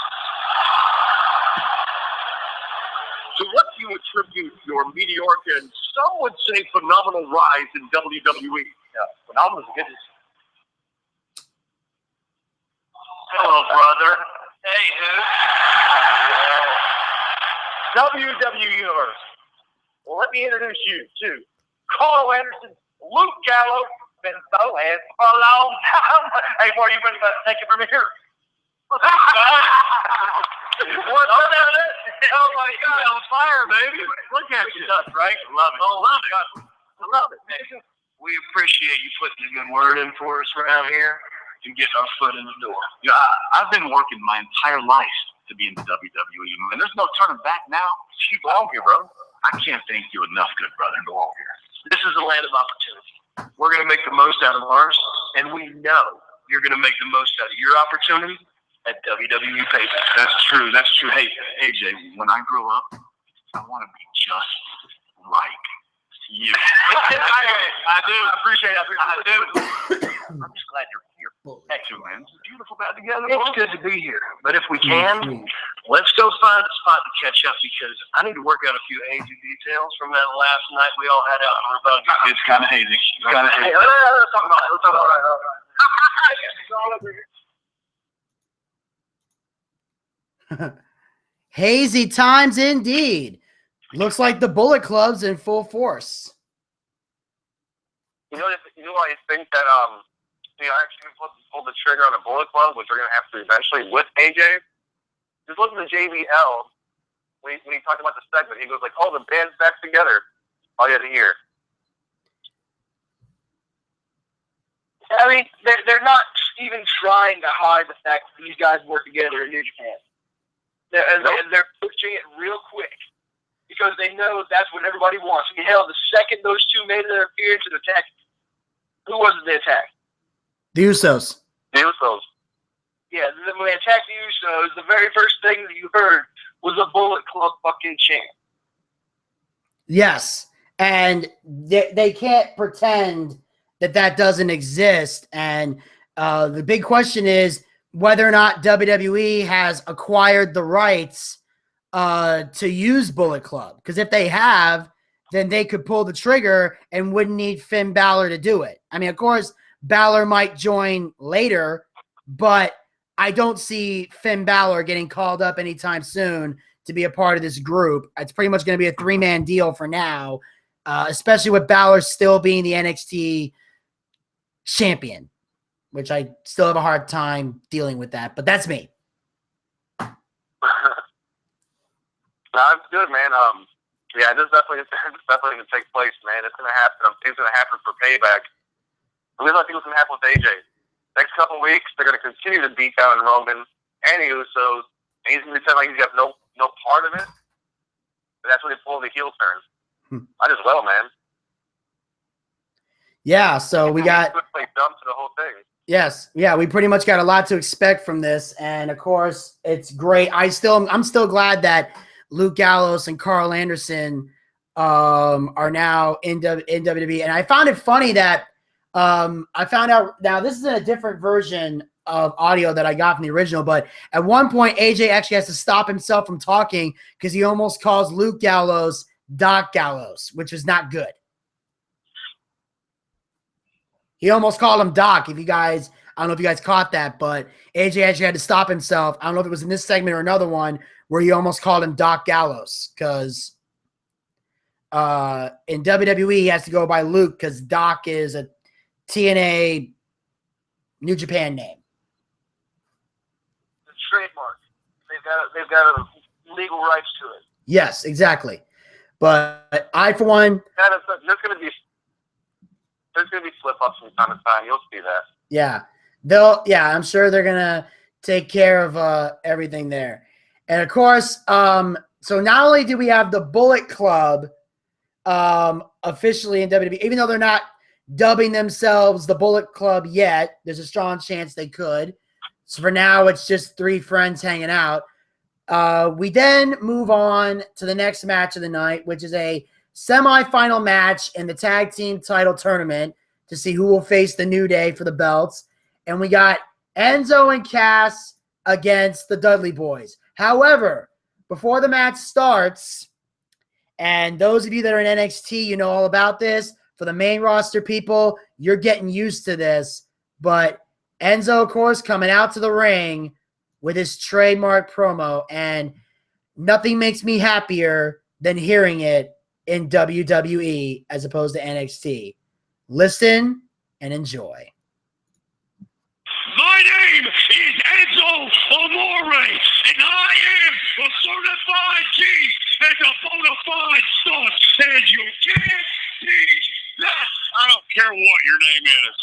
To what do you attribute your meteoric and some would say phenomenal rise in WWE? Yeah, phenomenal is good. Hello, brother. Hey, WWE Universe. Well, let me introduce you to Carl Anderson, Luke Gallo, been so ass for a long time. Hey, boy, you better take it from here. What's up? Oh my God, on fire, baby. Look at you. Right? I love it. Oh, love it. I love it, man. We appreciate you putting a good word in for us around here and getting our foot in the door. You know, I've been working my entire life to be in the WWE, and there's no turning back now. You belong here, bro. I can't thank you enough, good brother. Belong here. This is a land of opportunity. We're going to make the most out of ours, and we know you're going to make the most out of your opportunity at WWE Payback. That's true. That's true. Hey, AJ, when I grow up, I want to be just like you. I do. I appreciate it. I do. I'm just glad you're here. Thank you, man. It's beautiful back together. It's good to be here. But if we can, let's go find a spot to catch up because I need to work out a few hazy details from that last night we all had out. It's kind of hazy. It's kind of hazy. Hey, let's talk about it. Let's talk about it. Hazy times indeed. Looks like the Bullet Club's in full force. You know why I think that actually pull the trigger on a Bullet Club, which we're gonna have to eventually with AJ. Just listen to JBL when he talked about the segment. He goes like, "Oh, the band's back together." All you had to hear. I mean, they're not even trying to hide the fact that these guys work together in New Japan. They're pushing it real quick because they know that's what everybody wants. I mean, hell, the second those two made their appearance and attacked, who was it they attacked? The Usos. The Usos. Yeah, when they attacked the Usos, the very first thing that you heard was a Bullet Club fucking chant. Yes, and they can't pretend that doesn't exist. And the big question is whether or not WWE has acquired the rights to use Bullet Club. Because if they have, then they could pull the trigger and wouldn't need Finn Balor to do it. I mean, of course, Balor might join later, but I don't see Finn Balor getting called up anytime soon to be a part of this group. It's pretty much going to be a three-man deal for now, especially with Balor still being the NXT champion, which I still have a hard time dealing with that, but that's me. No, it's good, man. Yeah, this definitely going to take place, man. It's going to happen. It's going to happen for Payback. I think it's going to happen with AJ. Next couple of weeks, they're going to continue to beat down Roman and the Usos. And he's going to pretend like he's got no part of it. But that's when they pull the heel turn. Might as well, man. Yeah, so we got like dump to the whole thing. Yes, yeah, we pretty much got a lot to expect from this, and of course, it's great. I'm still glad that Luke Gallows and Carl Anderson are now in WWE, and I found it funny that I found out now this is in a different version of audio that I got from the original, but at one point AJ actually has to stop himself from talking because he almost calls Luke Gallows Doc Gallows, which is not good. He almost called him Doc. I don't know if you guys caught that, but AJ actually had to stop himself. I don't know if it was in this segment or another one where he almost called him Doc Gallows because in WWE he has to go by Luke because Doc is a TNA New Japan name. The trademark. They've got legal rights to it. Yes, exactly. But I, for one, there's gonna be flip-ups from time to time. You'll see that. Yeah, I'm sure they're gonna take care of everything there. And of course, so not only do we have the Bullet Club officially in WWE, even though they're not dubbing themselves the Bullet Club yet, there's a strong chance they could. So for now, it's just three friends hanging out. We then move on to the next match of the night, which is a semifinal match in the tag team title tournament to see who will face the New Day for the belts. And we got Enzo and Cass against the Dudley Boys. However, before the match starts, and those of you that are in NXT, you know all about this. For the main roster people, you're getting used to this. But Enzo, of course, coming out to the ring with his trademark promo, and nothing makes me happier than hearing it in WWE as opposed to NXT. Listen and enjoy. My name is Enzo Amore, and I am a certified G and a bona fide son, and you can't teach that. I don't care what your name is.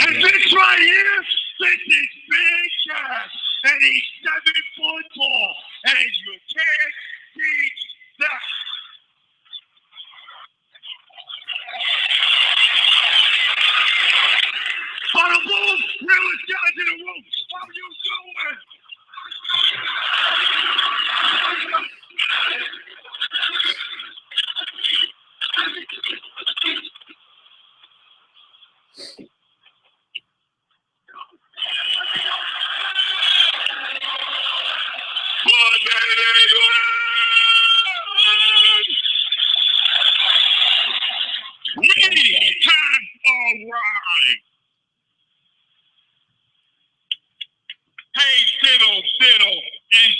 And this right here, this is Big Cass, and he's 7 foot tall, and you can't teach that. Bada boom, realest guys in the room. How you doing?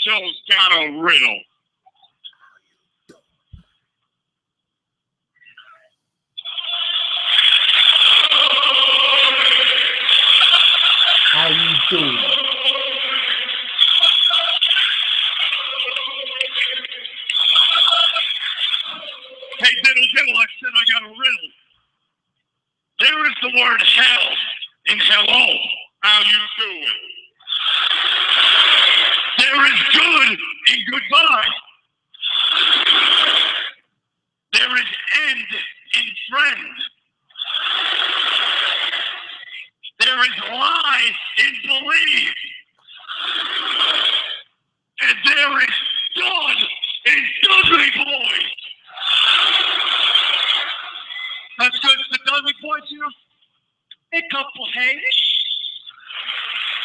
Enzo's got a riddle. How you doing? Hey, diddle, I said I got a riddle. There is the word hell in hello. How you doing? There is good in goodbye. There is end in friend. There is lie in believe. And there is God in Dudley Boys. That's good. The Dudley Boys, you know, a couple haters.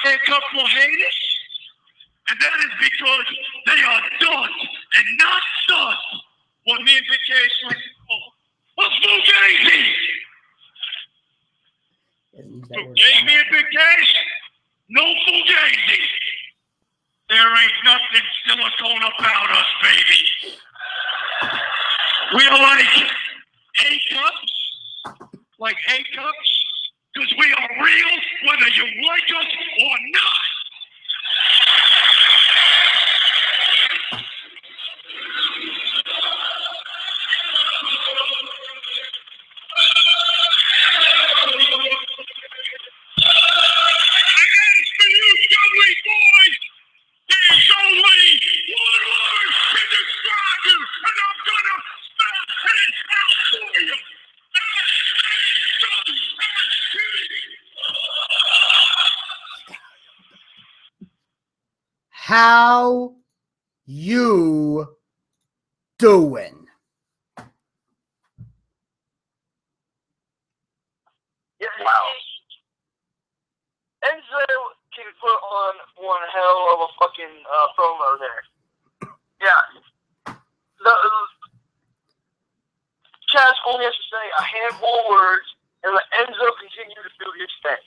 A couple haters. And that is because they are done and not done. What me and Big K like a fugazi. Fugazi and Big K? No fugazi. There ain't nothing silicone about us, baby. We are like A-cups. Like A-cups. Because we are real whether you like us or not. How you doing? Yeah, wow. Enzo can put on one hell of a fucking promo there. Yeah. Chaz only has to say a handful of words and let Enzo continue to do his thing.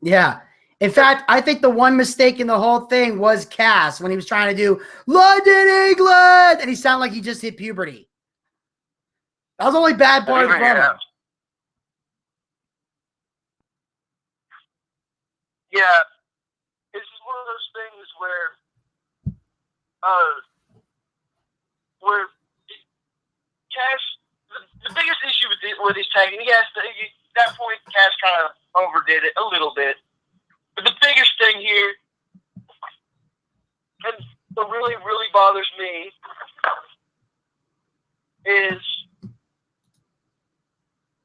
Yeah. In fact, I think the one mistake in the whole thing was Cass when he was trying to do London, England, and he sounded like he just hit puberty. That was the only bad part of the promo. Yeah, it's just one of those things where Cass, the biggest issue with his tagging, at that point, Cass kind of overdid it a little bit. But the biggest thing here, and what really, really bothers me, is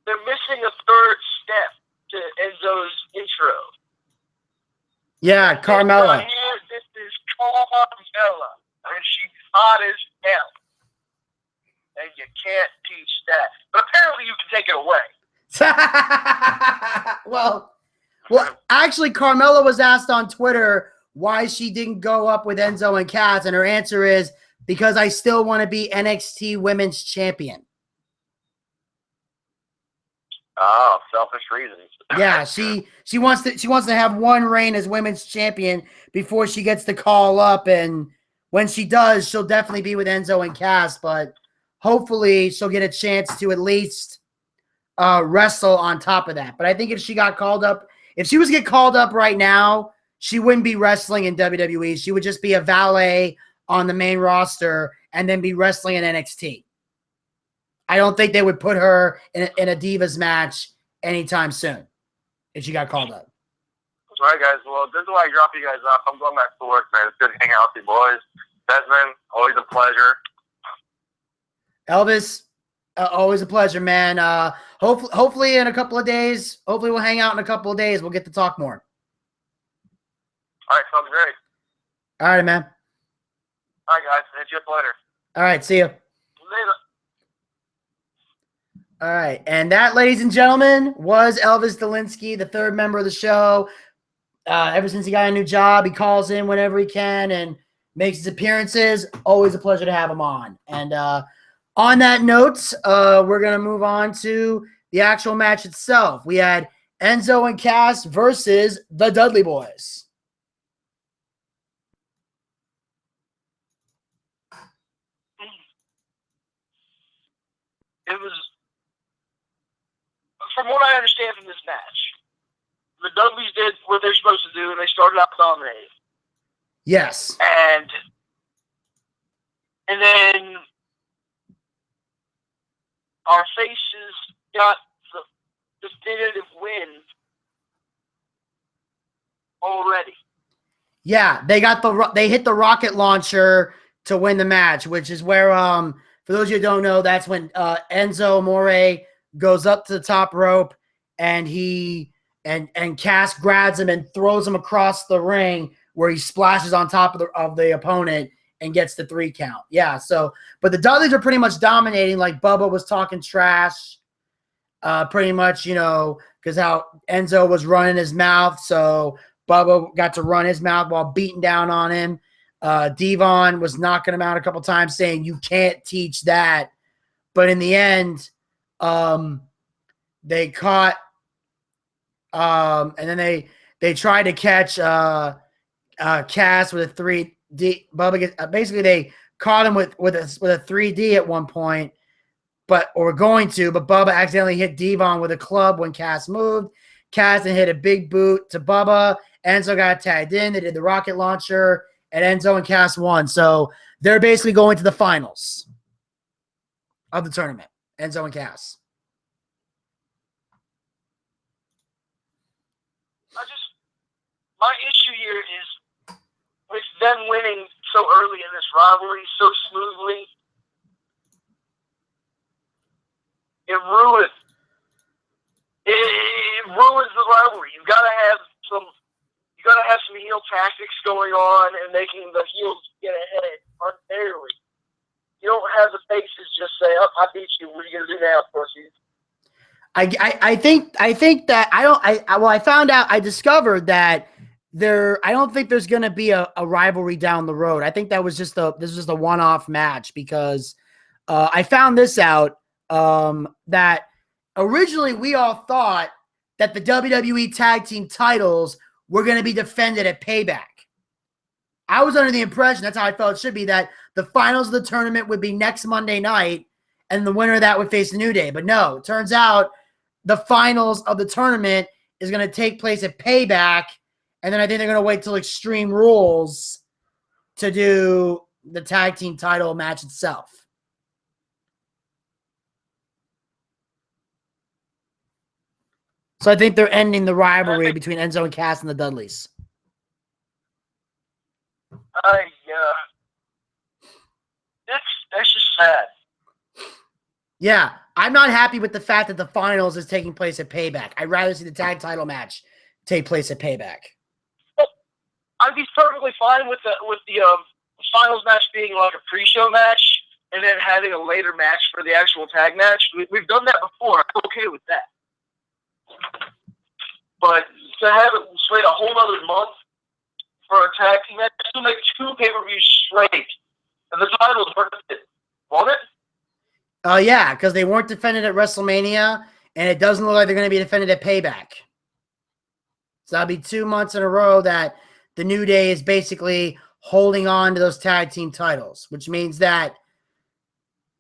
they're missing a third step to Enzo's intro. Yeah, Carmella. This is Carmella, and she's hot as hell. And you can't teach that. But apparently you can take it away. Well, actually, Carmella was asked on Twitter why she didn't go up with Enzo and Cass, and her answer is because I still want to be NXT Women's Champion. Oh, selfish reasons. Yeah, she wants to have one reign as Women's Champion before she gets the call up, and when she does, she'll definitely be with Enzo and Cass, but hopefully she'll get a chance to at least wrestle on top of that. But I think if she got called up, if she was to get called up right now, she wouldn't be wrestling in WWE. She would just be a valet on the main roster and then be wrestling in NXT. I don't think they would put her in a Divas match anytime soon if she got called up. All right, guys. Well, this is why I drop you guys off. I'm going back to work, man. It's good to hang out with you boys. Desmond, always a pleasure. Elvis, always a pleasure, man. Hopefully in a couple of days, hopefully we'll hang out in a couple of days. We'll get to talk more. All right, sounds great. All right, man. All right, guys. Hit you up later. All right, see you. Later. All right, and that, ladies and gentlemen, was Elvis Delinsky, the third member of the show. Ever since he got a new job, he calls in whenever he can and makes his appearances. Always a pleasure to have him on. And on that note, we're going to move on to the actual match itself. We had Enzo and Cass versus the Dudley Boys. it was, from what I understand from this match, the Dudleys did what they're supposed to do, and they started out dominating. Yes. And then our faces got the definitive win already. Yeah, they hit the rocket launcher to win the match, which is where for those of you who don't know, that's when Enzo Amore goes up to the top rope and and Cass grabs him and throws him across the ring where he splashes on top of the opponent and gets the 3 count. Yeah, so but the Dudleys are pretty much dominating, like Bubba was talking trash. Pretty much, because how Enzo was running his mouth, so Bubba got to run his mouth while beating down on him. Devon was knocking him out a couple times, saying you can't teach that. But in the end, they caught, and then they tried to catch Cass with a 3D. Bubba basically they caught him with a 3D at one point, but Bubba accidentally hit Devon with a club when Cass moved. Cass then hit a big boot to Bubba. Enzo got tagged in. They did the rocket launcher, and Enzo and Cass won. So they're basically going to the finals of the tournament. Enzo and Cass. My issue here is with them winning so early in this rivalry, so smoothly, it ruins the rivalry. You gotta have some heel tactics going on and making the heels get ahead unfairly. You don't have the faces just say, "Oh, I beat you. What are you gonna do now, pussies?" I think that I found out, I discovered that I don't think there's going to be a rivalry down the road. I think this was just a one-off match because I found this out that originally we all thought that the WWE Tag Team titles were going to be defended at Payback. I was under the impression, that's how I felt it should be, that the finals of the tournament would be next Monday night and the winner of that would face the New Day. But no, it turns out the finals of the tournament is going to take place at Payback, and then I think they're going to wait till Extreme Rules to do the tag team title match itself. So I think they're ending the rivalry between Enzo and Cass and the Dudleys. That's just sad. Yeah, I'm not happy with the fact that the finals is taking place at Payback. I'd rather see the tag title match take place at Payback. I'd be perfectly fine with the finals match being like a pre-show match and then having a later match for the actual tag match. We've done that before. I'm okay with that. But to have it wait a whole other month for a tag team match, to make 2 pay-per-views straight, and the title's worth it, won't it? Yeah, because they weren't defended at WrestleMania, and it doesn't look like they're going to be defended at Payback. So that'll be 2 months in a row that the New Day is basically holding on to those tag team titles, which means that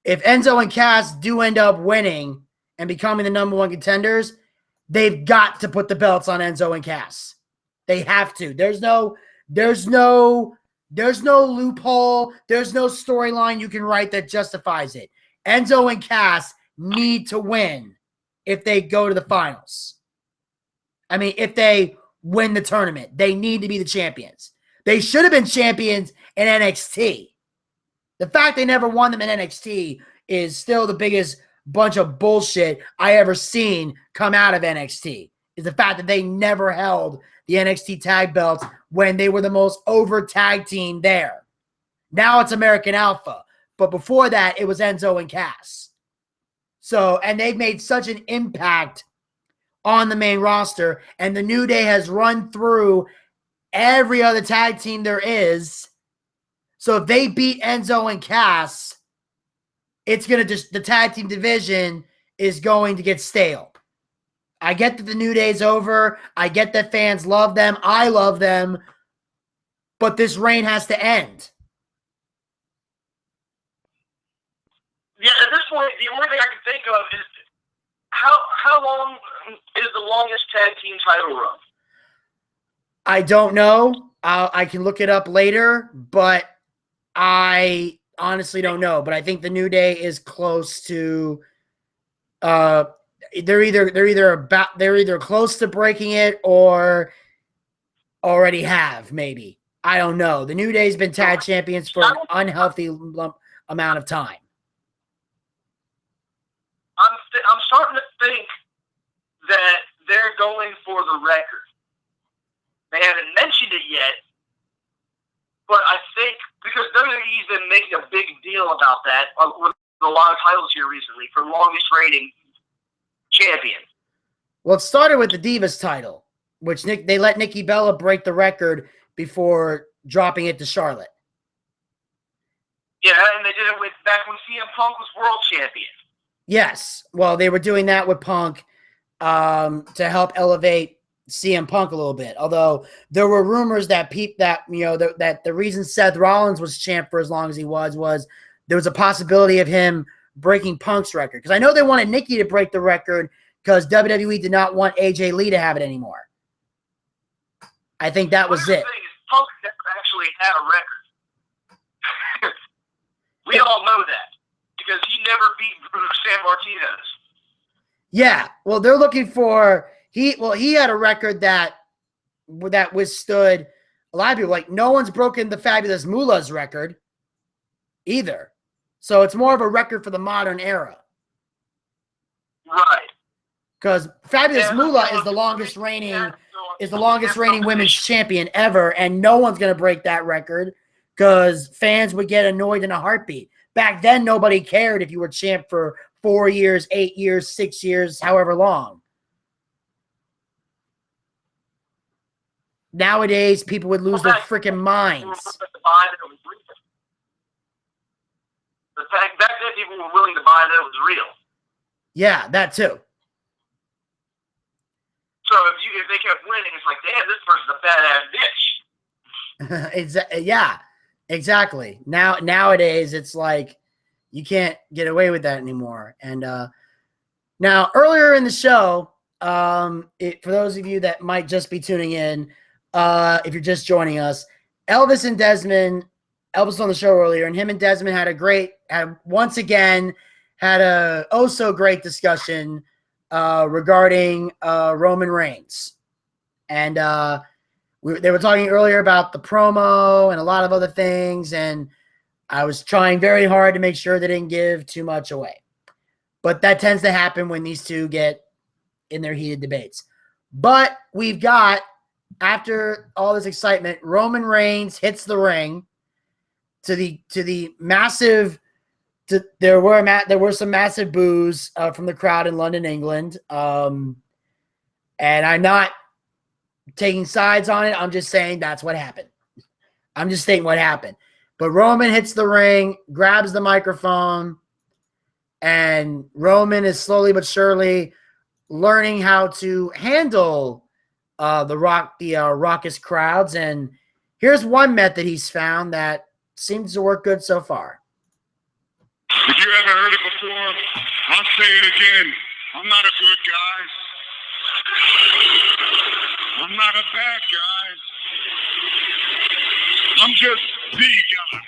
if Enzo and Cass do end up winning and becoming the number 1 contenders, they've got to put the belts on Enzo and Cass. They have to. There's no loophole. There's no storyline you can write that justifies it. Enzo and Cass need to win if they go to the finals. I mean, if they win the tournament, they need to be the champions. They should have been champions in NXT. The fact they never won them in NXT is still the biggest bunch of bullshit I ever seen come out of NXT, is the fact that they never held the NXT tag belts when they were the most over tag team there. Now it's American Alpha. But before that, it was Enzo and Cass. So, and they've made such an impact on the main roster, and the New Day has run through every other tag team there is. So if they beat Enzo and Cass, it's going to the tag team division is going to get stale. I get that the New Day's over. I get that fans love them. I love them. But this reign has to end. Yeah, at this point, the only thing I can think of is how long is the longest tag team title run? I don't know. I can look it up later, but I honestly don't know. But I think the New Day is close to. They're either close to breaking it or already have, maybe. I don't know. The New Day's been tag champions for an unhealthy amount of time. I'm starting to think that they're going for the record. They haven't mentioned it yet, but I think because WWE's been making a big deal about that with a lot of titles here recently for longest reigning champion. Well, it started with the Divas title, which they let Nikki Bella break the record before dropping it to Charlotte. Yeah, and they did it with back when CM Punk was world champion. Yes. Well, they were doing that with Punk to help elevate CM Punk a little bit. Although there were rumors that that the reason Seth Rollins was champ for as long as he was there was a possibility of him breaking Punk's record. Because I know they wanted Nikki to break the record because WWE did not want AJ Lee to have it anymore. I think that was it. Punk never actually had a record. We all know that because he never beat Bruno Sammartino's. Yeah, well, they're looking for he had a record that withstood a lot of people. Like, no one's broken the Fabulous Moolah's record either. So it's more of a record for the modern era. Right. Because Fabulous Moolah is the longest reigning women's champion ever, and no one's gonna break that record because fans would get annoyed in a heartbeat. Back then, nobody cared if you were champ for 4 years, 8 years, 6 years, however long. Nowadays, people would lose their freaking minds. Back then, people were willing to buy that it was real. Yeah, that too. So if they kept winning, it's like, damn, this person's a badass bitch. Yeah, exactly. Nowadays, it's like you can't get away with that anymore. And now, earlier in the show, for those of you that might just be tuning in, if you're just joining us, Elvis was on the show earlier, and him and Desmond had once again a so great discussion regarding Roman Reigns. And they were talking earlier about the promo and a lot of other things, and I was trying very hard to make sure they didn't give too much away. But that tends to happen when these two get in their heated debates. But we've got, after all this excitement, Roman Reigns hits the ring to the massive. There were some massive boos from the crowd in London, England, and I'm not taking sides on it. I'm just saying that's what happened. I'm just stating what happened. But Roman hits the ring, grabs the microphone, and Roman is slowly but surely learning how to handle the raucous crowds. And here's one method he's found that seems to work good so far. If you haven't heard it before, I'll say it again. I'm not a good guy. I'm not a bad guy. I'm just the guy.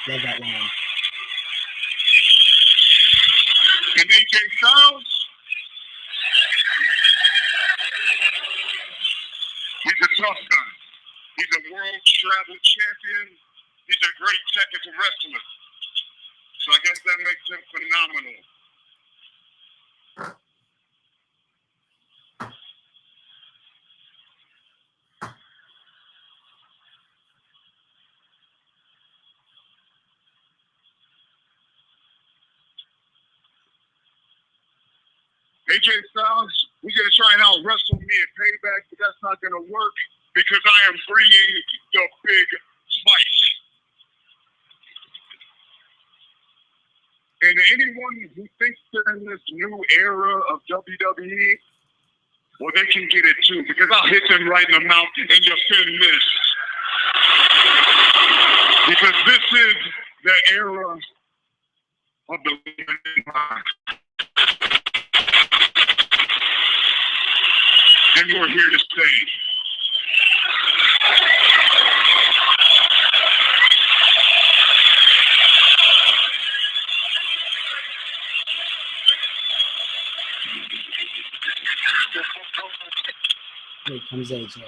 Love that line. And AJ Styles, he's a tough guy. He's a world travel champion. He's a great technical wrestler. So I guess that makes him phenomenal. AJ Styles, we're going to try and out-wrestle me at Payback, but that's not going to work because I am bringing the big spice. And anyone who thinks they're in this new era of WWE, well, they can get it too, because I'll hit them right in the mouth and you'll feel this. Because this is the era of the and we're here to stay. Here comes AJ.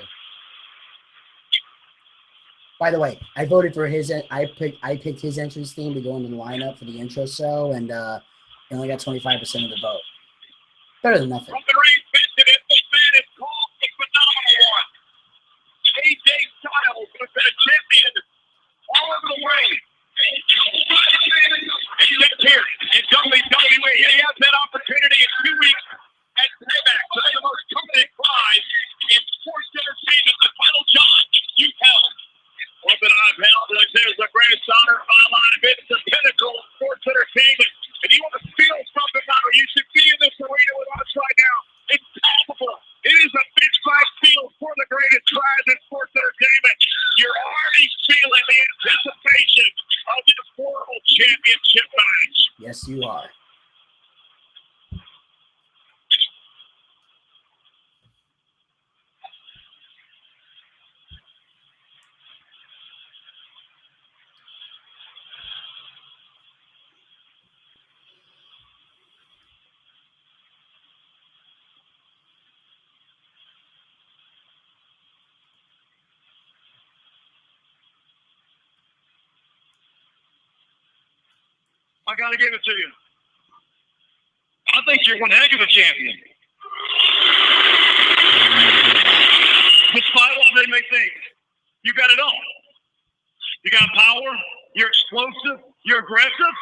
By the way, I voted for his. I picked his entrance theme to go into the lineup for the intro show, and he only got 25% of the vote. Better than nothing. From the ring, this man is called the phenomenal one. AJ Styles has been a champion all over the way. He's here in WWE. He has that opportunity in 2 weeks at Payback. One of the most coveted prize in sports entertainment, the title shot you've held. One that I've held, like there's the greatest honor of my life. It's the pinnacle of sports entertainment. If you want to feel something out, you should be in this arena with us right now. It's palpable. It is a big fight field for the greatest prize in sports entertainment. You're already feeling the anticipation of this World Championship match. Yes, you are. I got to give it to you. I think you're one heck of a champion. Despite what they may think, you got it all. You got power, you're explosive, you're aggressive.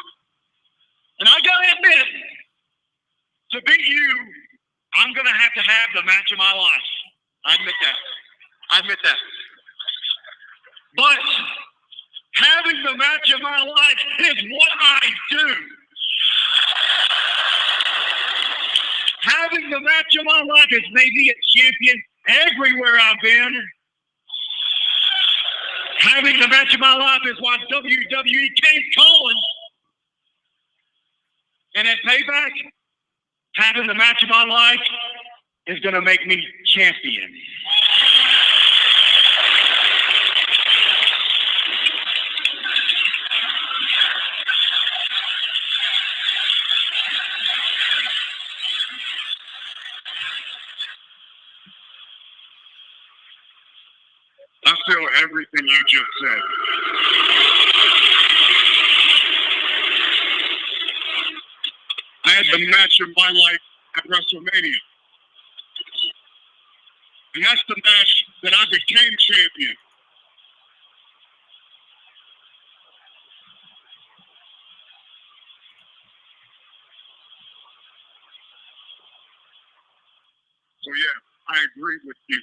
And I got to admit, to beat you, I'm going to have the match of my life. I admit that. But having the match of my life is what I do. Having the match of my life has made me a champion everywhere I've been. Having the match of my life is why WWE came calling. And at Payback, having the match of my life is going to make me champion. I feel everything you just said. I had the match of my life at WrestleMania. And that's the match that I became champion. So yeah, I agree with you.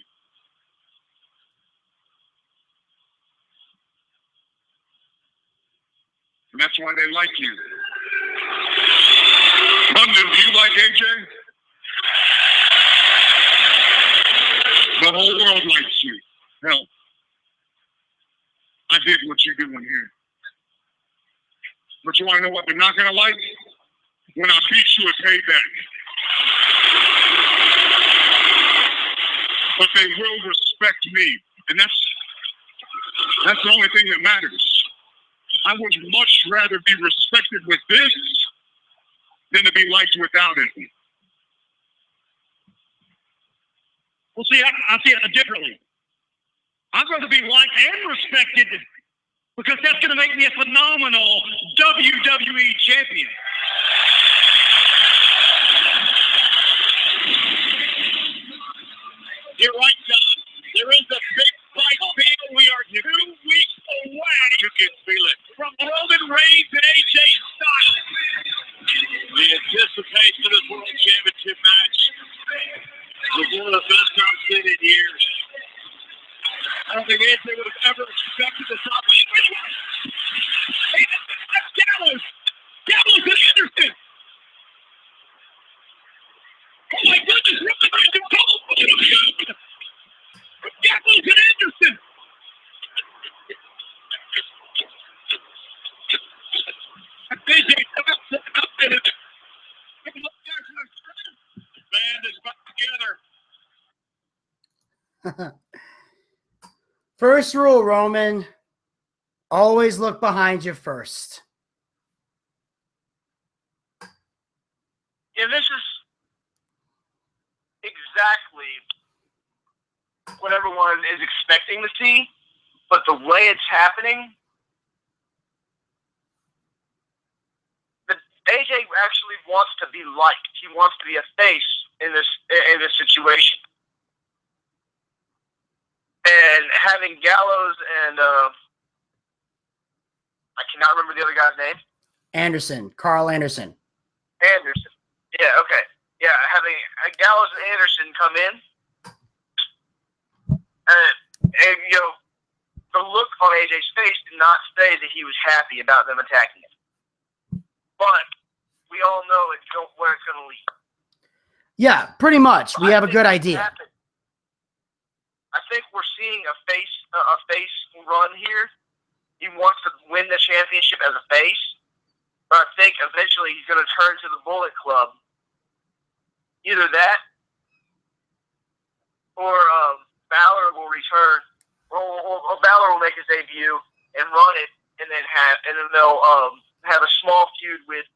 And that's why they like you. London, do you like AJ? The whole world likes you. Hell, I did what you're doing here. But you want to know what they're not going to like? When I beat you at Payback. But they will respect me. And that's the only thing that matters. I would much rather be respected with this than to be liked without it. Well, see, I see it differently. I'm going to be liked and respected because that's going to make me a phenomenal WWE champion. You're right, John. There is a big fight field. We are 2 weeks away. You can feel it. From Roman Reigns and AJ Styles. The anticipation of this World Championship match was one of the best I've seen in years. I don't think AJ would have ever expected this opportunity. Hey, that's Gallows! Gallows and Anderson! Oh my goodness, what the heck is going on? Gallows and Anderson! First rule, Roman, always look behind you first. Yeah, this is exactly what everyone is expecting to see, but the way it's happening, AJ actually wants to be liked. He wants to be a face in this situation. And having Gallows and I cannot remember the other guy's name. Carl Anderson. Anderson. Yeah, okay. Yeah, having Gallows and Anderson come in, and you know, the look on AJ's face did not say that he was happy about them attacking him. But we all know where it's going to lead. Yeah, pretty much. We have a good idea. I think we're seeing a face run here. He wants to win the championship as a face, but I think eventually he's going to turn to the Bullet Club. Either that, or Balor will return, or Balor will make his debut and run it, and then they'll have a small feud with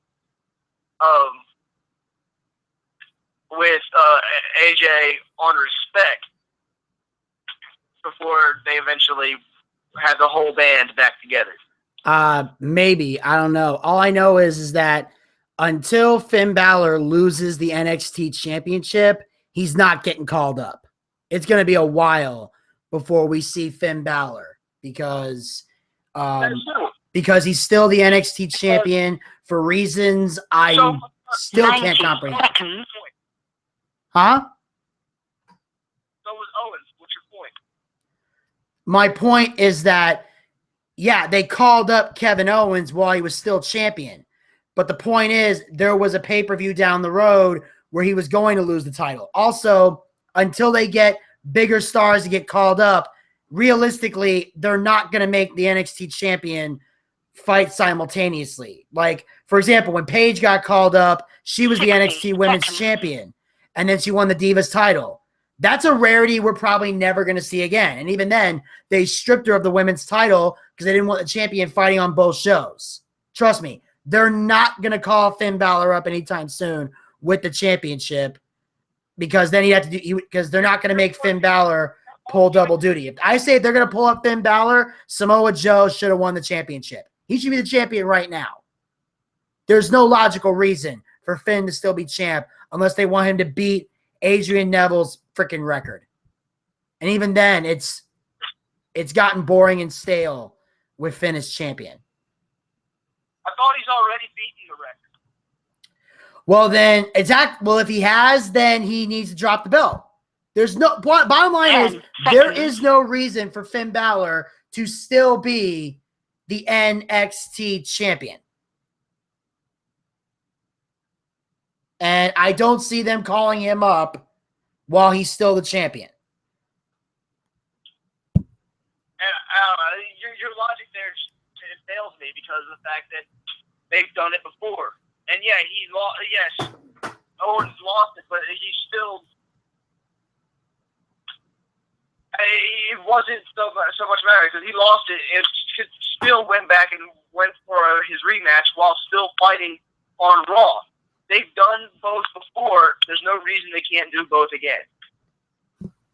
AJ on respect before they eventually have the whole band back together. Maybe. I don't know. All I know is that until Finn Balor loses the NXT championship, he's not getting called up. It's going to be a while before we see Finn Balor because he's still the NXT champion for reasons I still can't comprehend. Huh? So was Owens. What's your point? My point is that, yeah, they called up Kevin Owens while he was still champion. But the point is, there was a pay-per-view down the road where he was going to lose the title. Also, until they get bigger stars to get called up, realistically, they're not going to make the NXT champion fight simultaneously. Like, for example, when Paige got called up, she was the NXT Women's Champion, and then she won the Divas title. That's a rarity we're probably never going to see again. And even then, they stripped her of the women's title because they didn't want the champion fighting on both shows. Trust me, they're not going to call Finn Balor up anytime soon with the championship because then because they're not going to make Finn Balor pull double duty. If I say they're going to pull up Finn Balor, Samoa Joe should have won the championship. He should be the champion right now. There's no logical reason for Finn to still be champ unless they want him to beat Adrian Neville's freaking record. And even then, it's gotten boring and stale with Finn as champion. I thought he's already beaten the record. Well, then, if he has, then he needs to drop the belt. There's no bottom line is there is no reason for Finn Balor to still be the NXT champion. And I don't see them calling him up while he's still the champion. And your logic there it fails me because of the fact that they've done it before. And yeah, he lost. Yes, Owens lost it, but he still. It wasn't so much matter because he lost it. It still went back and went for his rematch while still fighting on Raw. They've done both before. There's no reason they can't do both again.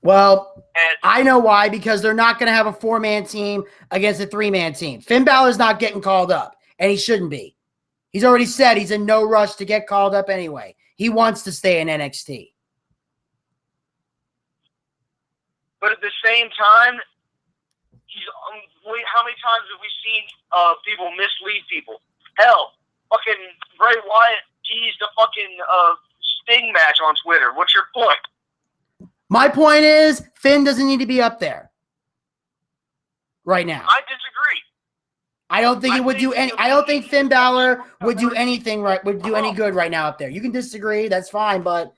Well, I know why, because they're not going to have a 4-man team against a 3-man team. Finn Balor's not getting called up, and he shouldn't be. He's already said he's in no rush to get called up anyway. He wants to stay in NXT. But at the same time, how many times have we seen people mislead people? Hell, fucking Bray Wyatt teased a fucking Sting match on Twitter. What's your point? My point is, Finn doesn't need to be up there right now. I disagree. I don't think I don't think Finn Balor would do anything right. Would do any good right now up there. You can disagree, that's fine, but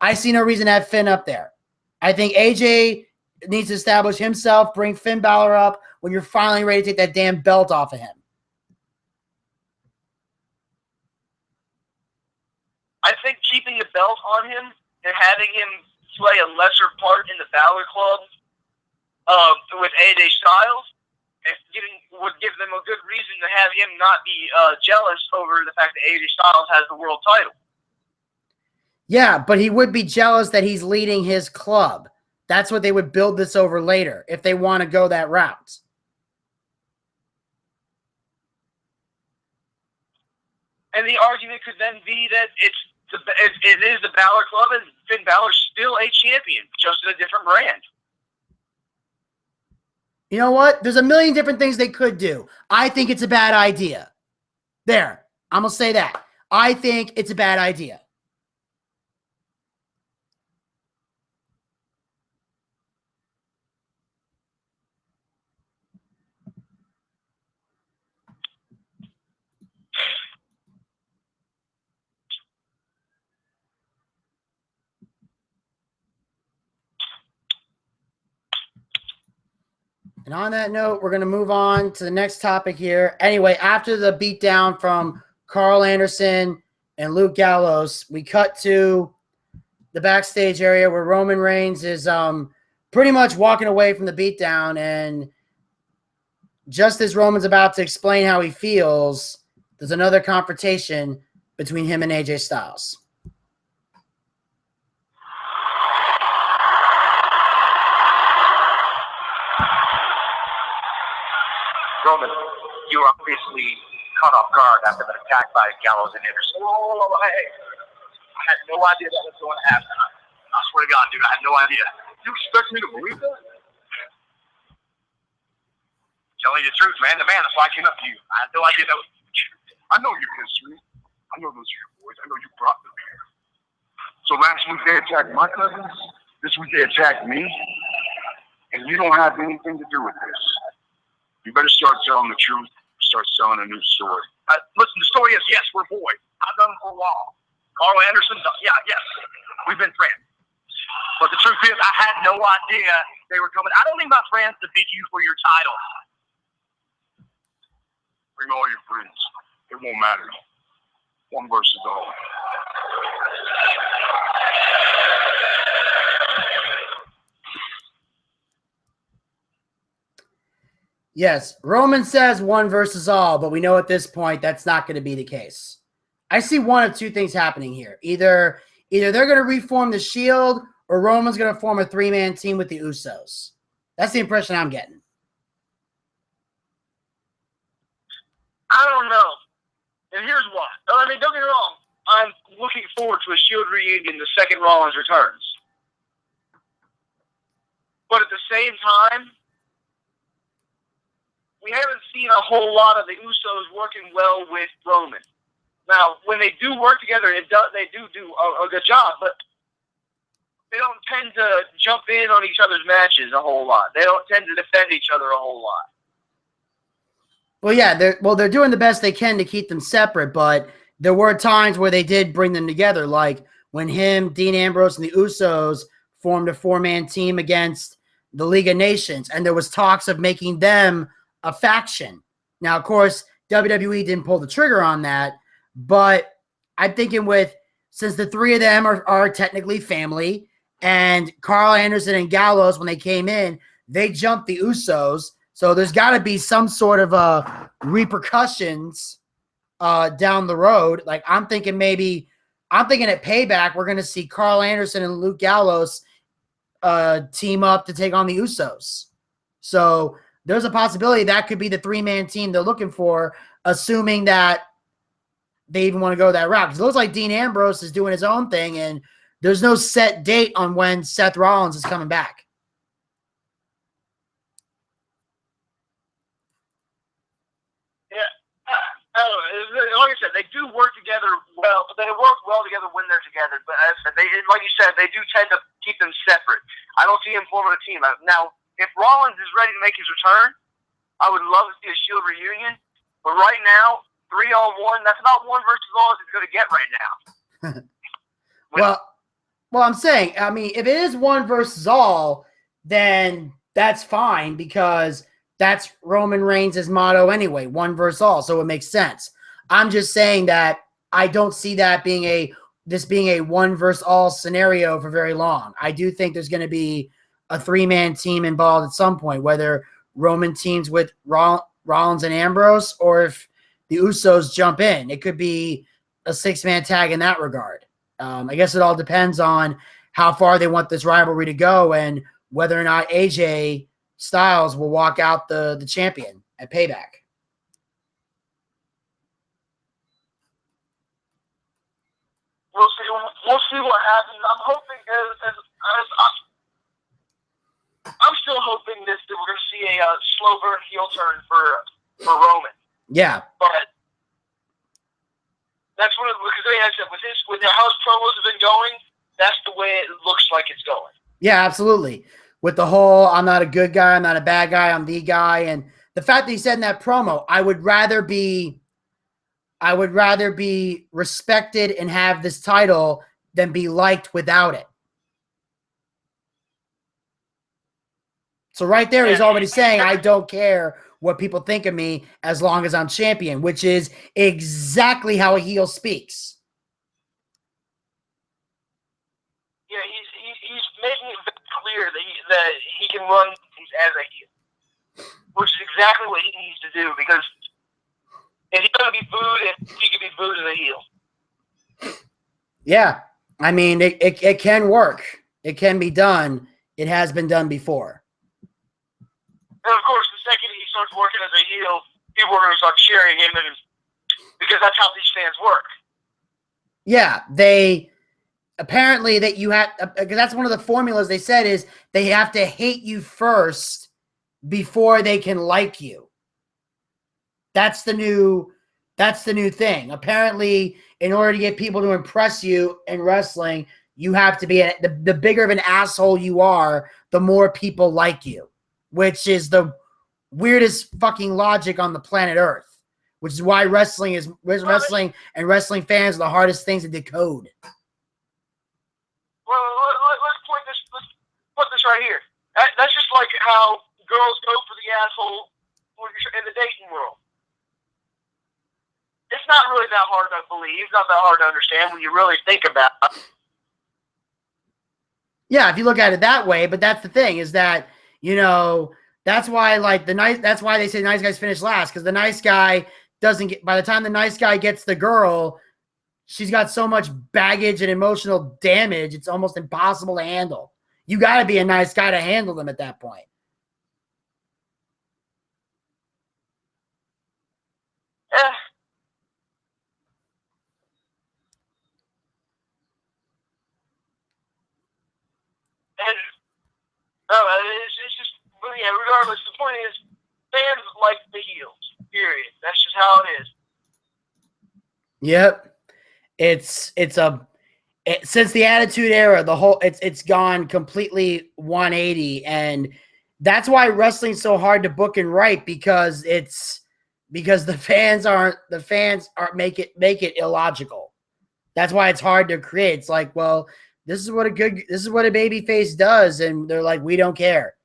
I see no reason to have Finn up there. I think AJ needs to establish himself, bring Finn Balor up when you're finally ready to take that damn belt off of him. I think keeping the belt on him and having him play a lesser part in the Balor Club with AJ Styles, would give them a good reason to have him not be jealous over the fact that AJ Styles has the world title. Yeah, but he would be jealous that he's leading his club. That's what they would build this over later if they want to go that route. And the argument could then be that it is the Balor Club, and Finn Balor's still a champion, just in a different brand. You know what? There's a million different things they could do. I think it's a bad idea. There. I'm going to say that. I think it's a bad idea. And on that note, we're going to move on to the next topic here. Anyway, after the beatdown from Carl Anderson and Luke Gallows, we cut to the backstage area where Roman Reigns is pretty much walking away from the beatdown. And just as Roman's about to explain how he feels, there's another confrontation between him and AJ Styles. Roman, you were obviously caught off guard after that attack by Gallows and Anderson. Hey, I had no idea that was going to happen. I swear to God, dude, I had no idea. You expect me to believe that? Telling you the truth, man. The man, that's why I came up to you. I had no idea that was the truth. I know your history. I know those are your boys. I know you brought them here. So last week they attacked my cousins. This week they attacked me. And you don't have anything to do with this. You better start telling the truth. Start selling a new story. Listen, the story is, yes, we're boys. I've done it for a while. Carl Anderson, yeah, yes. We've been friends. But the truth is, I had no idea they were coming. I don't need my friends to beat you for your title. Bring all your friends. It won't matter. One versus all. Yes, Roman says one versus all, but we know at this point that's not going to be the case. I see one of two things happening here. Either they're going to reform the Shield, or Roman's going to form a three-man team with the Usos. That's the impression I'm getting. I don't know. And here's why. I mean, don't get me wrong. I'm looking forward to a Shield reunion the second Rollins returns. But at the same time, we haven't seen a whole lot of the Usos working well with Roman. Now, when they do work together, they do a good job, but they don't tend to jump in on each other's matches a whole lot. They don't tend to defend each other a whole lot. Well, yeah, they're doing the best they can to keep them separate, but there were times where they did bring them together, like when Dean Ambrose, and the Usos formed a four-man team against the League of Nations, and there was talks of making them a faction. Now, of course, WWE didn't pull the trigger on that, but I'm thinking since the three of them are technically family, and Carl Anderson and Gallows, when they came in, they jumped the Usos, so there's got to be some sort of repercussions down the road. Like, I'm thinking at Payback, we're going to see Carl Anderson and Luke Gallows team up to take on the Usos. So there's a possibility that could be the three-man team they're looking for, assuming that they even want to go that route. Because it looks like Dean Ambrose is doing his own thing, and there's no set date on when Seth Rollins is coming back. Yeah, I don't know. Like I said, they do work together well. They work well together when they're together. But as I said, like you said, they do tend to keep them separate. I don't see them forming a team. Now, if Rollins is ready to make his return, I would love to see a Shield reunion. But right now, 3-on-1, that's about one versus all as it's going to get right now. Well, I'm saying, I mean, if it is one versus all, then that's fine because that's Roman Reigns' motto anyway, one versus all, so it makes sense. I'm just saying that I don't see that being a one versus all scenario for very long. I do think there's going to be a three-man team involved at some point, whether Roman teams with Rollins and Ambrose, or if the Usos jump in. It could be a six-man tag in that regard. I guess it all depends on how far they want this rivalry to go and whether or not AJ Styles will walk out the champion at Payback. We'll see what happens. I'm hoping I'm still hoping that we're going to see a slow burn heel turn for Roman. Yeah, but that's what because like I said, with how his promos have been going, that's the way it looks like it's going. Yeah, absolutely. With the whole I'm not a good guy, I'm not a bad guy, I'm the guy, and the fact that he said in that promo, I would rather be respected and have this title than be liked without it. So right there, he's already saying, I don't care what people think of me as long as I'm champion, which is exactly how a heel speaks. Yeah, he's making it very clear that he can run as a heel, which is exactly what he needs to do, because if he's going to be booed, he can be booed as a heel. Yeah. I mean, it can work. It can be done. It has been done before. And of course, the second he starts working as a heel, people are going to start cheering him, because that's how these fans work. Yeah, they apparently that you have, because that's one of the formulas they said is they have to hate you first before they can like you. That's the new thing. Apparently, in order to get people to impress you in wrestling, you have to be the bigger of an asshole you are, the more people like you, which is the weirdest fucking logic on the planet Earth, which is why wrestling and wrestling fans are the hardest things to decode. Well, let's put this right here. That's just like how girls go for the asshole in the dating world. It's not really that hard to believe. It's not that hard to understand when you really think about it. Yeah, if you look at it that way, but that's the thing is that, you know, that's why that's why they say nice guys finish last, because the nice guy doesn't get, by the time the nice guy gets the girl, she's got so much baggage and emotional damage, it's almost impossible to handle. You got to be a nice guy to handle them at that point. Yeah. And it's just, but yeah, regardless, the point is, fans like the heels, period. That's just how it is. Yep. Since the Attitude Era, it's gone completely 180, and that's why wrestling's so hard to book and write, because the fans make it illogical. That's why it's hard to create. It's like, well, this is what a baby face does, and they're like, we don't care.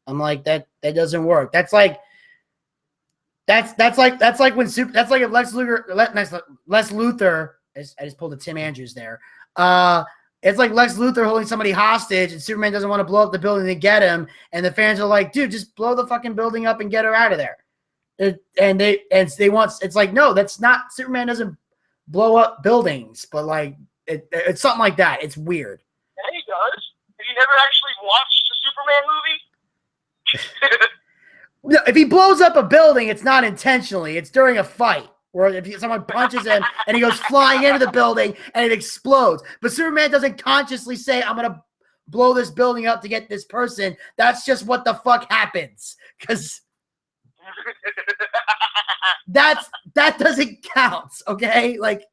I'm like, that doesn't work. That's like if Lex Luthor. I just pulled a Tim Andrews there. It's like Lex Luthor holding somebody hostage, and Superman doesn't want to blow up the building to get him, and the fans are like, dude, just blow the fucking building up and get her out of there. It's like, no, that's not, Superman doesn't blow up buildings, but like it's something like that. It's weird. Yeah, he does. Have you never actually watched a Superman movie? No, if he blows up a building, it's not intentionally. It's during a fight, where if someone punches him and he goes flying into the building and it explodes. But Superman doesn't consciously say, I'm gonna blow this building up to get this person. That's just what the fuck happens, because that doesn't count, okay? Like,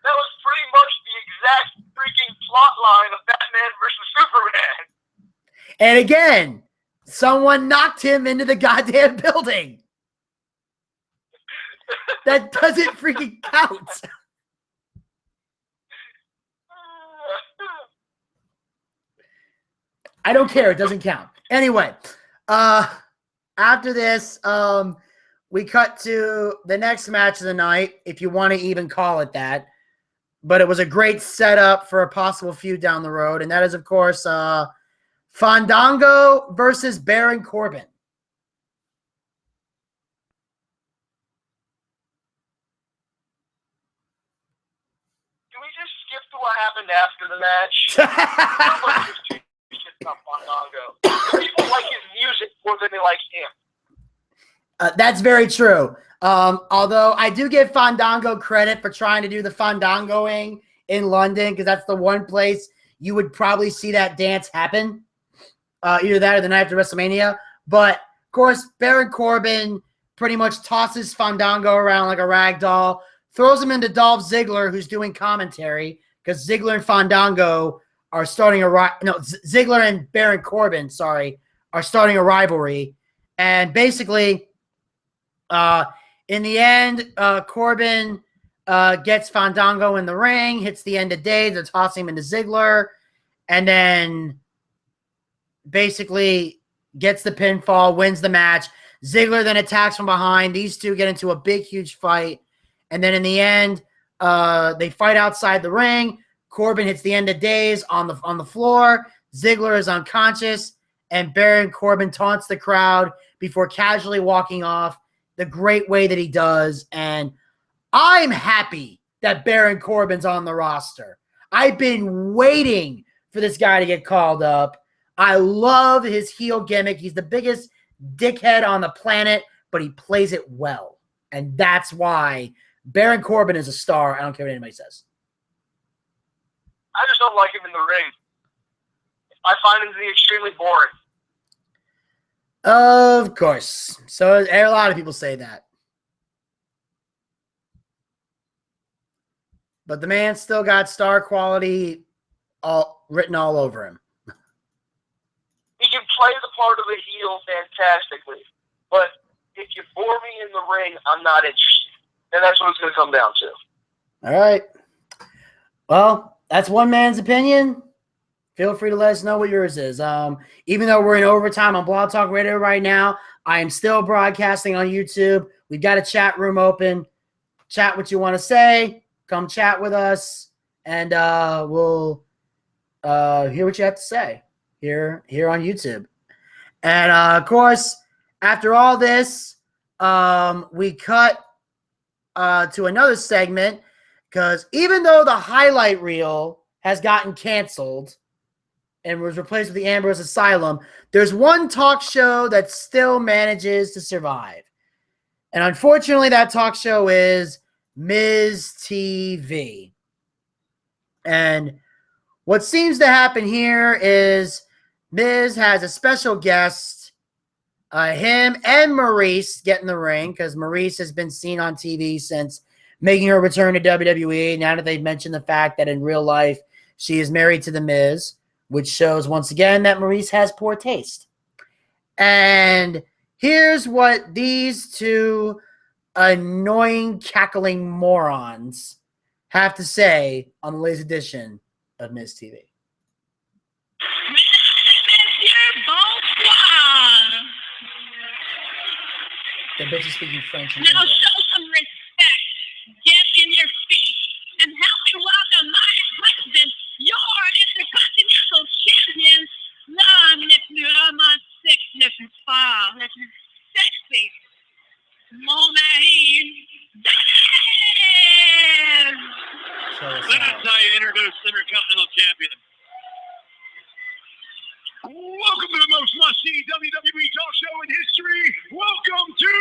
that was pretty much the exact freaking plot line of Batman versus Superman. And again, someone knocked him into the goddamn building. That doesn't freaking count. I don't care. It doesn't count. Anyway, after this, we cut to the next match of the night, if you want to even call it that. but it was a great setup for a possible feud down the road, and that is, of course, Fandango versus Baron Corbin. Can we just skip to what happened after the match? Nobody gives two shits about Fandango. People like his music more than they like him. That's very true. Although I do give Fandango credit for trying to do the Fandangoing in London, because that's the one place you would probably see that dance happen. Either that or the night after WrestleMania. But, of course, Baron Corbin pretty much tosses Fandango around like a rag doll, throws him into Dolph Ziggler, who's doing commentary, because Ziggler and Fandango are starting a Ziggler and Baron Corbin, are starting a rivalry. And basically, in the end, Corbin gets Fandango in the ring, hits the end of days, they're tossing him into Ziggler, and then basically gets the pinfall, wins the match. Ziggler then attacks from behind. These two get into a big, huge fight. And then in the end, they fight outside the ring. Corbin hits the end of days on the floor. Ziggler is unconscious, and Baron Corbin taunts the crowd before casually walking off the great way that he does. And I'm happy that Baron Corbin's on the roster. I've been waiting for this guy to get called up. I love his heel gimmick. He's the biggest dickhead on the planet, but he plays it well. And that's why Baron Corbin is a star. I don't care what anybody says. I just don't like him in the ring. I find him to be extremely boring. Of course. So a lot of people say that. But the man still got star quality written all over him. He can play the part of a heel fantastically, but if you bore me in the ring, I'm not interested. And that's what it's going to come down to. All right. Well, that's one man's opinion. Feel free to let us know what yours is. Even though we're in overtime on Blog Talk Radio right now, I am still broadcasting on YouTube. We've got a chat room open. Chat what you want to say. Come chat with us, and we'll hear what you have to say here on YouTube. And, of course, after all this, we cut to another segment, because even though the highlight reel has gotten canceled and was replaced with the Ambrose Asylum, there's one talk show that still manages to survive. And unfortunately, that talk show is Miz TV. And what seems to happen here is Miz has a special guest, him and Maurice get in the ring, because Maurice has been seen on TV since making her return to WWE. Now that they've mentioned the fact that in real life she is married to The Miz, which shows once again that Maurice has poor taste. And here's what these two annoying, cackling morons have to say on the latest edition of Miz TV. The bitch is speaking French and now English. show some respect. Get in your feet and help me welcome my husband, your intercontinental champion, sexy, mon ami, Let us how you introduce the Intercontinental Champion. Welcome to the most must-see WWE talk show in history. Welcome to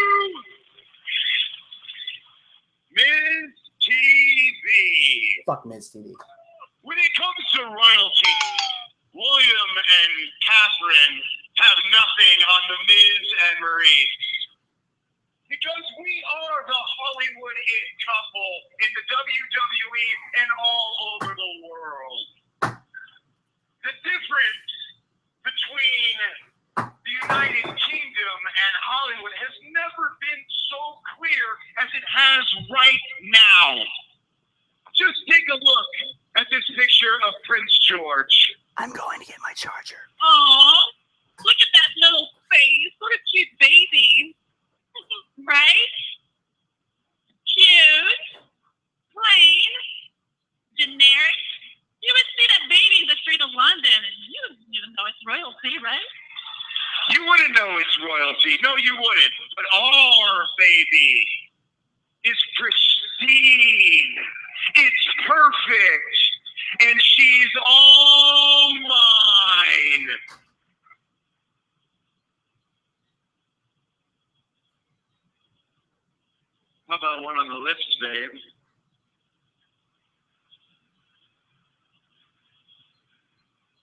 Miz TV. Fuck Miz TV. When it comes to royalty, William and Catherine have nothing on the Miz and Maurice. Because we are the Hollywood it couple in the WWE and all over the world. The difference between the United Kingdom and Hollywood has never been so clear as it has right now. Just take a look at this picture of Prince George. I'm going to get my charger. Aw, look at that little face. What a cute baby. Right? Cute. Plain. wouldn't know it's royalty. No, you wouldn't. But our baby is pristine. It's perfect. And she's all mine. How about one on the lips, babe?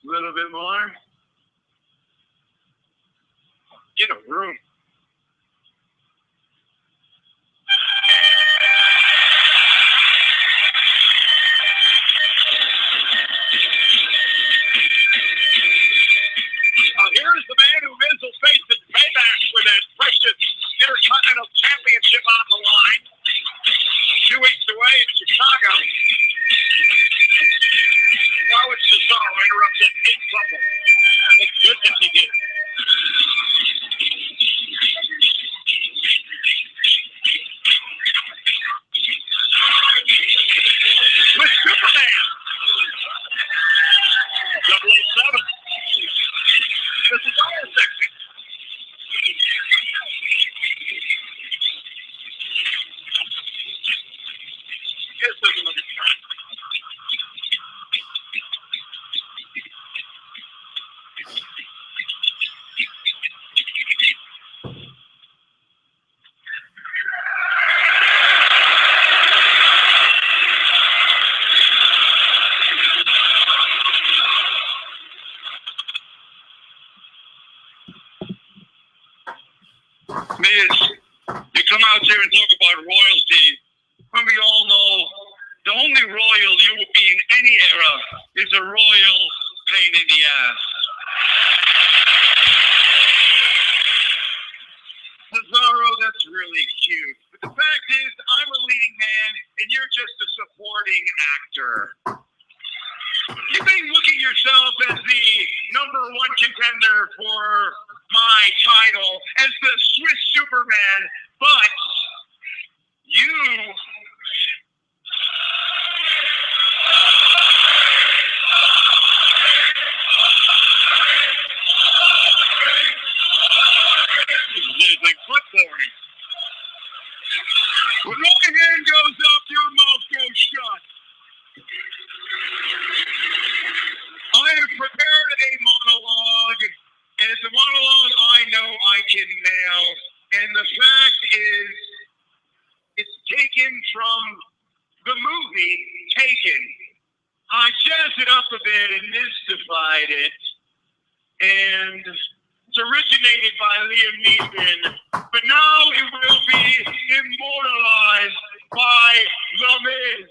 A little bit more. Get a room. Here's the man who is facing payback for that precious Intercontinental Championship on the line. 2 weeks away in Chicago. Now it's Cesaro interrupts that big bubble. Thank goodness he did. With Superman. 087. This is all sexy. Here's taking a look at that. Miz, you come out there and talk about royalty, when we all know the only royal you will be in any era is a royal pain in the ass. Cesaro, that's really cute. But the fact is, I'm a leading man and you're just a supporting actor. You may look at yourself as the #1 contender for my title, as the Swiss Superman, but you like foot pouring. When one hand goes up, your mouth goes shut. I have prepared a monologue, and it's a monologue I know I can nail. And the fact is, it's taken from the movie Taken. I jazzed it up a bit and mystified it. And it's originated by Liam Neeson, but now it will be immortalized by The Miz.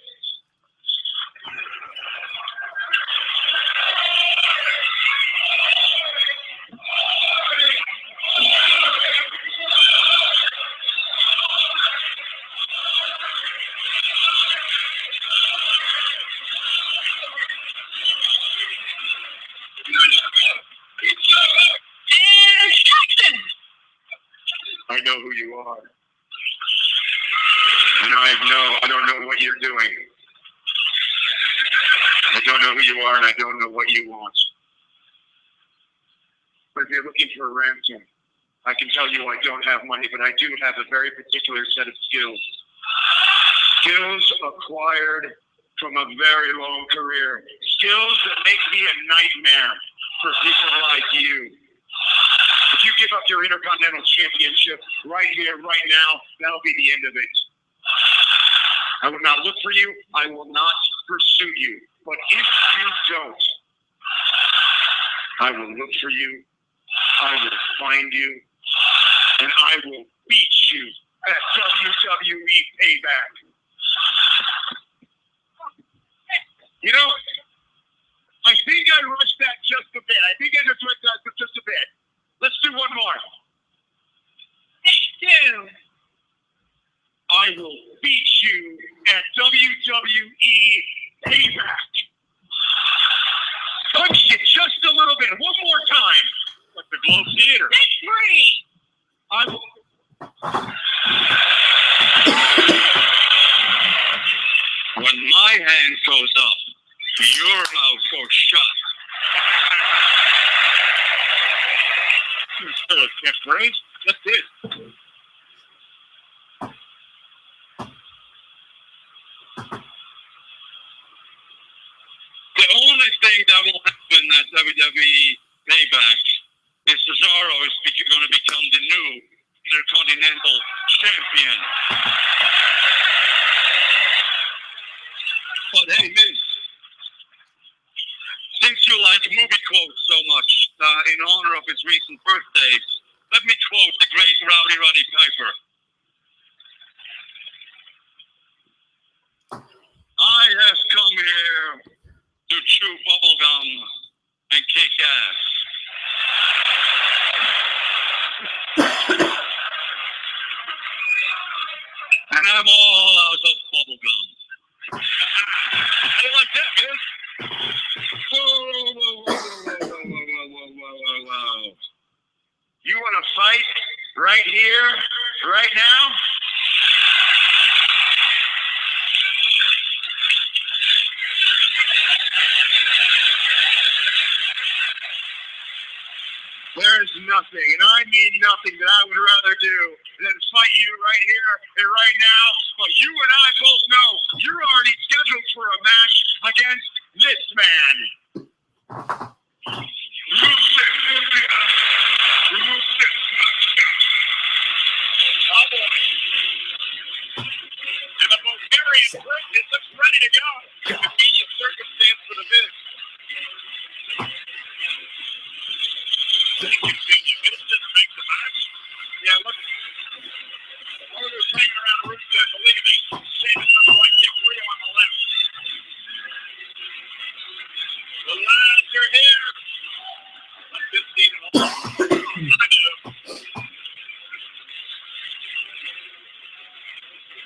I know who you are. And I don't know what you're doing. I don't know who you are and I don't know what you want. But if you're looking for a ransom, I can tell you I don't have money, but I do have a very particular set of skills. Skills acquired from a very long career. Skills that make me a nightmare for people like you. If you give up your Intercontinental Championship right here, right now, that'll be the end of it. I will not look for you. I will not pursue you. But if you don't, I will look for you. I will find you. And I will beat you at WWE Payback. You know, I think I rushed that just a bit. I think I just rushed that just a bit. Let's do one more. Two. I will beat you at WWE Payback. Punch it just a little bit. One more time. Like the Globe Theater. Three. I will. When my hand goes up, your mouth goes shut. Can't breathe. That's it. The only thing that will happen at WWE Payback is Cesaro is going to become the new Intercontinental Champion. But hey, Miz, since you like movie quotes so much in honor of his recent birthdays, let me quote the great Rowdy Roddy Piper. I have come here to chew bubblegum and kick ass. And I'm all out of bubblegum. I like that, man. Whoa. You want to fight right here, right now? There is nothing, and I mean nothing, that I would rather do than fight you right here and right now. But you and I both know you're already scheduled for a match against this man. And the Bulgarian it looks ready to go. Convenient circumstance for the Miz. Yeah, look. Order's hanging around the roof there, the ligament. Sheamus on the right, Rio on the left. The lads are here. I'm 15 and all. I do.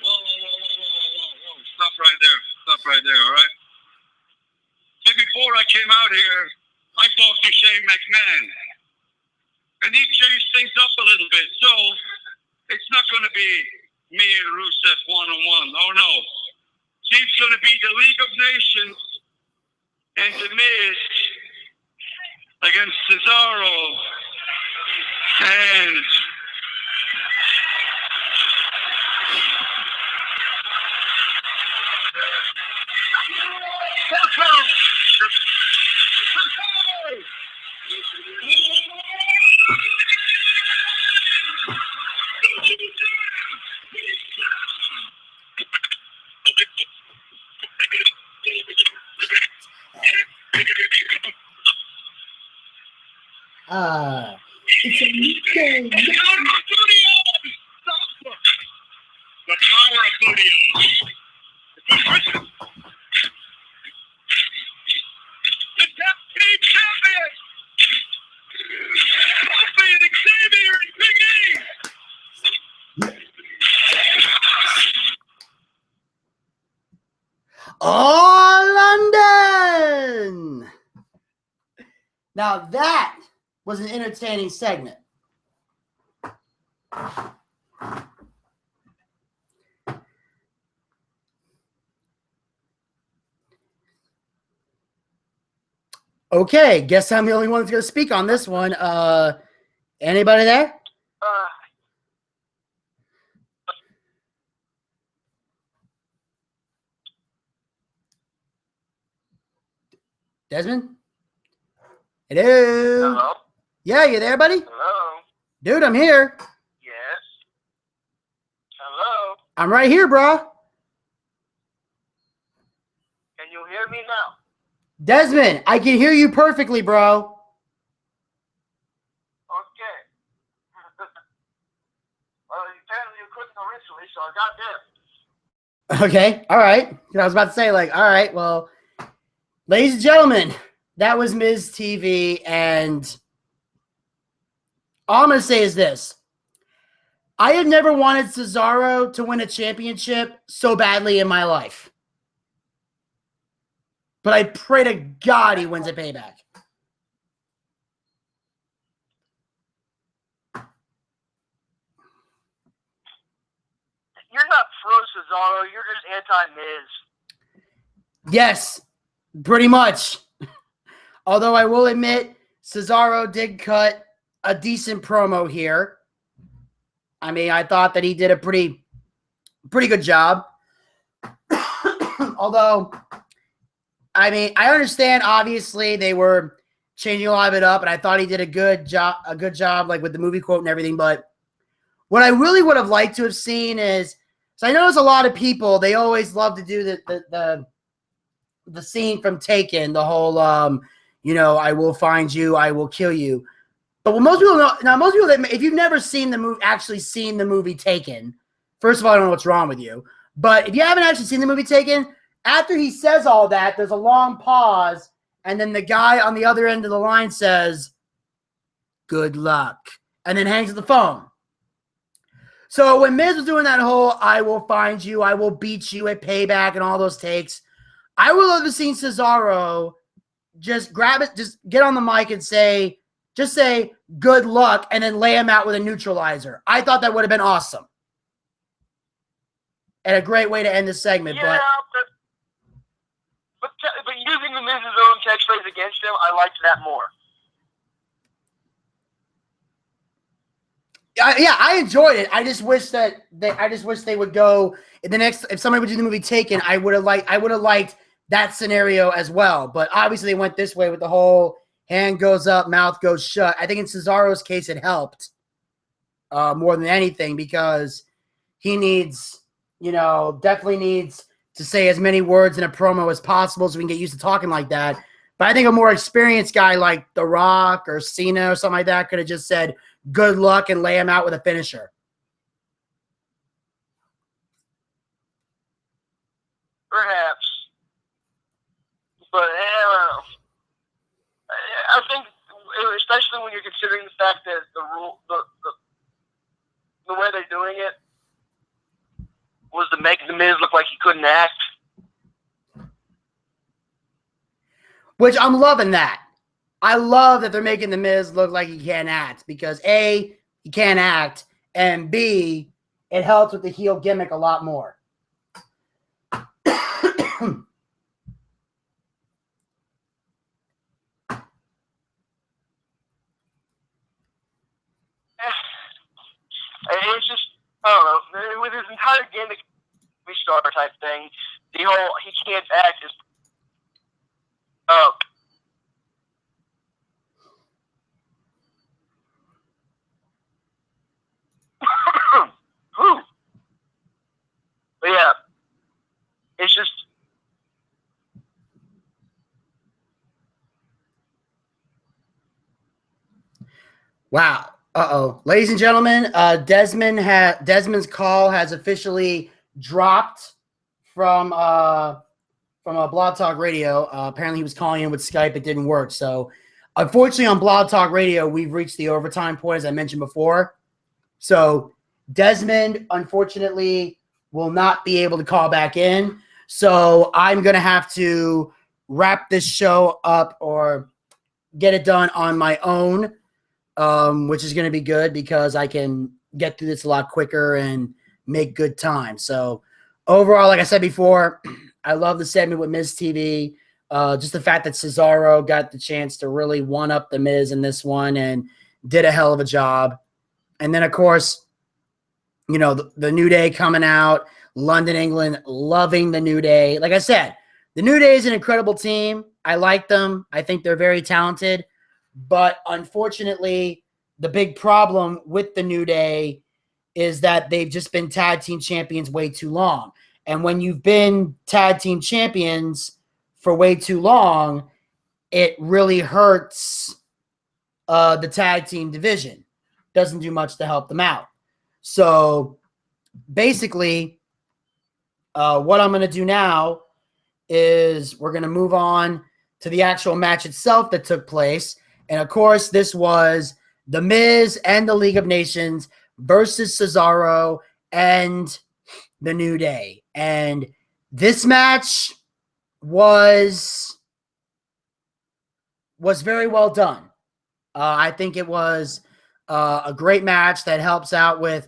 Whoa. Stop right there, all right? See, before I came out here, I talked to Shane McMahon. And he changed things up a little bit. So it's not going to be me and Rusev one-on-one. Oh, no. It's going to be the League of Nations and The Miz against Cesaro and it's a new game. The power of Bucci. The tap team champion. Kofi and Xavier and Big E. Oh, London! Now that was an entertaining segment. Okay, guess I'm the only one that's going to speak on this one. Anybody there? Desmond? Hello? Hello? Yeah, you there, buddy? Hello? Dude, I'm here. Yes? Hello? I'm right here, bro. Can you hear me now? Desmond, I can hear you perfectly, bro. Okay. Well, apparently you couldn't originally, so I got them. Okay, all right. I was about to say, like, all right, well, ladies and gentlemen, that was Miz TV, and all I'm going to say is this. I have never wanted Cesaro to win a championship so badly in my life. But I pray to God he wins a Payback. You're not pro Cesaro, you're just anti-Miz. Yes, pretty much. Although I will admit, Cesaro did cut a decent promo here. I mean, I thought that he did a pretty good job. Although, I mean, I understand, obviously, they were changing a lot of it up, and I thought he did a good job, like with the movie quote and everything. But what I really would have liked to have seen is, so I notice a lot of people, they always love to do the scene from Taken, the whole, I will find you, I will kill you. But what most people know, now most people, if you've never seen the movie, actually seen the movie Taken, first of all, I don't know what's wrong with you. But if you haven't actually seen the movie Taken, after he says all that, there's a long pause, and then the guy on the other end of the line says, "Good luck," and then hangs up the phone. So when Miz was doing that whole "I will find you, I will beat you at Payback" and all those takes, I would love to see Cesaro just grab it, just get on the mic and say "Good luck," and then lay him out with a neutralizer. I thought that would have been awesome. And a great way to end the segment. Yeah, but using the Miz's own catchphrase against him, I liked that more. Yeah, I enjoyed it. I just wish they would go in the next. If somebody would do the movie Taken, I would have liked that scenario as well. But obviously, they went this way with the whole hand goes up, mouth goes shut. I think in Cesaro's case, it helped more than anything because he needs, definitely needs to say as many words in a promo as possible so we can get used to talking like that. But I think a more experienced guy like The Rock or Cena or something like that could have just said "good luck" and lay him out with a finisher. Perhaps. But I don't know. I think, especially when you're considering the fact that the way they're doing it was to make the Miz look like he couldn't act. Which I'm loving that. I love that they're making the Miz look like he can't act because A, he can't act, and B, it helps with the heel gimmick a lot more. It's just, I don't know, with his entire gimmick star type thing, the whole he can't act is but yeah, it's just wow. Uh-oh. Ladies and gentlemen, Desmond's call has officially dropped from a Blog Talk Radio. Apparently he was calling in with Skype. It didn't work. So unfortunately on Blog Talk Radio, we've reached the overtime point, as I mentioned before. So Desmond, unfortunately, will not be able to call back in. So I'm going to have to wrap this show up or get it done on my own. Which is going to be good because I can get through this a lot quicker and make good time. So overall, like I said before, I love the segment with Miz TV. Just the fact that Cesaro got the chance to really one-up the Miz in this one and did a hell of a job. And then, of course, the New Day coming out, London, England, loving the New Day. Like I said, the New Day is an incredible team. I like them. I think they're very talented. But unfortunately, the big problem with the New Day is that they've just been tag team champions way too long. And when you've been tag team champions for way too long, it really hurts the tag team division. Doesn't do much to help them out. So basically, what I'm going to do now is we're going to move on to the actual match itself that took place. And, of course, this was The Miz and the League of Nations versus Cesaro and the New Day. And this match was very well done. I think it was a great match that helps out with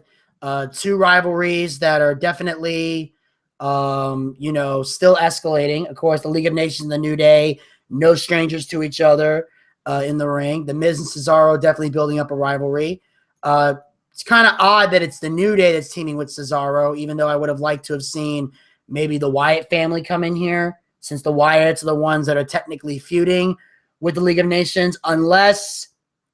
two rivalries that are definitely, still escalating. Of course, the League of Nations and the New Day, no strangers to each other. in the ring. The Miz and Cesaro definitely building up a rivalry. It's kind of odd that it's the New Day that's teaming with Cesaro, even though I would have liked to have seen maybe the Wyatt family come in here, since the Wyatts are the ones that are technically feuding with the League of Nations, unless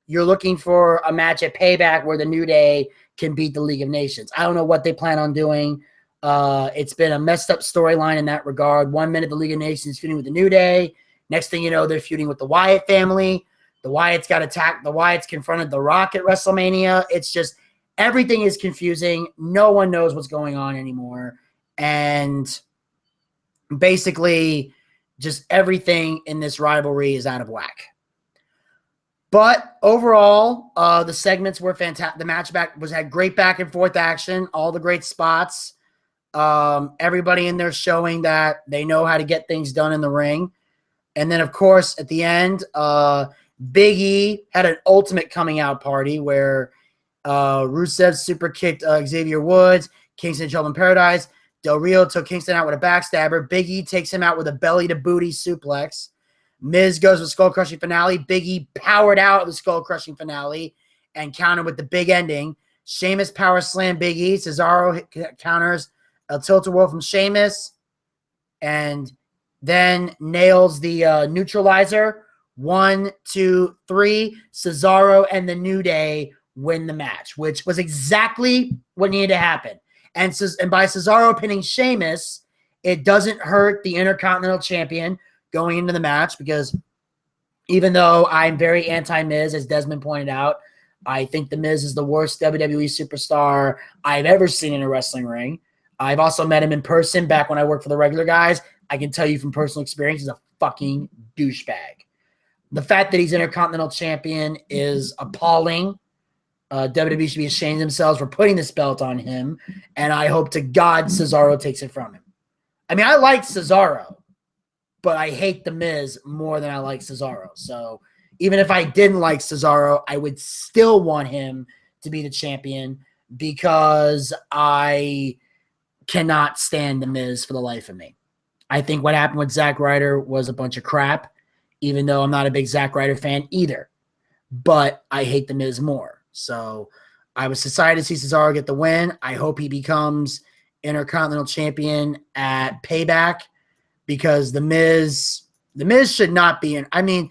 you're looking for a match at Payback where the New Day can beat the League of Nations. I don't know what they plan on doing. It's been a messed up storyline in that regard. 1 minute the League of Nations is feuding with the New Day. Next thing you know, they're feuding with the Wyatt family. The Wyatts got attacked. The Wyatts confronted The Rock at WrestleMania. It's just everything is confusing. No one knows what's going on anymore. And basically just everything in this rivalry is out of whack. But overall, the segments were fantastic. The match had great back and forth action, all the great spots. Everybody in there showing that they know how to get things done in the ring. And then, of course, at the end, Big E had an ultimate coming out party where Rusev super kicked Xavier Woods, Kingston Trouble in Paradise. Del Rio took Kingston out with a backstabber. Big E takes him out with a belly-to-booty suplex. Miz goes with skull-crushing finale. Big E powered out of the skull-crushing finale and countered with the big ending. Sheamus power slam Big E. Cesaro counters El Tilt-A-Whirl from Sheamus and then nails the neutralizer. 1, 2, 3. Cesaro and the New Day win the match, which was exactly what needed to happen. And by Cesaro pinning Sheamus, it doesn't hurt the Intercontinental Champion going into the match, because even though I'm very anti-Miz, as Desmond pointed out, I think The Miz is the worst WWE superstar I've ever seen in a wrestling ring. I've also met him in person back when I worked for the regular guys. I can tell you from personal experience, he's a fucking douchebag. The fact that he's Intercontinental Champion is appalling. WWE should be ashamed of themselves for putting this belt on him, and I hope to God Cesaro takes it from him. I mean, I like Cesaro, but I hate The Miz more than I like Cesaro. So even if I didn't like Cesaro, I would still want him to be the champion, because I cannot stand The Miz for the life of me. I think what happened with Zack Ryder was a bunch of crap, even though I'm not a big Zack Ryder fan either. But I hate The Miz more. So I was excited to see Cesaro get the win. I hope he becomes Intercontinental Champion at Payback, because The Miz should not be in. I mean,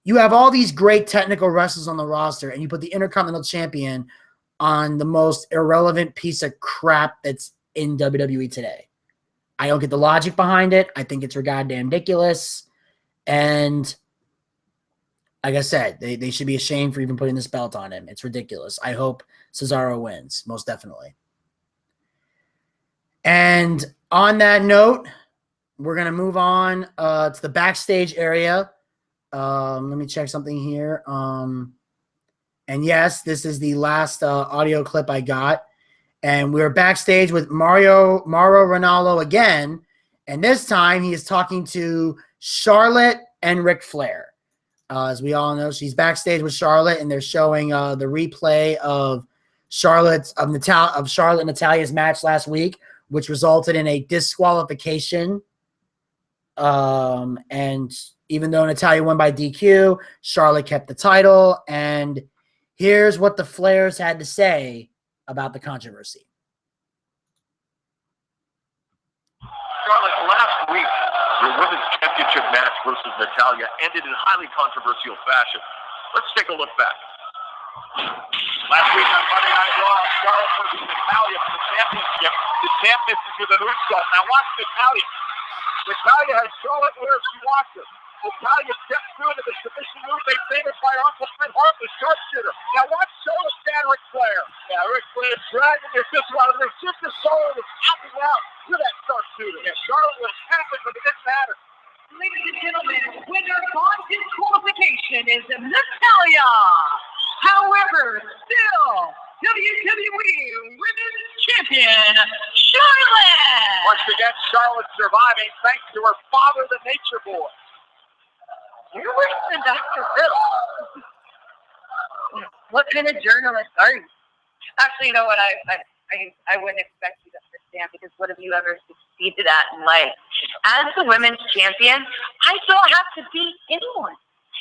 you have all these great technical wrestlers on the roster, and you put the Intercontinental Champion on the most irrelevant piece of crap that's in WWE today. I don't get the logic behind it. I think it's goddamn ridiculous. And like I said, they should be ashamed for even putting this belt on him. It's ridiculous. I hope Cesaro wins, most definitely. And on that note, we're going to move on to the backstage area. Let me check something here. And yes, this is the last audio clip I got. And we're backstage with Mauro Ranallo again. And this time he is talking to Charlotte and Ric Flair. As we all know, she's backstage with Charlotte, and they're showing the replay of Charlotte and Natalia's match last week, which resulted in a disqualification. And even though Natalya won by DQ, Charlotte kept the title. And here's what the Flairs had to say about the controversy. Charlotte, last week, your women's championship match versus Natalya ended in highly controversial fashion. Let's take a look back. Last week on Monday Night Raw, Charlotte versus Natalya for the championship. The champ misses with an moonsault. Now watch Natalya. Natalya has Charlotte where she wants her. Natalya steps through into the submission move. They famous by Uncle Bret Hart, the sharpshooter. Now watch Charlotte stand Ric Flair. Yeah, Ric Flair dragging their sister out of their sister's soul was tapping out to that sharpshooter. Yeah, Charlotte was happy, but it didn't matter. Ladies and gentlemen, winner by disqualification is Natalya. However, still WWE Women's Champion, Charlotte. Once again, Charlotte surviving thanks to her father, the Nature Boy. You're worse than Dr. Phil. What kind of journalist are you? Actually, you know what? I wouldn't expect you to understand, because what have you ever succeeded at in life? As the women's champion, I don't have to beat anyone.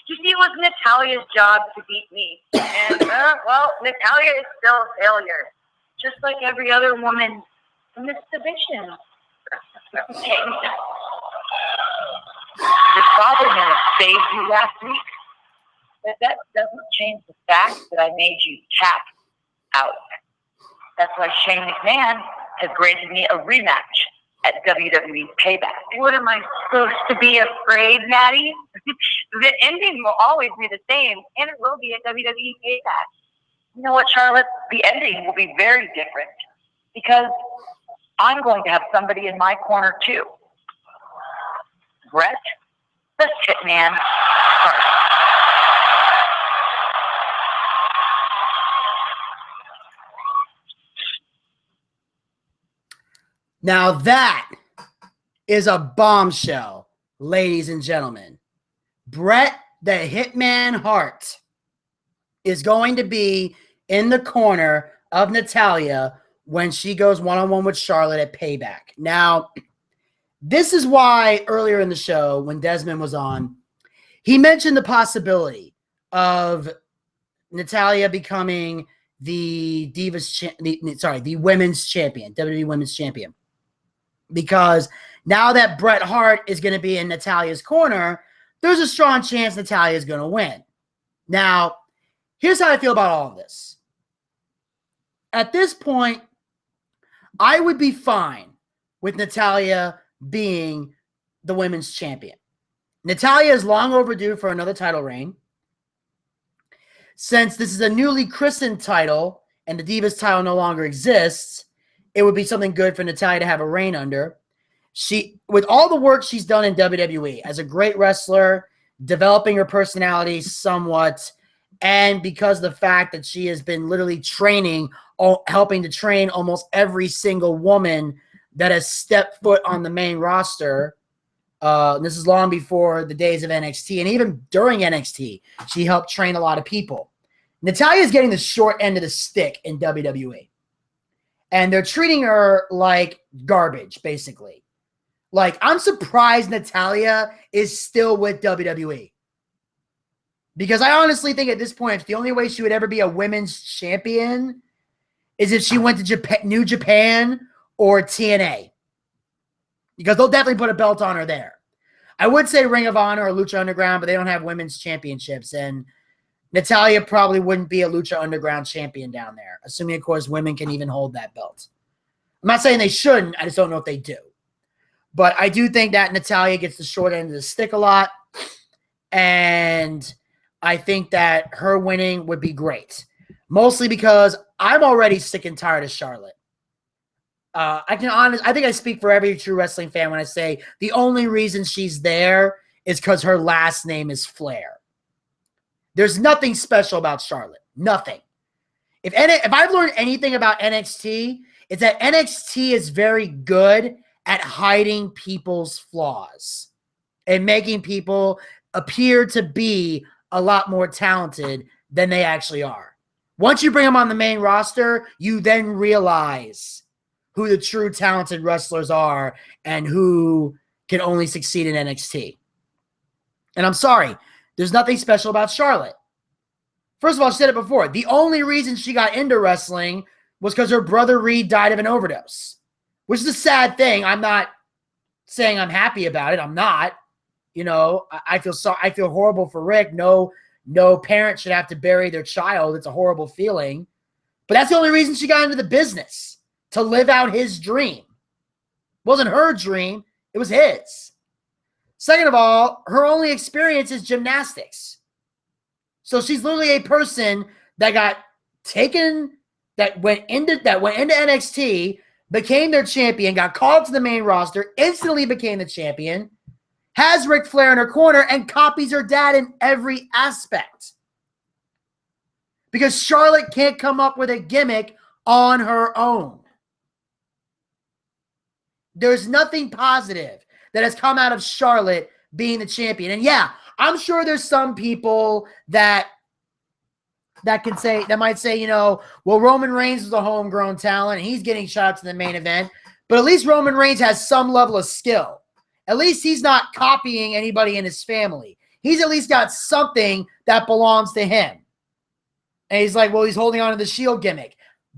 You see, it was Natalia's job to beat me. And, well, Natalia is still a failure. Just like every other woman in this division. Okay. Your father may have saved you last week, but that doesn't change the fact that I made you tap out. That's why Shane McMahon has granted me a rematch at WWE Payback. What am I supposed to be afraid, Maddie? The ending will always be the same, and it will be at WWE Payback. You know what, Charlotte? The ending will be very different because I'm going to have somebody in my corner, too. Brett, the Hitman Hart. Now that is a bombshell, ladies and gentlemen. Brett the Hitman Hart is going to be in the corner of Natalia when she goes one-on-one with Charlotte at Payback. Now, this is why earlier in the show when Desmond was on, he mentioned the possibility of Natalia becoming the women's champion, WWE Women's Champion. Because now that Bret Hart is going to be in Natalia's corner, there's a strong chance Natalia is going to win. Now, here's how I feel about all of this. At this point, I would be fine with Natalia being the women's champion. Natalia is long overdue for another title reign. Since this is a newly christened title and the Divas title no longer exists, it would be something good for Natalia to have a reign under. She, with all the work she's done in WWE as a great wrestler, developing her personality somewhat, and because of the fact that she has been literally training, helping to train almost every single woman that has stepped foot on the main roster. This is long before the days of NXT, and even during NXT, she helped train a lot of people. Natalia is getting the short end of the stick in WWE. And they're treating her like garbage, basically. Like, I'm surprised Natalia is still with WWE. Because I honestly think at this point, the only way she would ever be a women's champion is if she went to New Japan or TNA. Because they'll definitely put a belt on her there. I would say Ring of Honor or Lucha Underground, but they don't have women's championships. And Natalia probably wouldn't be a Lucha Underground champion down there, assuming, of course, women can even hold that belt. I'm not saying they shouldn't. I just don't know if they do. But I do think that Natalia gets the short end of the stick a lot. And I think that her winning would be great. Mostly because I'm already sick and tired of Charlotte. I think I speak for every true wrestling fan when I say the only reason she's there is because her last name is Flair. There's nothing special about Charlotte. Nothing. If I've learned anything about NXT, it's that NXT is very good at hiding people's flaws and making people appear to be a lot more talented than they actually are. Once you bring them on the main roster, you then realize who the true talented wrestlers are and who can only succeed in NXT. And I'm sorry, there's nothing special about Charlotte. First of all, I said it before. The only reason she got into wrestling was because her brother Reed died of an overdose, which is a sad thing. I'm not saying I'm happy about it. I'm not. You know, I feel horrible for Rick. No parent should have to bury their child. It's a horrible feeling. But that's the only reason she got into the business, to live out his dream. It wasn't her dream. It was his. Second of all, her only experience is gymnastics. So she's literally a person that got taken, that went into NXT, became their champion, got called to the main roster, instantly became the champion, has Ric Flair in her corner, and copies her dad in every aspect. Because Charlotte can't come up with a gimmick on her own. There's nothing positive that has come out of Charlotte being the champion. And yeah, I'm sure there's some people that might say, you know, well, Roman Reigns was a homegrown talent and he's getting shot out to the main event. But at least Roman Reigns has some level of skill. At least he's not copying anybody in his family. he's at least got something that belongs to him. And he's like, well, he's holding on to the Shield gimmick.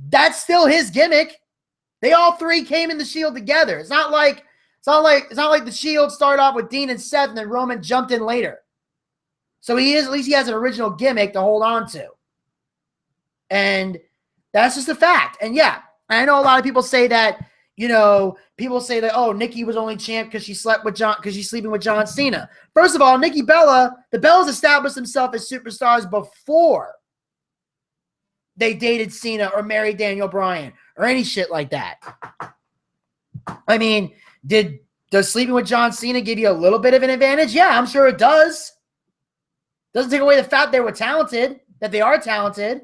That's still his gimmick. They all three came in the Shield together. It's not like the Shield started off with Dean and Seth and then Roman jumped in later. So at least he has an original gimmick to hold on to. And that's just a fact. And yeah, I know a lot of people say that, people say that, oh, Nikki was only champ because she's sleeping with John Cena. First of all, the Bellas established themselves as superstars before they dated Cena or married Daniel Bryan or any shit like that. I mean, does sleeping with John Cena give you a little bit of an advantage? Yeah, I'm sure it does. Doesn't take away the fact they were talented, that they are talented.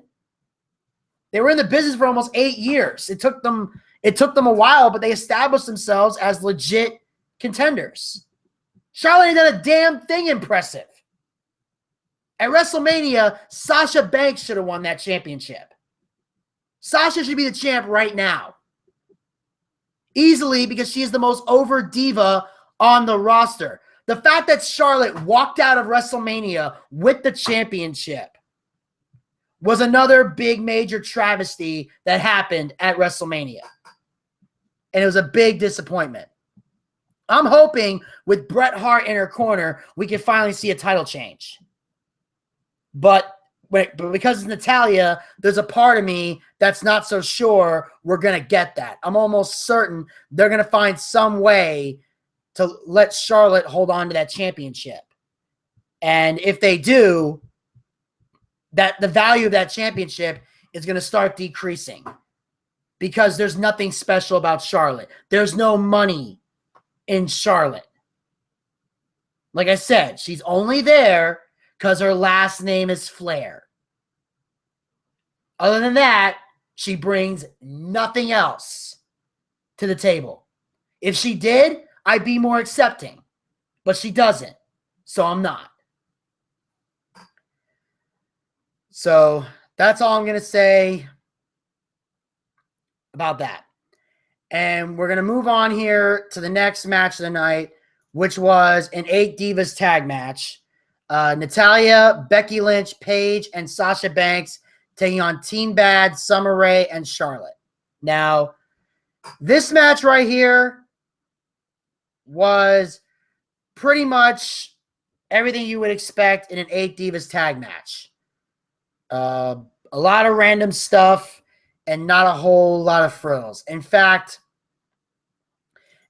They were in the business for almost 8 years. It took them a while, but they established themselves as legit contenders. Charlotte ain't done a damn thing impressive. At WrestleMania, Sasha Banks should have won that championship. Sasha should be the champ right now. Easily, because she is the most over diva on the roster. The fact that Charlotte walked out of WrestleMania with the championship was another big major travesty that happened at WrestleMania. And it was a big disappointment. I'm hoping with Bret Hart in her corner, we can finally see a title change. But because it's Natalya, there's a part of me that's not so sure we're going to get that. I'm almost certain they're going to find some way to let Charlotte hold on to that championship. And if they do, that the value of that championship is going to start decreasing because there's nothing special about Charlotte. There's no money in Charlotte. Like I said, she's only there because her last name is Flair. Other than that, she brings nothing else to the table. If she did, I'd be more accepting. But she doesn't. So I'm not. So that's all I'm going to say about that. And we're going to move on here to the next match of the night, which was an 8 Divas tag match. Natalya, Becky Lynch, Paige, and Sasha Banks taking on Team Bad, Summer Rae, and Charlotte. Now, this match right here was pretty much everything you would expect in an 8 Divas tag match. A lot of random stuff and not a whole lot of frills. In fact,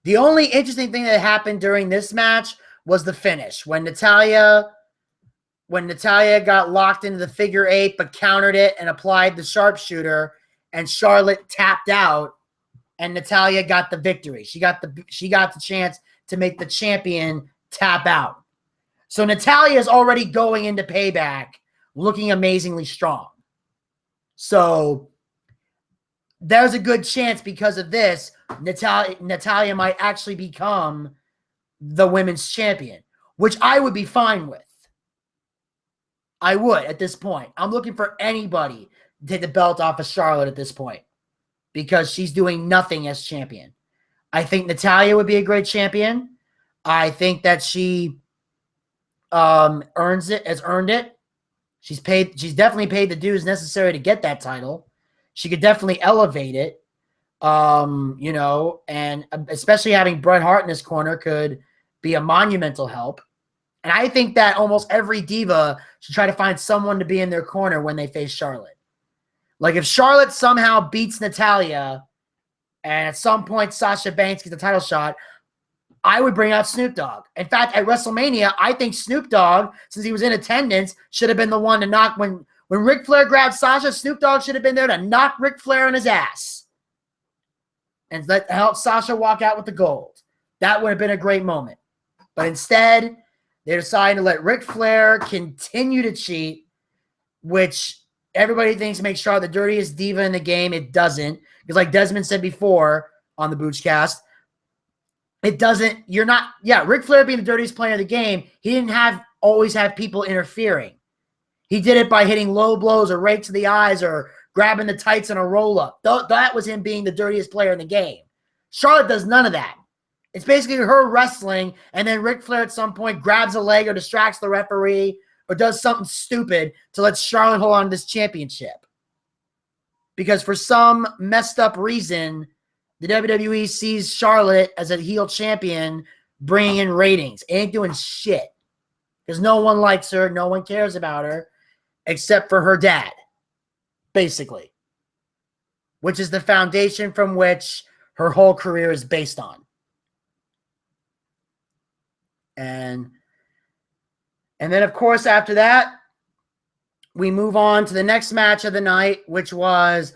the only interesting thing that happened during this match was the finish. When Natalya got locked into the figure 8 but countered it and applied the sharpshooter, and Charlotte tapped out, and Natalya got the victory. She got the chance to make the champion tap out. So Natalya is already going into Payback looking amazingly strong. So there's a good chance because of this, Natalya might actually become the women's champion, which I would be fine with. I would at this point. I'm looking for anybody to take the belt off of Charlotte at this point because she's doing nothing as champion. I think Natalya would be a great champion. I think that she has earned it. She's definitely paid the dues necessary to get that title. She could definitely elevate it. And especially having Bret Hart in his corner could be a monumental help. And I think that almost every diva should try to find someone to be in their corner when they face Charlotte. Like if Charlotte somehow beats Natalya and at some point Sasha Banks gets a title shot, I would bring out Snoop Dogg. In fact, at WrestleMania, I think Snoop Dogg, since he was in attendance, should have been the one to knock when Ric Flair grabbed Sasha, Snoop Dogg should have been there to knock Ric Flair on his ass and help Sasha walk out with the gold. That would have been a great moment. But instead, they decided to let Ric Flair continue to cheat, which everybody thinks makes Charlotte the dirtiest diva in the game. It doesn't. Because like Desmond said before on the Boochcast, it doesn't. Ric Flair being the dirtiest player in the game, he didn't always have people interfering. He did it by hitting low blows or right to the eyes or grabbing the tights in a roll-up. That was him being the dirtiest player in the game. Charlotte does none of that. It's basically her wrestling, and then Ric Flair at some point grabs a leg or distracts the referee or does something stupid to let Charlotte hold on to this championship. Because for some messed up reason, the WWE sees Charlotte as a heel champion bringing in ratings. Ain't doing shit. Because no one likes her, no one cares about her, except for her dad, basically. Which is the foundation from which her whole career is based on. And then, of course, after that, we move on to the next match of the night, which was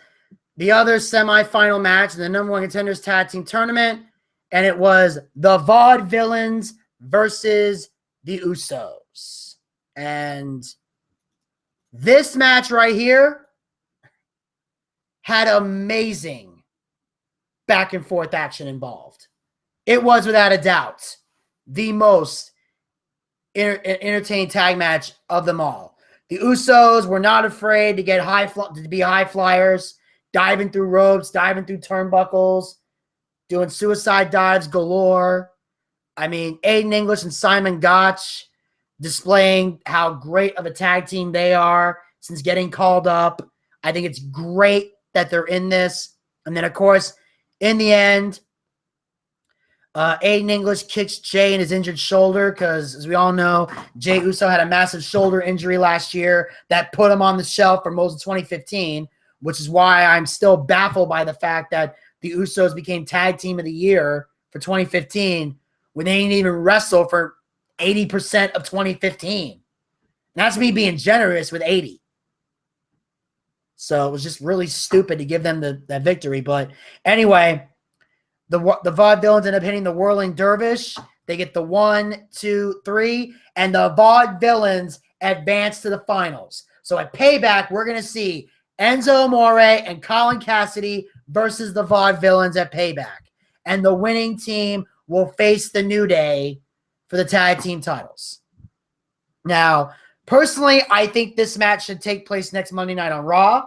the other semifinal match in the number one contenders tag team tournament. And it was the Vaudevillains versus the Usos. And this match right here had amazing back and forth action involved. It was, without a doubt, the most entertaining tag match of them all. The Usos were not afraid to get to be high flyers, diving through ropes, diving through turnbuckles, doing suicide dives galore. I mean, Aiden English and Simon Gotch displaying how great of a tag team they are since getting called up. I think it's great that they're in this. And then, of course, in the end, Aiden English kicks Jay in his injured shoulder because, as we all know, Jay Uso had a massive shoulder injury last year that put him on the shelf for most of 2015, which is why I'm still baffled by the fact that the Usos became Tag Team of the Year for 2015 when they didn't even wrestle for 80% of 2015. And that's me being generous with 80. So it was just really stupid to give them that victory. But anyway, the Vaudevillains end up hitting the Whirling Dervish. They get the 1, 2, 3, and the Vaudevillains advance to the finals. So at Payback, we're going to see Enzo Amore and Colin Cassidy versus the Vaudevillains at Payback. And the winning team will face the New Day for the tag team titles. Now, personally, I think this match should take place next Monday night on Raw.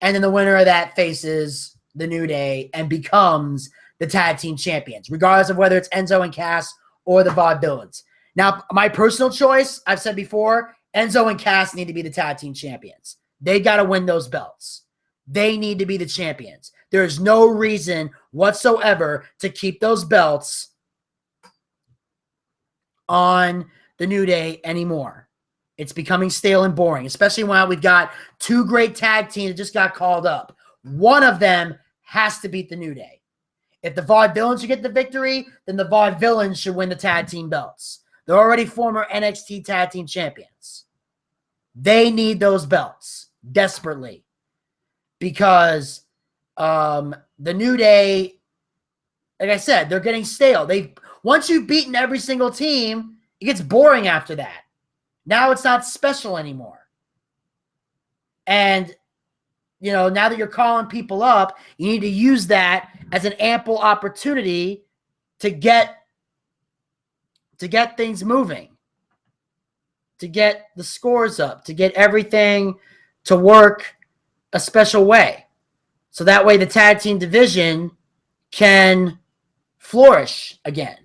And then the winner of that faces the New Day and becomes the tag team champions, regardless of whether it's Enzo and Cass or the Vaudevillains. Now, my personal choice, I've said before, Enzo and Cass need to be the tag team champions. They got to win those belts. They need to be the champions. There's no reason whatsoever to keep those belts on the New Day anymore. It's becoming stale and boring, especially when we've got two great tag teams that just got called up. One of them has to beat the New Day. If the Vaudevillains should get the victory, then the Vaudevillains should win the tag team belts. They're already former NXT tag team champions. They need those belts desperately because the New Day, like I said, they're getting stale. Once you've beaten every single team, it gets boring after that. Now it's not special anymore. And, you know, now that you're calling people up, you need to use that as an ample opportunity to get things moving, to get the scores up, to get everything to work a special way. So that way the tag team division can flourish again.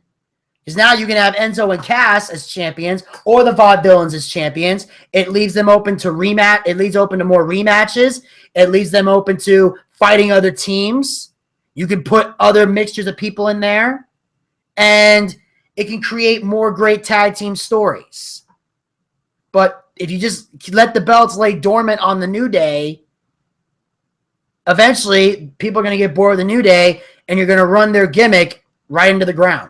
Because now you can have Enzo and Cass as champions or the Vaudevillains as champions. It leaves them open to rematch. It leaves open to more rematches. It leaves them open to fighting other teams. You can put other mixtures of people in there. And it can create more great tag team stories. But if you just let the belts lay dormant on the New Day, eventually people are going to get bored of the New Day and you're going to run their gimmick right into the ground.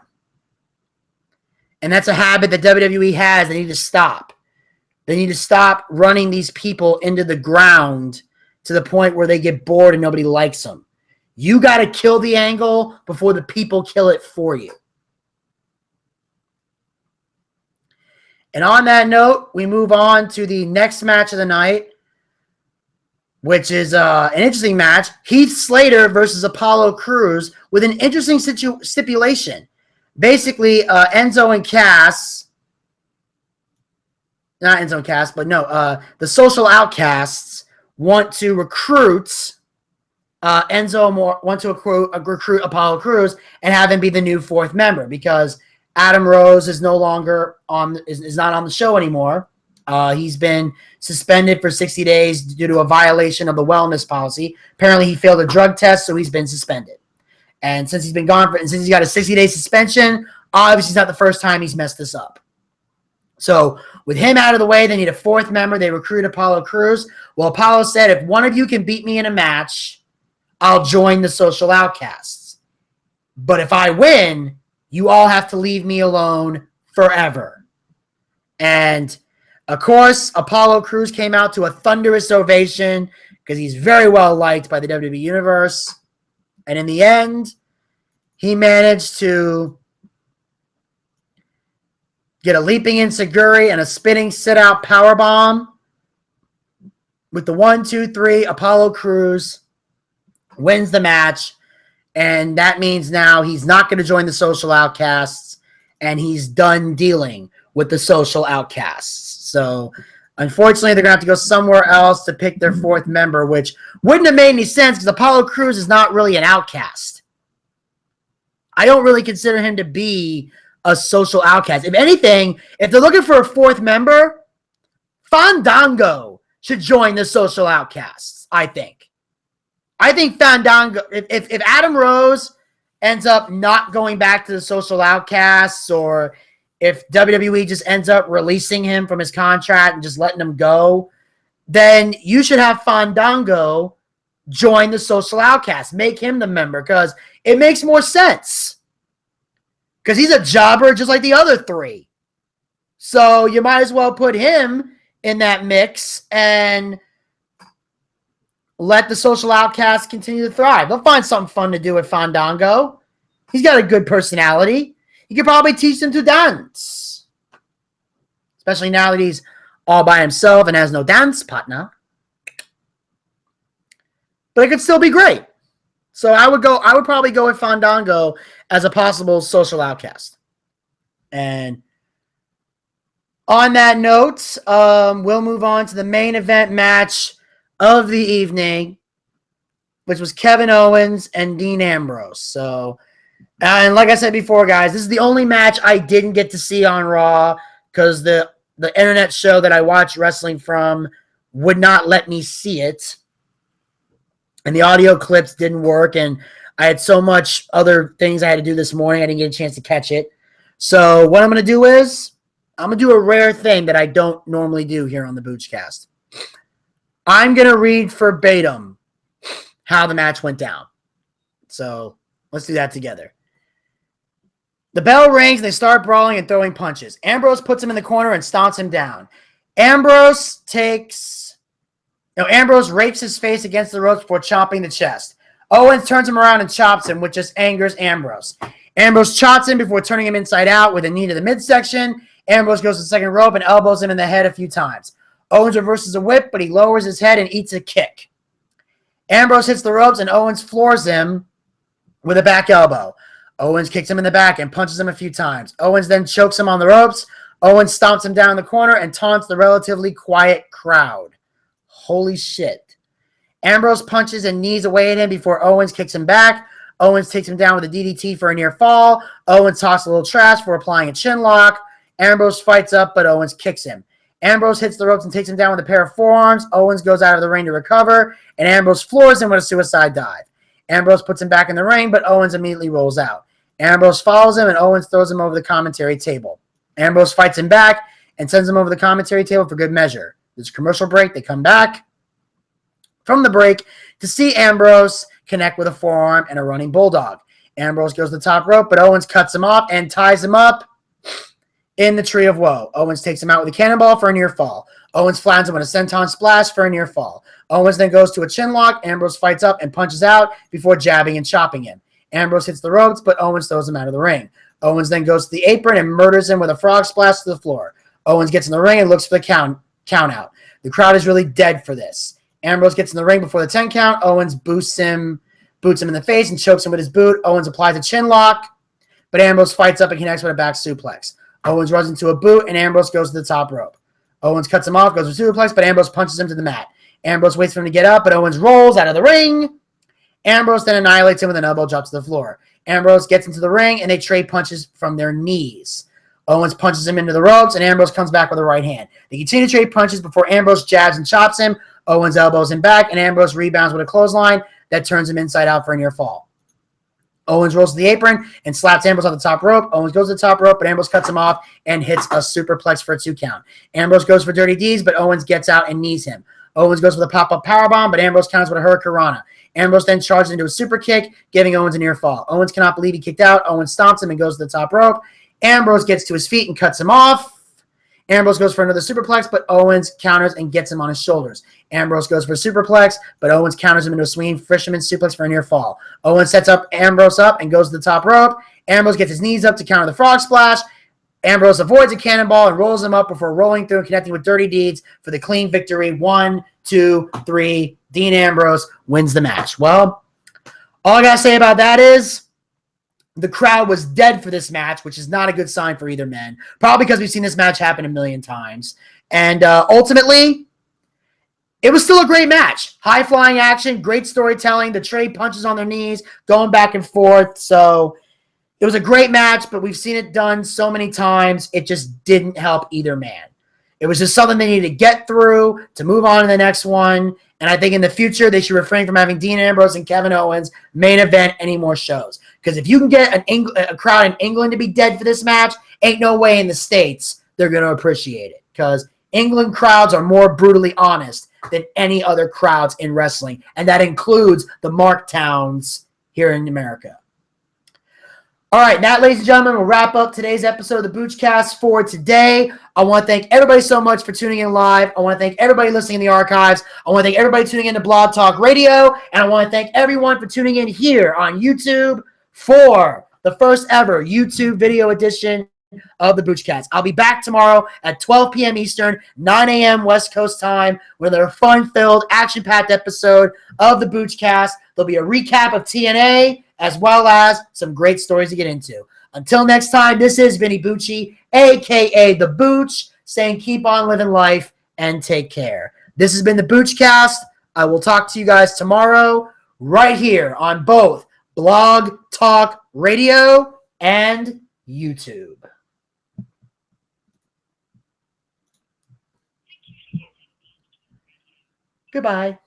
And that's a habit that WWE has. They need to stop. They need to stop running these people into the ground to the point where they get bored and nobody likes them. You got to kill the angle before the people kill it for you. And on that note, we move on to the next match of the night, which is an interesting match. Heath Slater versus Apollo Crews with an interesting stipulation. Basically, Enzo and Cass, not Enzo and Cass, but no, the Social Outcasts want to recruit Enzo want to recruit Apollo Crews and have him be the new fourth member because Adam Rose is no longer is not on the show anymore. He's been suspended for 60 days due to a violation of the wellness policy. Apparently, he failed a drug test, so he's been suspended. And since he's been gone, since he's got a 60-day suspension, obviously it's not the first time he's messed this up. So with him out of the way, they need a fourth member. They recruit Apollo Crews. Well, Apollo said, if one of you can beat me in a match, I'll join the Social Outcasts. But if I win, you all have to leave me alone forever. And, of course, Apollo Crews came out to a thunderous ovation because he's very well liked by the WWE Universe. And in the end, he managed to get a leaping enziguri and a spinning sit-out powerbomb. With the 1, 2, 3, Apollo Crews wins the match. And that means now he's not going to join the Social Outcasts. And he's done dealing with the Social Outcasts. So, unfortunately, they're going to have to go somewhere else to pick their fourth member, which wouldn't have made any sense because Apollo Crews is not really an outcast. I don't really consider him to be a social outcast. If anything, if they're looking for a fourth member, Fandango should join the Social Outcasts, I think. I think Fandango, if Adam Rose ends up not going back to the Social Outcasts, or if WWE just ends up releasing him from his contract and just letting him go, then you should have Fandango join the Social Outcasts. Make him the member because it makes more sense. Because he's a jobber just like the other three. So you might as well put him in that mix and let the Social Outcasts continue to thrive. They'll find something fun to do with Fandango. He's got a good personality. You could probably teach him to dance. Especially now that he's all by himself and has no dance partner. But it could still be great. So I would probably go with Fandango as a possible Social Outcast. And on that note, we'll move on to the main event match of the evening, which was Kevin Owens and Dean Ambrose. So, and like I said before, guys, this is the only match I didn't get to see on Raw because the internet show that I watch wrestling from would not let me see it. And the audio clips didn't work, and I had so much other things I had to do this morning, I didn't get a chance to catch it. So what I'm going to do is, I'm going to do a rare thing that I don't normally do here on the Boochcast. I'm going to read verbatim how the match went down. So let's do that together. The bell rings, and they start brawling and throwing punches. Ambrose puts him in the corner and stomps him down. Ambrose rakes his face against the ropes before chopping the chest. Owens turns him around and chops him, which just angers Ambrose. Ambrose chops him before turning him inside out with a knee to the midsection. Ambrose goes to the second rope and elbows him in the head a few times. Owens reverses a whip, but he lowers his head and eats a kick. Ambrose hits the ropes, and Owens floors him with a back elbow. Owens kicks him in the back and punches him a few times. Owens then chokes him on the ropes. Owens stomps him down in the corner and taunts the relatively quiet crowd. Holy shit. Ambrose punches and knees away at him before Owens kicks him back. Owens takes him down with a DDT for a near fall. Owens tosses a little trash for applying a chin lock. Ambrose fights up, but Owens kicks him. Ambrose hits the ropes and takes him down with a pair of forearms. Owens goes out of the ring to recover, and Ambrose floors him with a suicide dive. Ambrose puts him back in the ring, but Owens immediately rolls out. Ambrose follows him, and Owens throws him over the commentary table. Ambrose fights him back and sends him over the commentary table for good measure. There's a commercial break. They come back from the break to see Ambrose connect with a forearm and a running bulldog. Ambrose goes to the top rope, but Owens cuts him off and ties him up in the Tree of Woe. Owens takes him out with a cannonball for a near fall. Owens flattens him with a senton splash for a near fall. Owens then goes to a chin lock. Ambrose fights up and punches out before jabbing and chopping him. Ambrose hits the ropes, but Owens throws him out of the ring. Owens then goes to the apron and murders him with a frog splash to the floor. Owens gets in the ring and looks for the count out. The crowd is really dead for this. Ambrose gets in the ring before the 10 count. Owens boots him in the face and chokes him with his boot. Owens applies a chin lock, but Ambrose fights up and connects with a back suplex. Owens runs into a boot, and Ambrose goes to the top rope. Owens cuts him off, goes to a suplex, but Ambrose punches him to the mat. Ambrose waits for him to get up, but Owens rolls out of the ring Ambrose then annihilates him with an elbow drop to the floor. Ambrose gets into the ring, and they trade punches from their knees. Owens punches him into the ropes, and Ambrose comes back with a right hand. They continue to trade punches before Ambrose jabs and chops him. Owens elbows him back, and Ambrose rebounds with a clothesline that turns him inside out for a near fall. Owens rolls to the apron and slaps Ambrose off the top rope. Owens goes to the top rope, but Ambrose cuts him off and hits a superplex for a 2 count. Ambrose goes for dirty deeds, but Owens gets out and knees him. Owens goes for the pop-up powerbomb, but Ambrose counters with a hurricanrana. Ambrose then charges into a super kick, giving Owens a near fall. Owens cannot believe he kicked out. Owens stomps him and goes to the top rope. Ambrose gets to his feet and cuts him off. Ambrose goes for another superplex, but Owens counters and gets him on his shoulders. Ambrose goes for a superplex, but Owens counters him into a swinging fisherman suplex for a near fall. Owens sets up Ambrose up and goes to the top rope. Ambrose gets his knees up to counter the frog splash. Ambrose avoids a cannonball and rolls him up before rolling through and connecting with dirty deeds for the clean victory. 1, 2, 3. Dean Ambrose wins the match. Well, all I got to say about that is the crowd was dead for this match, which is not a good sign for either men. Probably because we've seen this match happen a million times. And ultimately, it was still a great match. High-flying action, great storytelling, the trade punches on their knees, going back and forth. So it was a great match, but we've seen it done so many times, it just didn't help either man. It was just something they needed to get through to move on to the next one. And I think in the future, they should refrain from having Dean Ambrose and Kevin Owens main event any more shows. Because if you can get a crowd in England to be dead for this match, ain't no way in the States they're going to appreciate it. Because England crowds are more brutally honest than any other crowds in wrestling. And that includes the Marktowns here in America. All right, that, ladies and gentlemen, will wrap up today's episode of the Boochcast for today. I want to thank everybody so much for tuning in live. I want to thank everybody listening in the archives. I want to thank everybody tuning in to Blog Talk Radio. And I want to thank everyone for tuning in here on YouTube for the first ever YouTube video edition of the Boochcast. I'll be back tomorrow at 12 p.m. Eastern, 9 a.m. West Coast time with a fun-filled, action-packed episode of the Boochcast. There'll be a recap of TNA as well as some great stories to get into. Until next time, this is Vinny Bucci, a.k.a. The Booch, saying keep on living life and take care. This has been the Boochcast. I will talk to you guys tomorrow right here on both Blog Talk Radio and YouTube. Goodbye.